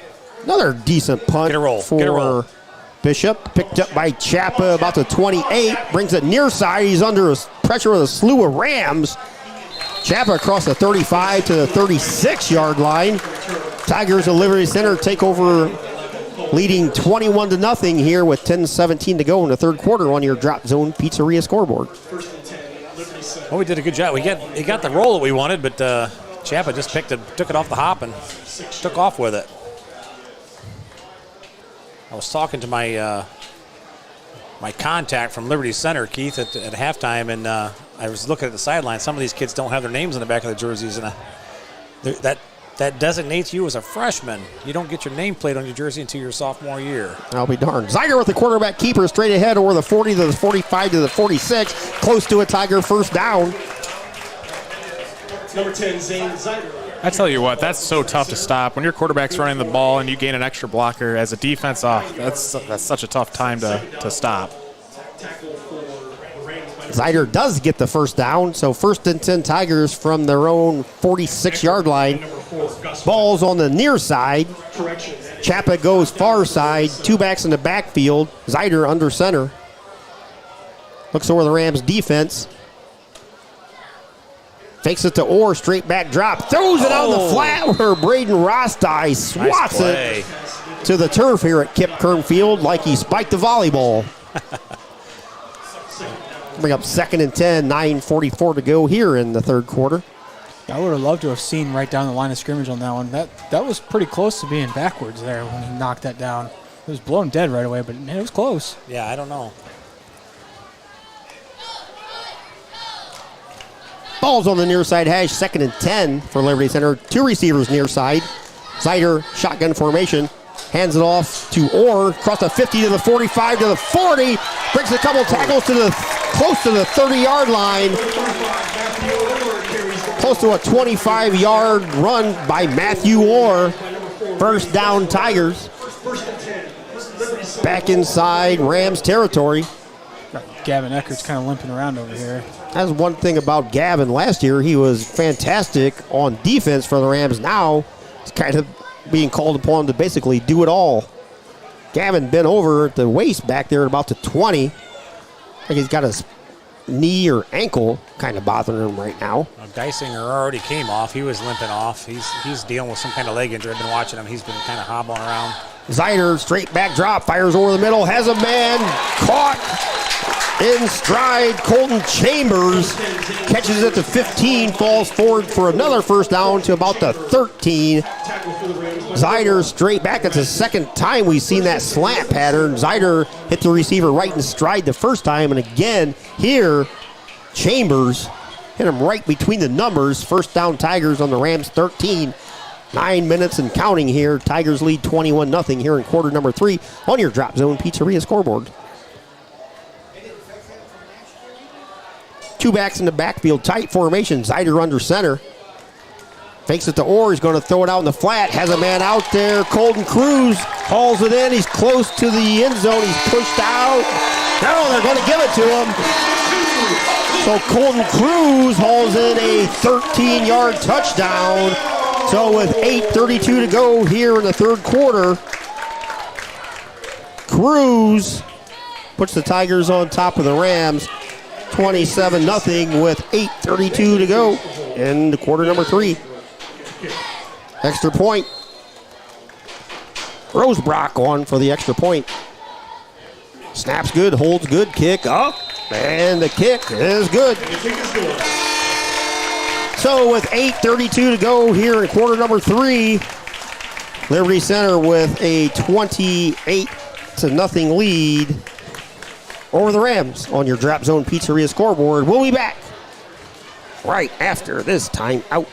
Another decent punt for Bishop. Picked up by Chappa about the 28. Brings it near side. He's under pressure with a slew of Rams. Chappa across the 35 to the 36-yard line. Tigers of Liberty Center take over, leading 21-0 here with 10:17 to go in the third quarter on your Drop Zone Pizzeria scoreboard. Well, we did a good job. He got the roll that we wanted, but Chappa just took it off the hop and took off with it. I was talking to my my contact from Liberty Center, Keith, at halftime, and I was looking at the sideline. Some of these kids don't have their names on the back of the jerseys, and that designates you as a freshman. You don't get your nameplate on your jersey until your sophomore year. I'll be darned. Zeiger with the quarterback keeper straight ahead over the 40 to the 45 to the 46. Close to a Tiger first down. Number 10, Zane Zeiger. I tell you what, that's so tough to stop. When your quarterback's running the ball and you gain an extra blocker as a defense off, that's such a tough time to stop. Zeiger does get the first down, so 1st and 10 Tigers from their own 46-yard line. Ball's on the near side. Chappa goes far side. 2 backs in the backfield. Zeiger under center. Looks over the Rams defense. Fakes it to Orr, straight back drop. Throws it on the flat where Braden Rostai swats it to the turf here at Kip Kern Field like he spiked the volleyball. Bring up 2nd and 10, 9:44 to go here in the third quarter. I would have loved to have seen right down the line of scrimmage on that one. That was pretty close to being backwards there when he knocked that down. It was blown dead right away, but man, it was close. Yeah, I don't know. Ball's on the near side hash, 2nd and 10 for Liberty Center. 2 receivers near side. Zeiger, shotgun formation. Hands it off to Orr. Across the 50 to the 45 to the 40. Breaks a couple tackles to the close to the 30-yard line. Close to a 25-yard run by Matthew Orr. First down, Tigers. Back inside Rams territory. Gavin Eckert's kind of limping around over here. That's one thing about Gavin. Last year, he was fantastic on defense for the Rams. Now, he's kind of being called upon to basically do it all. Gavin bent over at the waist back there at about the 20. I think he's got his knee or ankle kind of bothering him right now. Well, Geisinger already came off. He was limping off. He's dealing with some kind of leg injury. I've been watching him. He's been kind of hobbling around. Zeider, straight back drop, fires over the middle, has a man caught in stride. Colton Chambers catches it to 15, falls forward for another first down to about the 13. Zeider straight back. It's the second time we've seen that slant pattern. Zeider hit the receiver right in stride the first time, and again here, Chambers hit him right between the numbers. First down, Tigers on the Rams 13. 9 minutes and counting here. Tigers lead 21-0 here in quarter number 3 on your Drop Zone Pizzeria scoreboard. Two backs in the backfield, tight formation. Zeider under center. Fakes it to Orr. He's going to throw it out in the flat. Has a man out there. Colton Cruz hauls it in. He's close to the end zone. He's pushed out. No, they're going to give it to him. So Colton Cruz hauls in a 13-yard touchdown. So with 8:32 to go here in the third quarter, Cruz puts the Tigers on top of the Rams, 27-0 with 8:32 to go in the quarter number 3. Extra point. Rosebrock on for the extra point. Snaps good, holds good, kick up, and the kick is good. So with 8:32 to go here in quarter number 3, Liberty Center with a 28-0 lead over the Rams on your Drop Zone Pizzeria scoreboard. We'll be back right after this time out.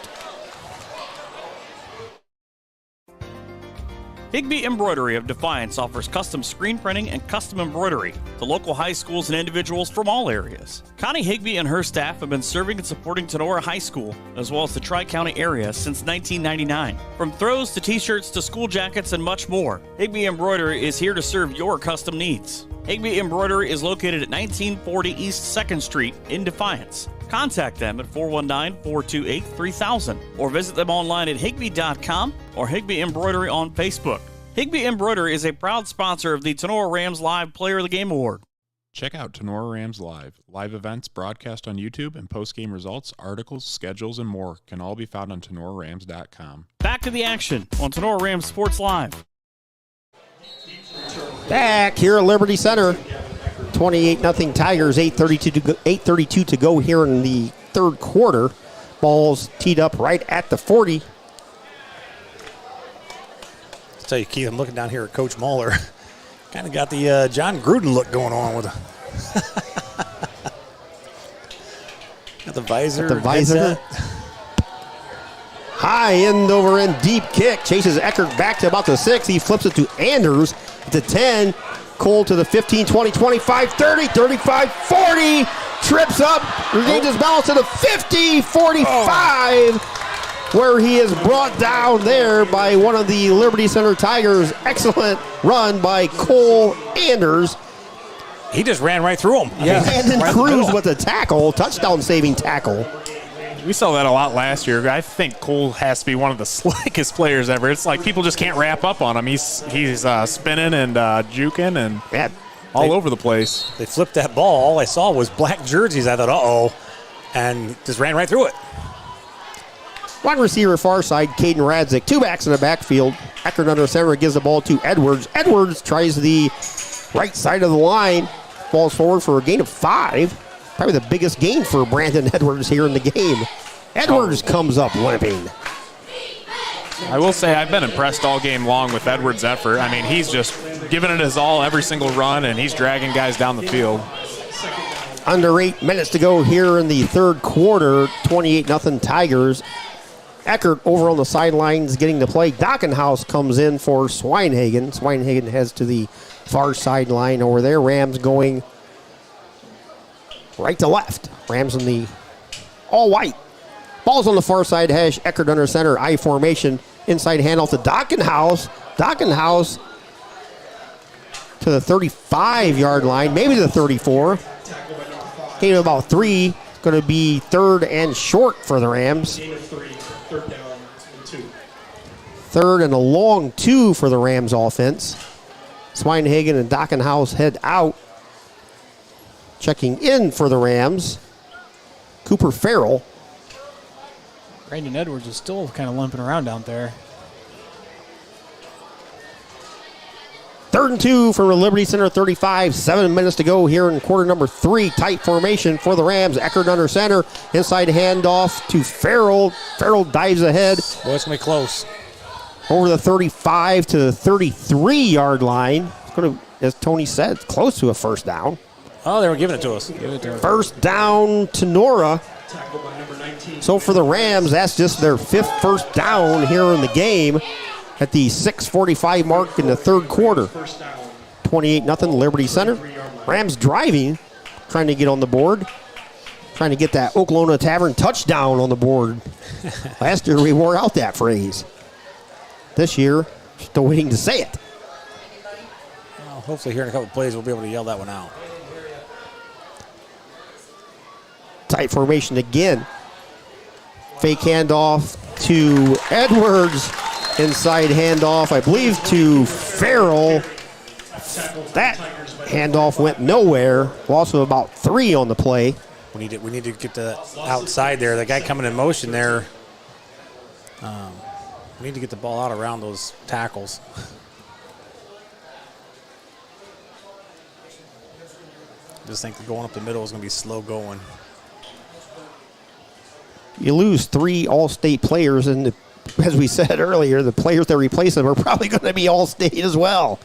Higbee Embroidery of Defiance offers custom screen printing and custom embroidery to local high schools and individuals from all areas. Connie Higbee and her staff have been serving and supporting Tinora High School, as well as the Tri-County area, since 1999. From throws to t-shirts to school jackets and much more, Higbee Embroidery is here to serve your custom needs. Higbee Embroidery is located at 1940 East 2nd Street in Defiance. Contact them at 419-428-3000 or visit them online at higbee.com or Higbee Embroidery on Facebook. Higbee Embroidery is a proud sponsor of the Tinora Rams Live Player of the Game Award. Check out Tinora Rams Live. Live events broadcast on YouTube and post-game results, articles, schedules, and more can all be found on TinoraRams.com. Back to the action on Tinora Rams Sports Live. Back here at Liberty Center. 28-0 Tigers, 8:32 to go here in the third quarter. Ball's teed up right at the 40. I'll tell you, Keith, I'm looking down here at Coach Muller. Kind of got the John Gruden look going on with him. Got the visor. Headset. High end over end, deep kick. Chases Eckert back to about the 6. He flips it to Anders at the 10. Cole to the 15, 20, 25, 30, 35, 40. Trips up, regains his balance to the 50, 45, where he is brought down there by one of the Liberty Center Tigers. Excellent run by Cole Anders. He just ran right through him. Yeah. Brandon Cruz with a tackle, touchdown saving tackle. We saw that a lot last year. I think Cole has to be one of the slickest players ever. It's like people just can't wrap up on him. He's spinning and juking and all over the place. They flipped that ball. All I saw was black jerseys. I thought, uh-oh, and just ran right through it. Wide receiver far side, Caden Radzik. Two backs in the backfield. Eckert under center gives the ball to Edwards. Edwards tries the right side of the line. Falls forward for a gain of 5. Probably the biggest gain for Brandon Edwards here in the game. Edwards comes up limping. I will say I've been impressed all game long with Edwards' effort. I mean, he's just giving it his all every single run, and he's dragging guys down the field. Under 8 minutes to go here in the third quarter. 28-0 Tigers. Eckert over on the sidelines getting the play. Dockenhouse comes in for Schweinhagen. Schweinhagen heads to the far sideline over there. Rams going right to left. Rams in the all white. Ball's on the far side hash. Eckert under center. I formation. Inside handoff to Dockenhouse. Dockenhouse to the 35-yard line, maybe to the 34. Gain of about 3. It's going to be third and short for the Rams. Gain of 3, third down and 2. Third and a long 2 for the Rams offense. Schweinhagen and Dockenhouse head out. Checking in for the Rams, Cooper Farrell. Brandon Edwards is still kind of limping around down there. Third and 2 from the Liberty Center 35. 7 minutes to go here in quarter number 3. Tight formation for the Rams. Eckert under center. Inside handoff to Farrell. Farrell dives ahead. Boy, it's going to be close. Over the 35 to the 33-yard line. It's going to, as Tony said, close to a first down. Oh, they were giving it to us. First down, Tinora. So for the Rams, that's just their 5th first down here in the game at the 6:45 mark in the third quarter. 28-0 Liberty Center. Rams driving, trying to get on the board. Trying to get that Oklahoma Tavern touchdown on the board. Last year we wore out that phrase. This year, still waiting to say it. Well, hopefully here in a couple plays we'll be able to yell that one out. Tight formation again. Fake handoff to Edwards. Inside handoff, I believe, to Farrell. That handoff went nowhere. Loss of about 3 on the play. We need to get to the outside there. The guy coming in motion there. We need to get the ball out around those tackles. Just think that going up the middle is going to be slow going. You lose 3 All-State players, and as we said earlier, the players that replace them are probably going to be All-State as well.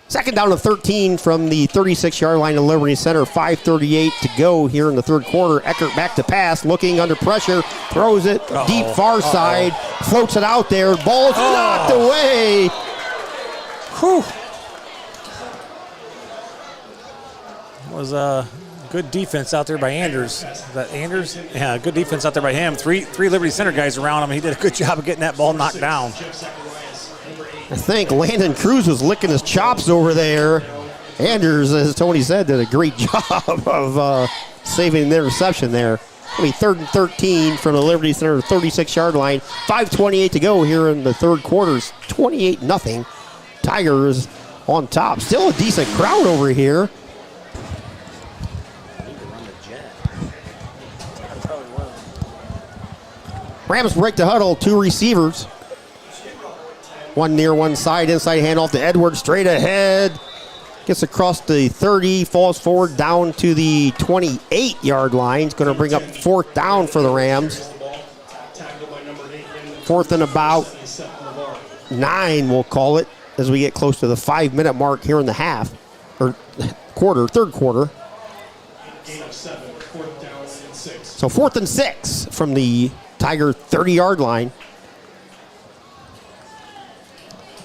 Second down to 13 from the 36-yard line of Liberty Center. 5:38 to go here in the third quarter. Eckert back to pass, looking under pressure, throws it deep far side, floats it out there. Ball's knocked away. Whew. Was good defense out there by Anders. Is that Anders? Yeah, good defense out there by him. Three Liberty Center guys around him. He did a good job of getting that ball knocked down. I think Landon Cruz was licking his chops over there. Anders, as Tony said, did a great job of saving the interception there. I mean, 3rd and 13 from the Liberty Center 36-yard line. 5:28 to go here in the third quarter. 28-0. Tigers on top. Still a decent crowd over here. Rams break the huddle, 2 receivers. One near one side, inside handoff to Edwards, straight ahead. Gets across the 30, falls forward down to the 28-yard line. It's going to bring up 4th down for the Rams. 4th and about 9, we'll call it, as we get close to the 5-minute mark here in the half, or quarter, third quarter. So 4th and 6 from the Tiger 30-yard line.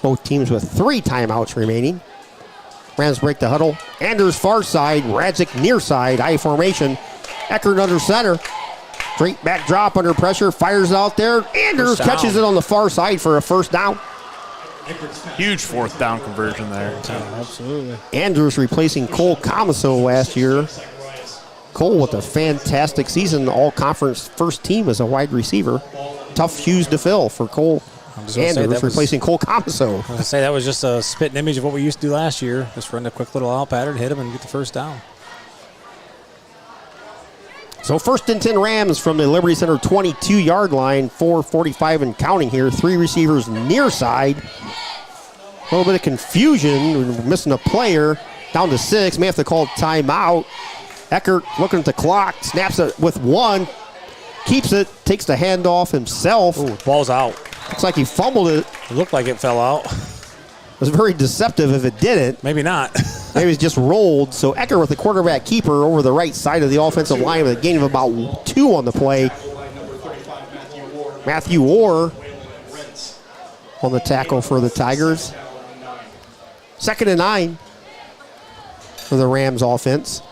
Both teams with 3 timeouts remaining. Rams break the huddle. Anders far side, Radzik near side, I formation. Eckert under center. Straight back drop under pressure, fires out there. Anders catches it on the far side for a first down. Huge 4th down conversion there. Absolutely. Anders replacing Cole Comiso last year. Cole with a fantastic season, all-conference first team as a wide receiver. Tough shoes to fill for Cole. Anders replacing Cole Comiso. I was going to say that was just a spitting image of what we used to do last year. Just run a quick little out pattern, hit him, and get the first down. So 1st and 10 Rams from the Liberty Center 22-yard line. 4:45 and counting here. 3 receivers near side. A little bit of confusion. We're missing a player. Down to 6. May have to call timeout. Eckert looking at the clock. Snaps it with 1. Keeps it. Takes the handoff himself. Ooh, ball's out. Looks like he fumbled it. It looked like it fell out. It was very deceptive if it didn't. Maybe not. Maybe it just rolled. So Eckert with the quarterback keeper over the right side of the offensive line with a gain of about 2 on the play. Matthew Orr on the tackle for the Tigers. 2nd and 9 for the Rams offense.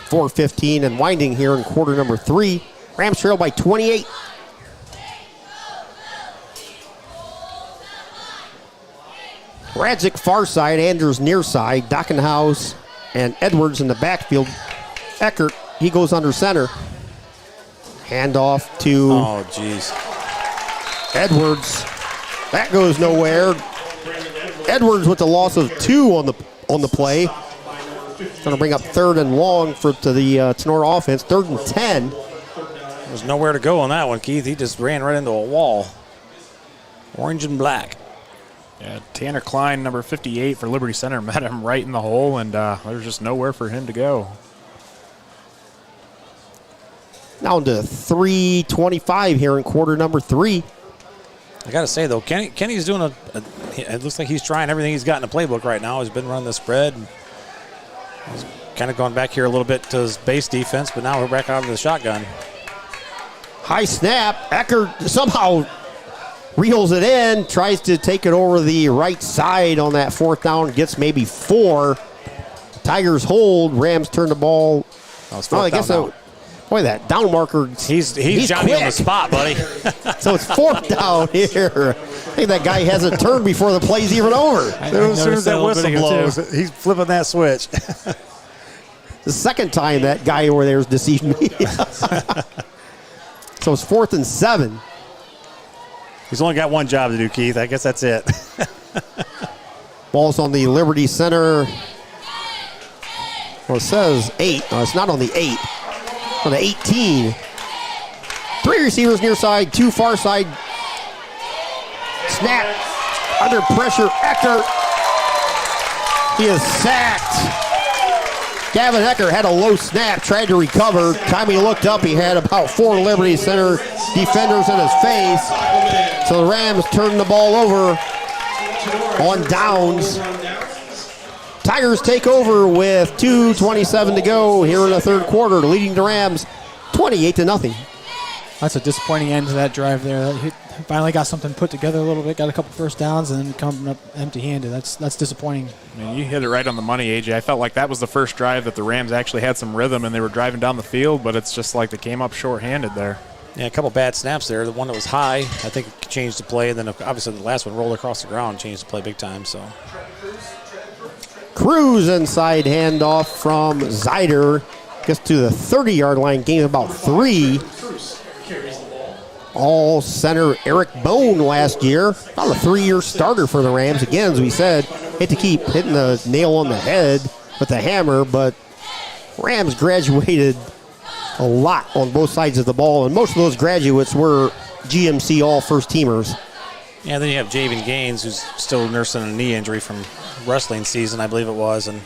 4:15 and winding here in quarter number 3. Rams trail by 28. Radzik far side, Andrews near side, Dockenhouse and Edwards in the backfield. Eckert, he goes under center. Handoff to Edwards. That goes nowhere. Edwards with the loss of 2 on the play. Going to bring up 3rd and long to the Tinora offense. 3rd and 10. There's nowhere to go on that one, Keith. He just ran right into a wall. Orange and black. Yeah, Tanner Klein, number 58 for Liberty Center, met him right in the hole, and there's just nowhere for him to go. Down to 3:25 here in quarter number 3. I got to say, though, Kenny's doing it looks like he's trying everything he's got in the playbook right now. He's been running the spread. He's kind of gone back here a little bit to his base defense, but now we're back out of the shotgun. High snap. Eckert somehow reels it in, tries to take it over the right side on that 4th down, gets maybe 4. Tigers hold. Rams turn the ball. I guess boy, that down marker. He's Johnny quick on the spot, buddy. So it's 4th down here. I think that guy hasn't turned before the play's even over. As soon as that whistle blows, he's flipping that switch. The second time that guy over there has deceived me. So it's 4th and 7. He's only got one job to do, Keith. I guess that's it. Ball's on the Liberty Center. Well, it says 8. No, it's not on the 8. On the 18. 3 receivers near side, 2 far side. Snap. Under pressure, Eckert. He is sacked. Gavin Eckert had a low snap, tried to recover. Time he looked up, he had about 4 Liberty Center defenders in his face. So the Rams turned the ball over on downs. Tigers take over with 2:27 to go here in the 3rd quarter, leading the Rams 28-0. That's a disappointing end to that drive there. He finally got something put together a little bit, got a couple first downs, and then coming up empty-handed. That's disappointing. I mean, you hit it right on the money, AJ. I felt like that was the first drive that the Rams actually had some rhythm, and they were driving down the field, but it's just like they came up short-handed there. Yeah, a couple bad snaps there. The one that was high, I think, changed the play. And then, obviously, the last one rolled across the ground, changed the play big time. So Cruz inside handoff from Zeider. Gets to the 30-yard line, gains about 3. All center Eric Bone last year. About a 3-year starter for the Rams. Again, as we said, hate to keep hitting the nail on the head with the hammer, but Rams graduated a lot on both sides of the ball, and most of those graduates were GMC all first-teamers. Yeah, then you have Javen Gaines, who's still nursing a knee injury from wrestling season, I believe it was, and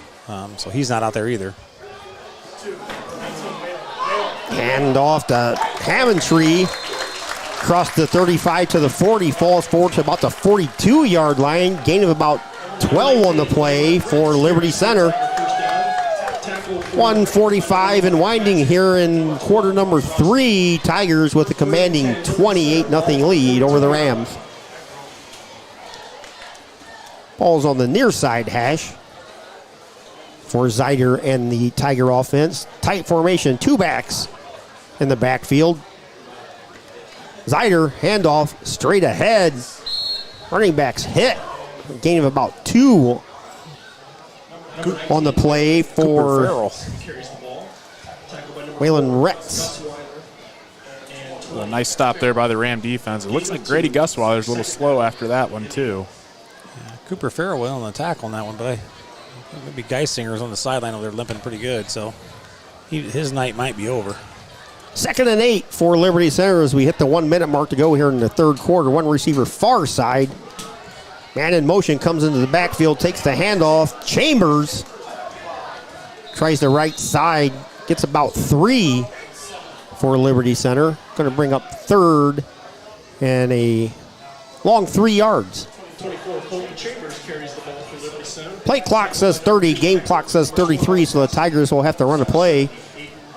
so he's not out there either. Hand off to Hammondtree. Across the 35 to the 40, falls forward to about the 42-yard line. Gain of about 12 on the play for Liberty Center. 1:45 and winding here in quarter number 3. Tigers with a commanding 28-0 lead over the Rams. Ball's on the near side hash for Zeider and the Tiger offense. Tight formation, 2 backs in the backfield. Zeider, handoff, straight ahead. Running backs hit. A gain of about 2 on the play for Waylon Retz. A nice stop there by the Ram defense. It looks like Grady Gusweiler's a little slow after that one, too. Yeah, Cooper Farrell on the tackle on that one, but maybe Geisinger's on the sideline over there limping pretty good, so his night might be over. 2nd and 8 for Liberty Center as we hit the 1-minute mark to go here in the 3rd quarter. One receiver far side. Man in motion comes into the backfield, takes the handoff. Chambers tries the right side, gets about 3 for Liberty Center. Going to bring up 3rd and a long 3 yards. 24, Colton Chambers carries the ball for Liberty Center. Play clock says 30, game clock says 33, so the Tigers will have to run a play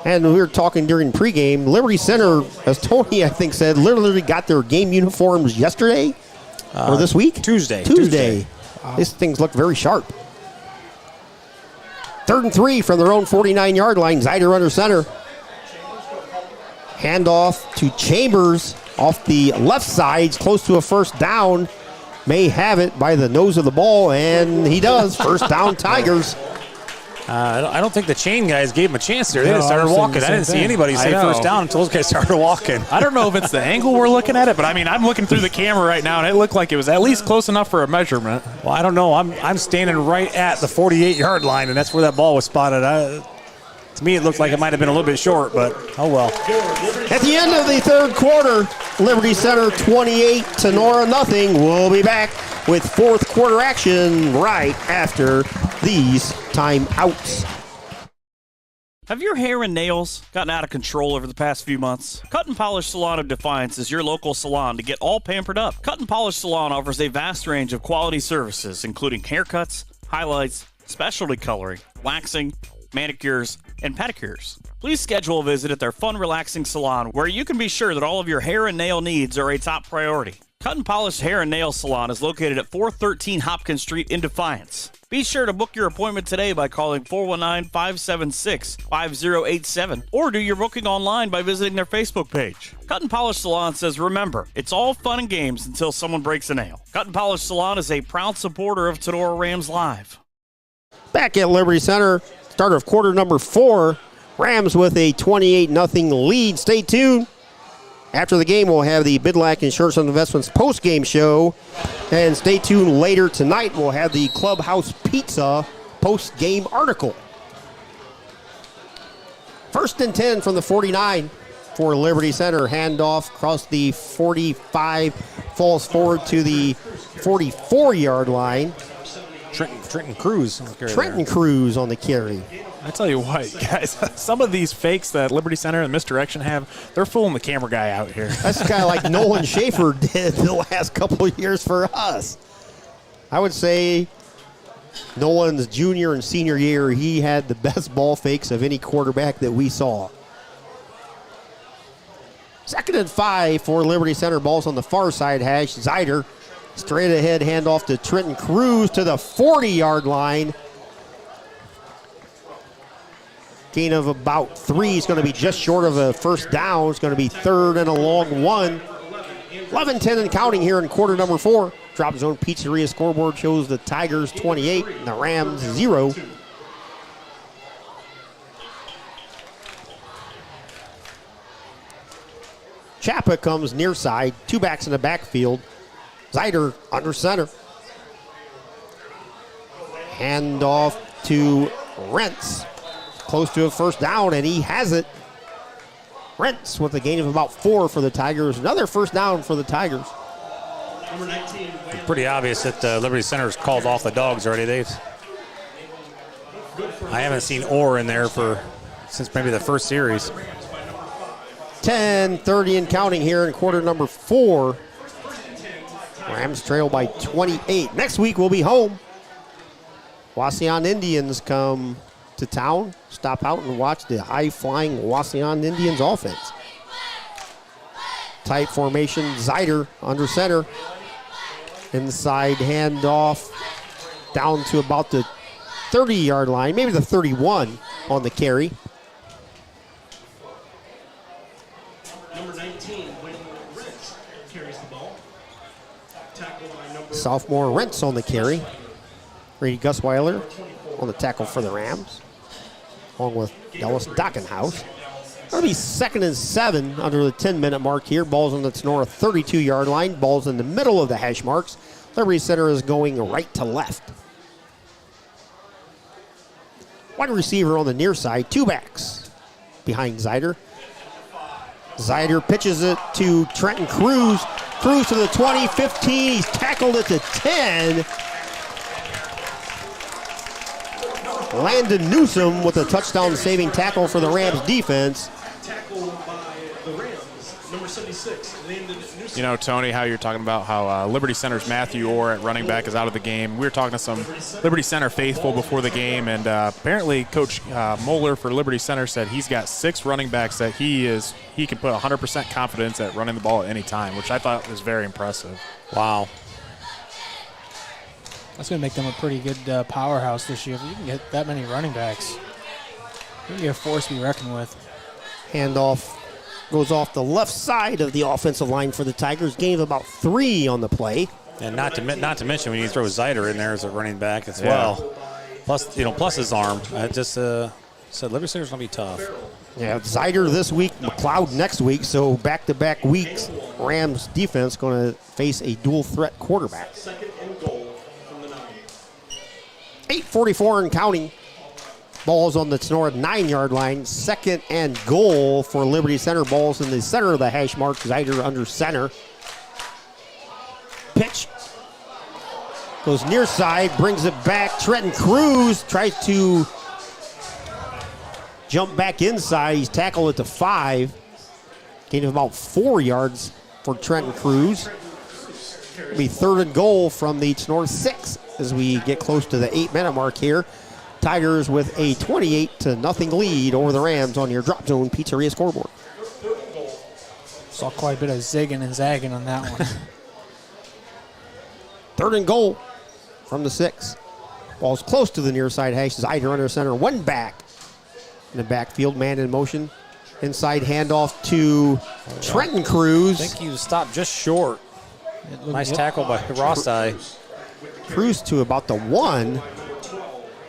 And we were talking during pregame. Liberty Center, as Tony, I think, said, literally got their game uniforms yesterday or this week? Tuesday. Wow. These things look very sharp. 3rd and 3 from their own 49-yard line. Zider under center. Handoff to Chambers off the left side, close to a first down. May have it by the nose of the ball, and he does. First down, Tigers. I don't think the chain guys gave him a chance there. They just started walking. I didn't see anybody say first down until those guys started walking. I don't know if it's the angle we're looking at it, but I mean, I'm looking through the camera right now, and it looked like it was at least close enough for a measurement. Well, I don't know. I'm standing right at the 48-yard line, and that's where that ball was spotted. To me, it looked like it might have been a little bit short, but oh well. At the end of the 3rd quarter, Liberty Center 28, Tinora nothing. We'll be back with 4th quarter action right after these timeouts. Have your hair and nails gotten out of control over the past few months? Cut and Polish Salon of Defiance is your local salon to get all pampered up. Cut and Polish Salon offers a vast range of quality services, including haircuts, highlights, specialty coloring, waxing, manicures, and pedicures. Please schedule a visit at their fun, relaxing salon where you can be sure that all of your hair and nail needs are a top priority. Cut and Polish Hair and Nail Salon is located at 413 Hopkins Street in Defiance. Be sure to book your appointment today by calling 419-576-5087 or do your booking online by visiting their Facebook page. Cut and Polish Salon says, remember, it's all fun and games until someone breaks a nail. Cut and Polish Salon is a proud supporter of Tinora Rams Live. Back at Liberty Center, start of quarter number 4. Rams with a 28-0 lead. Stay tuned. After the game, we'll have the Bidlack Insurance and Investments post-game show. And stay tuned later tonight. We'll have the Clubhouse Pizza post-game article. 1st and 10 from the 49 for Liberty Center. Handoff across the 45. Falls forward to the 44-yard line. Trenton Cruz. Trenton Cruz on the carry. I tell you what, guys, some of these fakes that Liberty Center and Misdirection have, they're fooling the camera guy out here. That's a guy like Nolan Schaefer did the last couple of years for us. I would say Nolan's junior and senior year, he had the best ball fakes of any quarterback that we saw. 2nd and 5 for Liberty Center. Ball's on the far side hash. Zider, straight ahead handoff to Trenton Cruz to the 40-yard line. Gain of about 3 is going to be just short of a first down. It's going to be 3rd and a long 1. 11-10 and counting here in quarter number 4. Drop Zone Pizzeria scoreboard shows the Tigers 28 and the Rams 0. Chapa comes near side. 2 backs in the backfield. Zider under center. Handoff to Rentz. Close to a first down, and he has it. Rentz with a gain of about 4 for the Tigers. Another first down for the Tigers. Number 19. Pretty obvious that Liberty Center's called off the dogs already. I haven't seen Orr in there since maybe the first series. 10:30 and counting here in quarter number 4. Rams trail by 28. Next week we'll be home. Wauseon Indians come to town, stop out and watch the high-flying Wauseon Indians offense. Tight formation, Zider under center. Inside handoff down to about the 30-yard line, maybe the 31 on the carry. Number 19, Rentz carries the ball. Tackled by number Sophomore Rentz on the carry. Grady Gusweiler on the tackle for the Rams, along with Dallas Dockenhouse. It'll be 2nd and 7 under the 10-minute mark here. Ball's on the Tinora 32-yard line. Ball's in the middle of the hash marks. Liberty Center is going right to left. Wide receiver on the near side. 2 backs behind Zider. Zider pitches it to Trenton Cruz. Cruz to the 20, 15. He's tackled at the 10. Landon Newsom with a touchdown-saving tackle for the Rams defense. the Rams, number 76, Landon Newsom. You know, Tony, how you're talking about how Liberty Center's Matthew Orr at running back is out of the game. We were talking to some Liberty Center faithful before the game, and apparently Coach Moeller for Liberty Center said he's got 6 running backs that he can put 100% confidence at running the ball at any time, which I thought was very impressive. Wow. That's going to make them a pretty good powerhouse this year. If you can get that many running backs, you're going to be a force to be reckoned with. Handoff goes off the left side of the offensive line for the Tigers. Gain of about 3 on the play. And not to mention when you throw Zyder in there as a running back as well. Plus his arm. I just said Liberty Center's going to be tough. Yeah, Zyder this week, McLeod next week. So back-to-back weeks, Rams defense going to face a dual-threat quarterback. Second and goal from the 9. 8:44 and counting. Ball's on the Tinora 9-yard line. Second and goal for Liberty Center. Ball's in the center of the hash mark. Zyder under center. Pitch. Goes near side, brings it back. Trenton Cruz tries to jump back inside. He's tackled at the 5. Gain of about 4 yards for Trenton Cruz. It'll be 3rd and goal from the Tinora 6 as we get close to the 8-minute mark here. Tigers with a 28-0 lead over the Rams on your Drop Zone Pizzeria scoreboard. Saw quite a bit of zigging and zagging on that one. 3rd and goal from the 6. Ball's close to the near side hash. Zyder under center. 1 back in the backfield. Man in motion. Inside handoff to Trenton Cruz. I think he was stopped just short. Nice tackle by Rossi. Cruz to about the 1.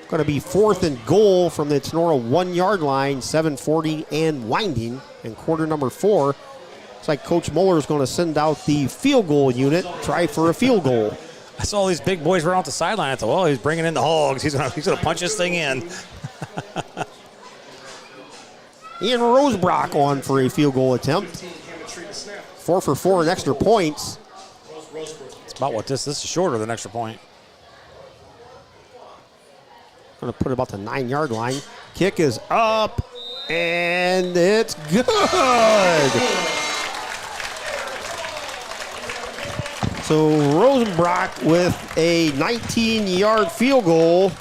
Going to be 4th and goal from the Tinora 1-yard line. 7:40 and winding. And quarter number 4. It's like Coach Moeller is going to send out the field goal unit. Try for a field goal. I saw all these big boys run off the sideline. I thought, well, he's bringing in the Hogs. He's gonna punch this thing in. Ian Rosebrock on for a field goal attempt. 4 for 4 in extra points. It's about what this is shorter than extra point. Going to put it about the 9-yard line. Kick is up, and it's good. So Rosenbrock with a 19-yard field goal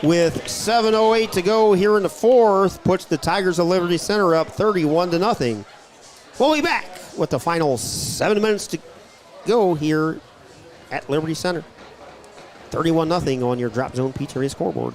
with 7:08 to go here in the 4th puts the Tigers of Liberty Center up 31-0. We'll be back with the final 7 minutes to go here at Liberty Center. 31-0 on your Drop Zone Pizzeria scoreboard.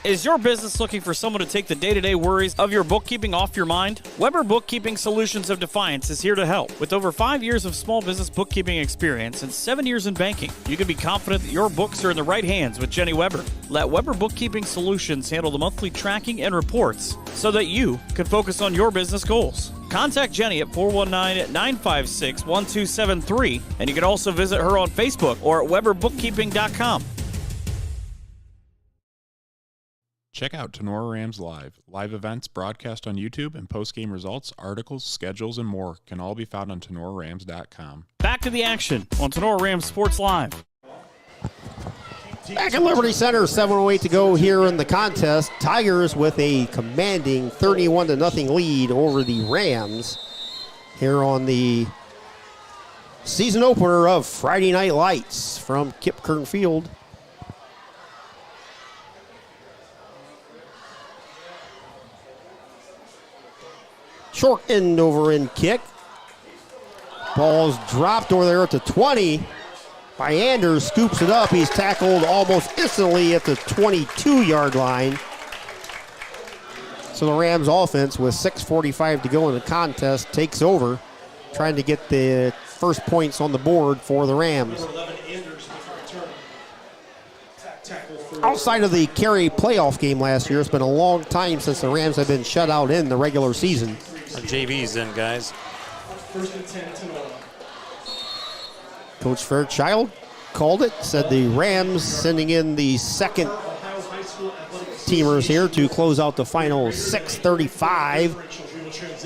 Is your business looking for someone to take the day-to-day worries of your bookkeeping off your mind? Weber Bookkeeping Solutions of Defiance is here to help. With over 5 years of small business bookkeeping experience and 7 years in banking, you can be confident that your books are in the right hands with Jenny Weber. Let Weber Bookkeeping Solutions handle the monthly tracking and reports so that you can focus on your business goals. Contact Jenny at 419-956-1273, and you can also visit her on Facebook or at weberbookkeeping.com. Check out Tinora Rams Live. Live events broadcast on YouTube and post-game results, articles, schedules, and more can all be found on TinoraRams.com. Back to the action on Tinora Rams Sports Live. Back at Liberty Center, 7:08 to go here in the contest. Tigers with a commanding 31-0 lead over the Rams here on the season opener of Friday Night Lights from Kip Kern Field. Short end over end kick. Ball's dropped over there at the 20 by Anders. Scoops it up. He's tackled almost instantly at the 22-yard line. So the Rams offense with 6:45 to go in the contest takes over, trying to get the first points on the board for the Rams. Outside of the Cary playoff game last year, it's been a long time since the Rams have been shut out in the regular season. Our JV's in, guys. First and 10, Tinora. Coach Fairchild called it, said the Rams sending in the second teamers here to close out the final 6:35.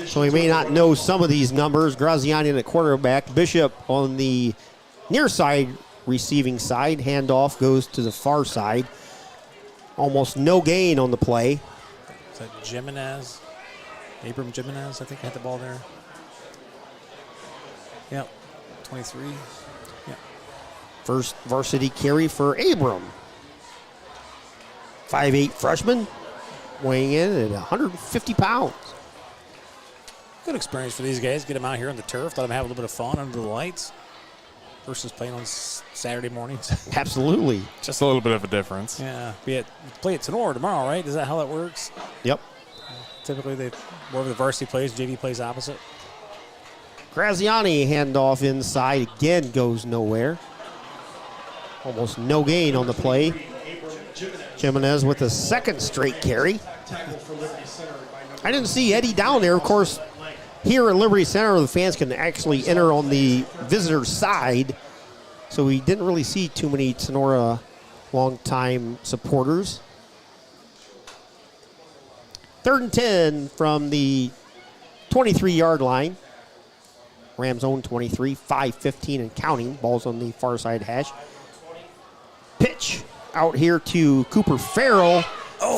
So we may not know some of these numbers. Graziani at quarterback, Bishop on the near side receiving side. Handoff goes to the far side. Almost no gain on the play. Is that Jimenez? Abram Jimenez, I think, had the ball there. Yep, 23. Yep. First varsity carry for Abram. 5'8" freshman, weighing in at 150 pounds. Good experience for these guys. Get them out here on the turf, let them have a little bit of fun under the lights versus playing on Saturday mornings. Absolutely. Just a little bit of a difference. Yeah. Play at Tinora tomorrow, right? Is that how that works? Yep. Typically, wherever the varsity plays, JV plays opposite. Graziani handoff inside again, goes nowhere. Almost no gain on the play. Jimenez with a second straight carry. I didn't see Eddie down there. Of course, here at Liberty Center, the fans can actually enter on the visitor side. So we didn't really see too many Tinora longtime supporters. 3rd and 10 from the 23-yard line. Rams own 23, 5:15 and counting. Ball's on the far side hash. Pitch out here to Cooper Farrell.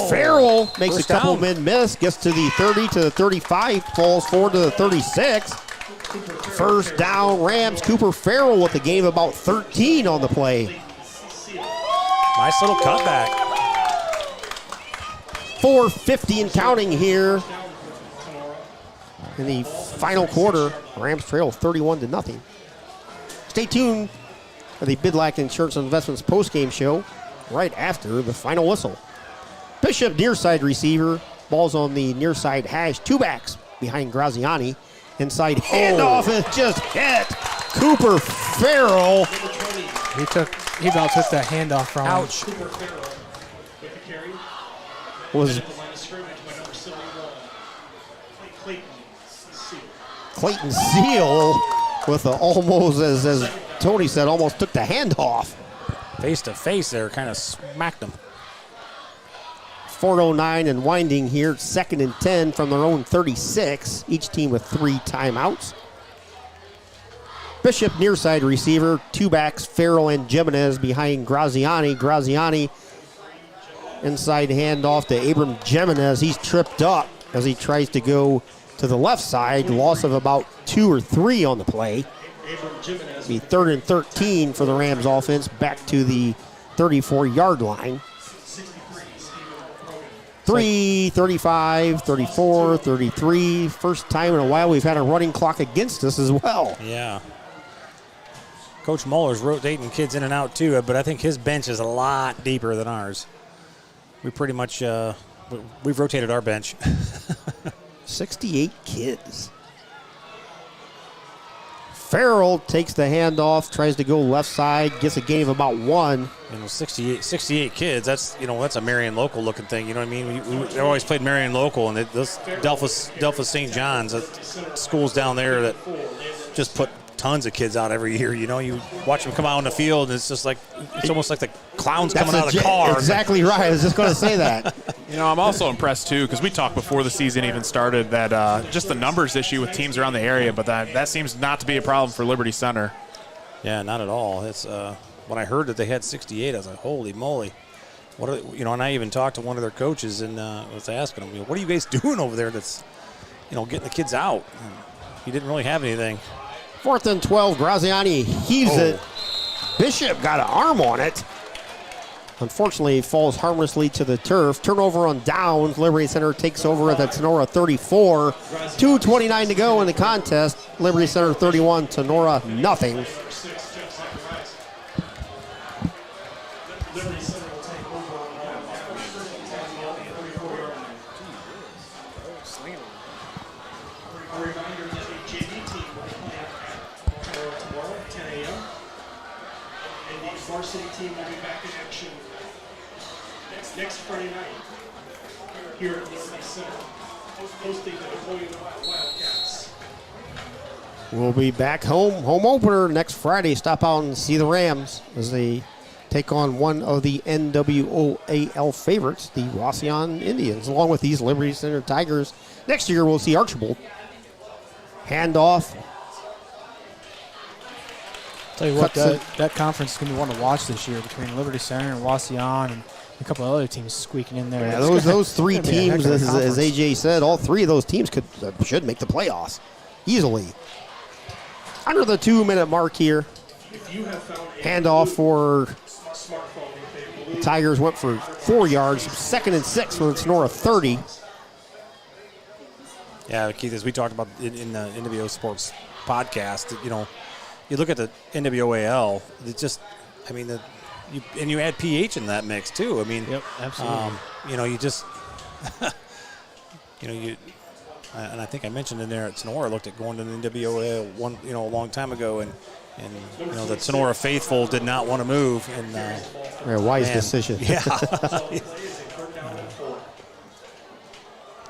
Farrell makes a couple men miss, gets to the 30, to the 35, falls forward to the 36. First down, Rams. Cooper Farrell with a gain of about 13 on the play. Nice little cutback. 4:50 and counting here in the final quarter. Rams trail 31-0. Stay tuned for the Bidlack Insurance and Investments postgame show right after the final whistle. Bishop near side receiver. Ball's on the near side hash. Two backs behind Graziani. Inside handoff and just hit Cooper Farrell. He about took that handoff from him. Ouch. Was Clayton Seal with the almost, as Tony said, almost took the handoff. Face to face there, kind of smacked him. 4:09 and winding here. 2nd and 10 from their own 36. Each team with 3 timeouts. Bishop near side receiver. Two backs, Farrell and Jimenez behind Graziani. Graziani inside handoff to Abram Jimenez. He's tripped up as he tries to go to the left side. Loss of about 2 or 3 on the play. Be 3rd and 13 for the Rams offense, back to the 34-yard line. 3, 35, 34, 33. First time in a while we've had a running clock against us as well. Yeah. Coach Muller's rotating kids in and out too, but I think his bench is a lot deeper than ours. We pretty much, we've rotated our bench. 68 kids. Farrell takes the handoff, tries to go left side, gets a gain of about 1. 68 kids, that's a Marion local looking thing, you know what I mean? We always played Marion local, and those Delphus St. John's, schools down there that just put tons of kids out every year. You watch them come out on the field, and it's just like, it's almost like the clowns coming out of the car. Exactly right. I was just going to say that. I'm also impressed, too, because we talked before the season even started that just the numbers issue with teams around the area, but that seems not to be a problem for Liberty Center. Yeah, not at all. It's when I heard that they had 68, I was like, holy moly. And I even talked to one of their coaches and was asking them, what are you guys doing over there that's, getting the kids out? And he didn't really have anything. 4th and 12, Graziani heaves it. Bishop got an arm on it. Unfortunately, it falls harmlessly to the turf. Turnover on downs. Liberty Center takes over at the Tinora 34. 2:29 to go in the contest. Liberty Center 31, Tinora nothing. Varsity team will be back in action next Friday night here at Liberty Center, hosting the Napoleon Wildcats. We'll be back home opener next Friday. Stop out and see the Rams as they take on one of the NWOAL favorites, the Wauseon Indians, along with these Liberty Center Tigers. Next year we'll see Archibald. Handoff. Tell you what, that conference is going to be one to watch this year between Liberty Center and Wauseon, and a couple of other teams squeaking in there. Yeah, those three gonna be a heck teams, of a as conference. AJ said, all three of those teams should make the playoffs easily. Under the 2-minute mark here. Handoff for Tigers went for 4 yards. 2nd and 6 from the Tinora 30. Yeah, Keith, as we talked about in the NWO Sports podcast, you look at the NWOAL, it's just, I mean, you add PH in that mix too. I mean, Yep, absolutely. you just, and I think I mentioned in there at Tinora, looked at going to the NWOAL a long time ago, and the Tinora faithful did not want to move. And Wise decision. Yeah.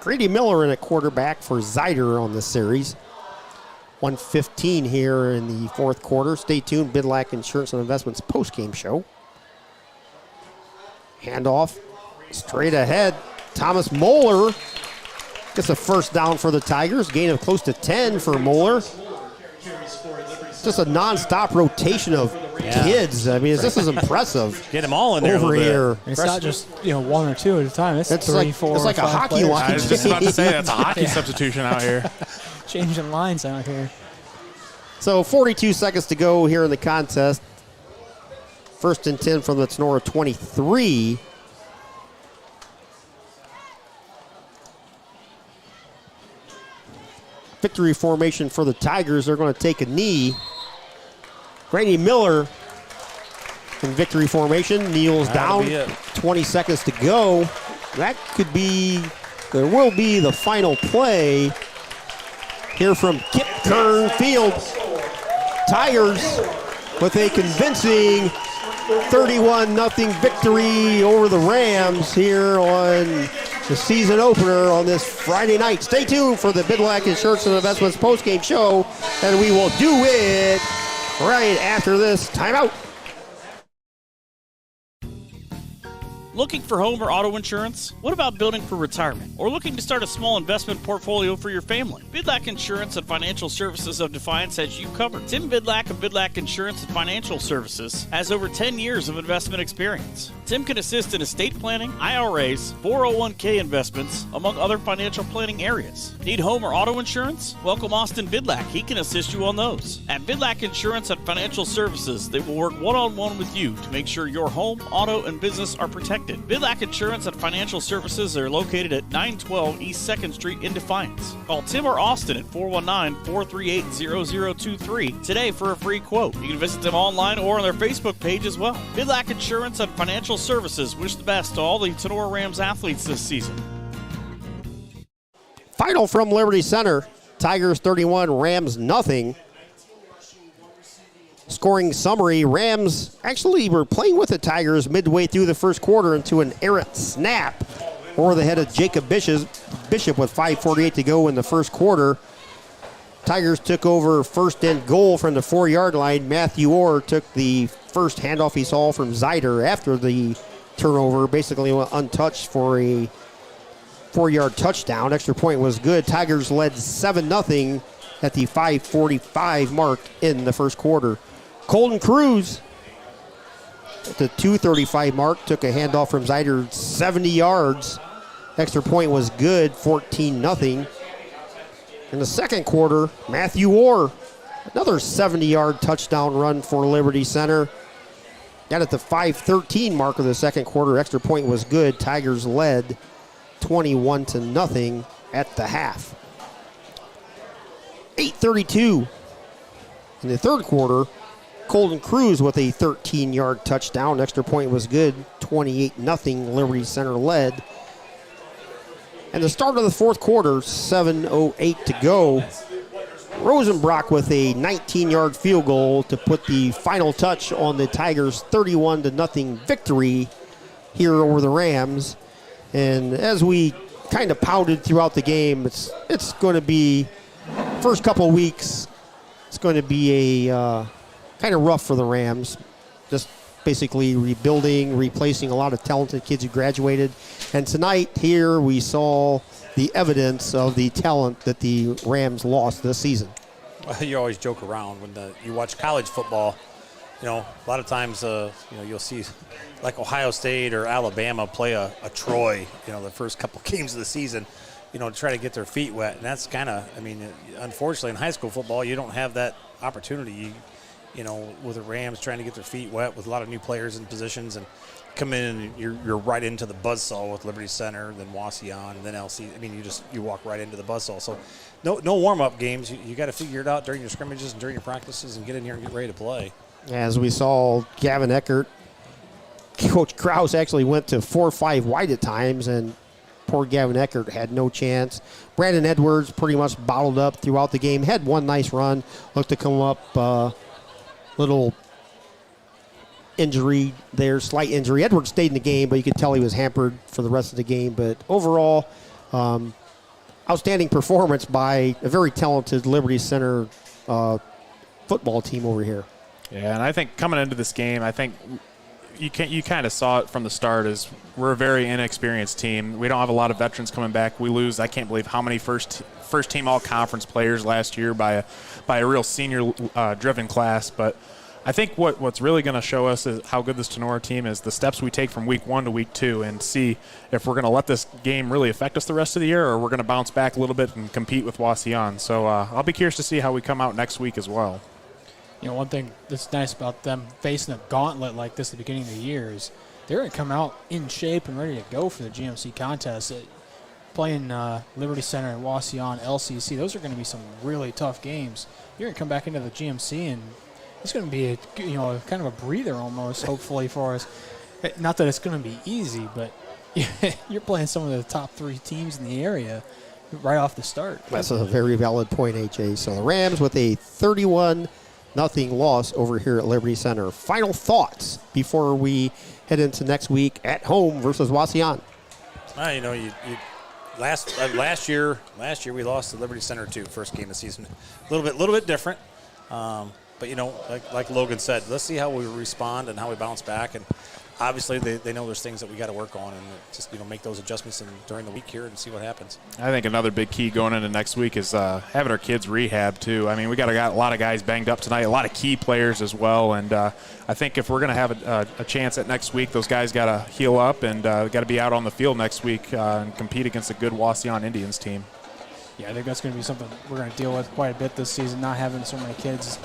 Grady Miller in at quarterback for Zyder on the series. 1:15 here in the fourth quarter. Stay tuned. Bidlack Insurance and Investments postgame show. Handoff straight ahead. Thomas Moeller gets a first down for the Tigers. Gain of close to 10 for Moeller. Just a nonstop rotation of kids. I mean, this is impressive. Get them all in there over here. It's not just one or two at a time. It's 3, like, 4, it's like a 5 hockey players. line. I was just about to say that's a hockey substitution out here. Changing lines out here. So 42 seconds to go here in the contest. 1st and 10 from the Tinora 23. Victory formation for the Tigers. They're going to take a knee. Grady Miller in victory formation. Kneels That'll down. be it. 20 seconds to go. That could be, there will be the final play here from Kip Kern Field. Tigers with a convincing 31-0 victory over the Rams here on the season opener on this Friday night. Stay tuned for the Bidlack Insurance and Investments postgame show, and we will do it right after this timeout. Looking for home or auto insurance? What about building for retirement? Or looking to start a small investment portfolio for your family? Bidlack Insurance and Financial Services of Defiance has you covered. Tim Bidlack of Bidlack Insurance and Financial Services has over 10 years of investment experience. Tim can assist in estate planning, IRAs, 401k investments, among other financial planning areas. Need home or auto insurance? Welcome Austin Bidlack. He can assist you on those. At Bidlack Insurance and Financial Services, they will work one-on-one with you to make sure your home, auto, and business are protected. Bidlack Insurance and Financial Services are located at 912 East 2nd Street in Defiance. Call Tim or Austin at 419-438-0023 today for a free quote. You can visit them online or on their Facebook page as well. Bidlack Insurance and Financial Services wish the best to all the Tinora Rams athletes this season. Final from Liberty Center. Tigers 31, Rams nothing. Scoring summary, Rams actually were playing with the Tigers midway through the first quarter into an errant snap over the head of Jacob Bishop with 5:48 to go in the first quarter. Tigers took over 1st and goal from the 4-yard line. Matthew Orr took the first handoff he saw from Zyder after the turnover, basically went untouched for a 4-yard touchdown. Extra point was good. Tigers led 7-0 at the 5:45 mark in the first quarter. Colton Cruz at the 2:35 mark took a handoff from Zyder 70 yards. Extra point was good, 14-0. In the second quarter, Matthew Orr, another 70-yard touchdown run for Liberty Center. And at the 5:13 mark of the second quarter, extra point was good. Tigers led 21-0 at the half. 8:32 in the third quarter. Colton Cruz with a 13-yard touchdown. Extra point was good. 28-0 Liberty Center led. And the start of the fourth quarter, 7:08 to go. Rosenbrock with a 19-yard field goal to put the final touch on the Tigers' 31-0 victory here over the Rams. And as we kind of pounded throughout the game, it's going to be, first couple of weeks, it's going to be a kind of rough for the Rams. Just basically rebuilding, replacing a lot of talented kids who graduated. And tonight here we saw the evidence of the talent that the Rams lost this season. You always joke around when you watch college football. a lot of times, you'll see like Ohio State or Alabama play a Troy, the first couple games of the season, to try to get their feet wet. And that's kind of, unfortunately in high school football, you don't have that opportunity, with the Rams trying to get their feet wet with a lot of new players in positions and come in and you're right into the buzzsaw with Liberty Center, then Wauseon, and then LC. You walk right into the buzzsaw. So no warm-up games. You got to figure it out during your scrimmages and during your practices and get in here and get ready to play. As we saw, Gavin Eckert, Coach Krause actually went to 4 or 5 wide at times, and poor Gavin Eckert had no chance. Brandon Edwards pretty much bottled up throughout the game. Had one nice run, looked to come up, little injury there, slight injury. Edwards stayed in the game, but you could tell he was hampered for the rest of the game. But overall, outstanding performance by a very talented Liberty Center football team over here. Yeah, and I think coming into this game, I think you kind of saw it from the start as we're a very inexperienced team. We don't have a lot of veterans coming back. We lose, I can't believe how many first team all-conference players last year by a real senior driven class. But I think what's really going to show us is how good this Tinora team is, the steps we take from week 1 to week 2, and see if we're going to let this game really affect us the rest of the year, or we're going to bounce back a little bit and compete with Wauseon. So I'll be curious to see how we come out next week as well. One thing that's nice about them facing a gauntlet like this at the beginning of the year is they're going to come out in shape and ready to go for the GMC contest. Playing Liberty Center and Wauseon, LCC, those are going to be some really tough games. You're going to come back into the GMC, and it's going to be a kind of a breather almost, hopefully, for us. Not that it's going to be easy, but you're playing some of the top 3 teams in the area right off the start. That's a very valid point, AJ. So the Rams with a 31-0 loss over here at Liberty Center. Final thoughts before we head into next week at home versus Wauseon. Last year we lost to Liberty Center too, first game of the season. A little bit different. But like Logan said, let's see how we respond and how we bounce back. And obviously they know there's things that we got to work on, and just make those adjustments during the week here and see what happens. I think another big key going into next week is having our kids rehab too. We got a lot of guys banged up tonight, a lot of key players as well, and I think if we're going to have a chance at next week, those guys got to heal up and got to be out on the field next week and compete against a good Wauseon Indians team. Yeah, I think that's going to be something we're going to deal with quite a bit this season, not having so many kids.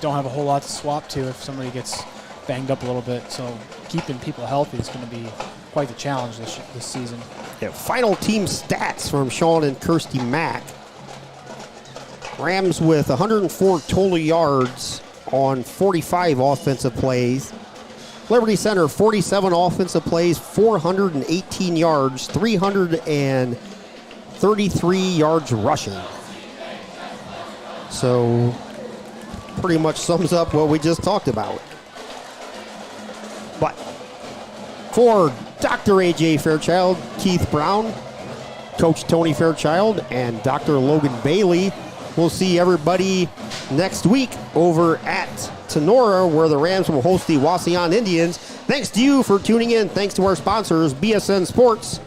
Don't have a whole lot to swap to if somebody gets banged up a little bit. So keeping people healthy is going to be quite the challenge this season. Yeah, final team stats from Sean and Kirsty Mack. Rams with 104 total yards on 45 offensive plays. Liberty Center, 47 offensive plays, 418 yards, 333 yards rushing. So pretty much sums up what we just talked about. But for Dr. A.J. Fairchild, Keith Brown, Coach Tony Fairchild, and Dr. Logan Bailey, we'll see everybody next week over at Tinora, where the Rams will host the Wauseon Indians. Thanks to you for tuning in. Thanks to our sponsors, BSN Sports,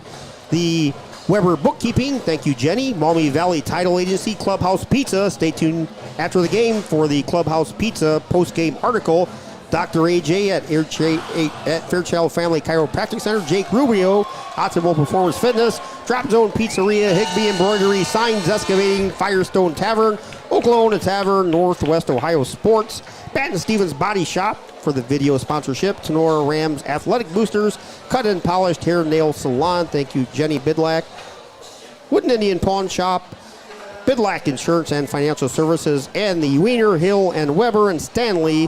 the Weber Bookkeeping. Thank you, Jenny. Maumee Valley Title Agency, Clubhouse Pizza. Stay tuned after the game for the Clubhouse Pizza post-game article. Dr. A.J. at Fairchild Family Chiropractic Center. Jake Rubio, Optimal Performance Fitness. Drop Zone Pizzeria, Higbee Embroidery, Signs Excavating, Firestone Tavern, Oklahoma Tavern, Northwest Ohio Sports. Bat and Stevens Body Shop for the video sponsorship. Tinora Rams Athletic Boosters. Cut and Polished Hair Nail Salon. Thank you, Jenny Bidlack. Wooden Indian Pawn Shop. Bidlack Insurance and Financial Services. And the Wiener, Hill, and Weber and Stanley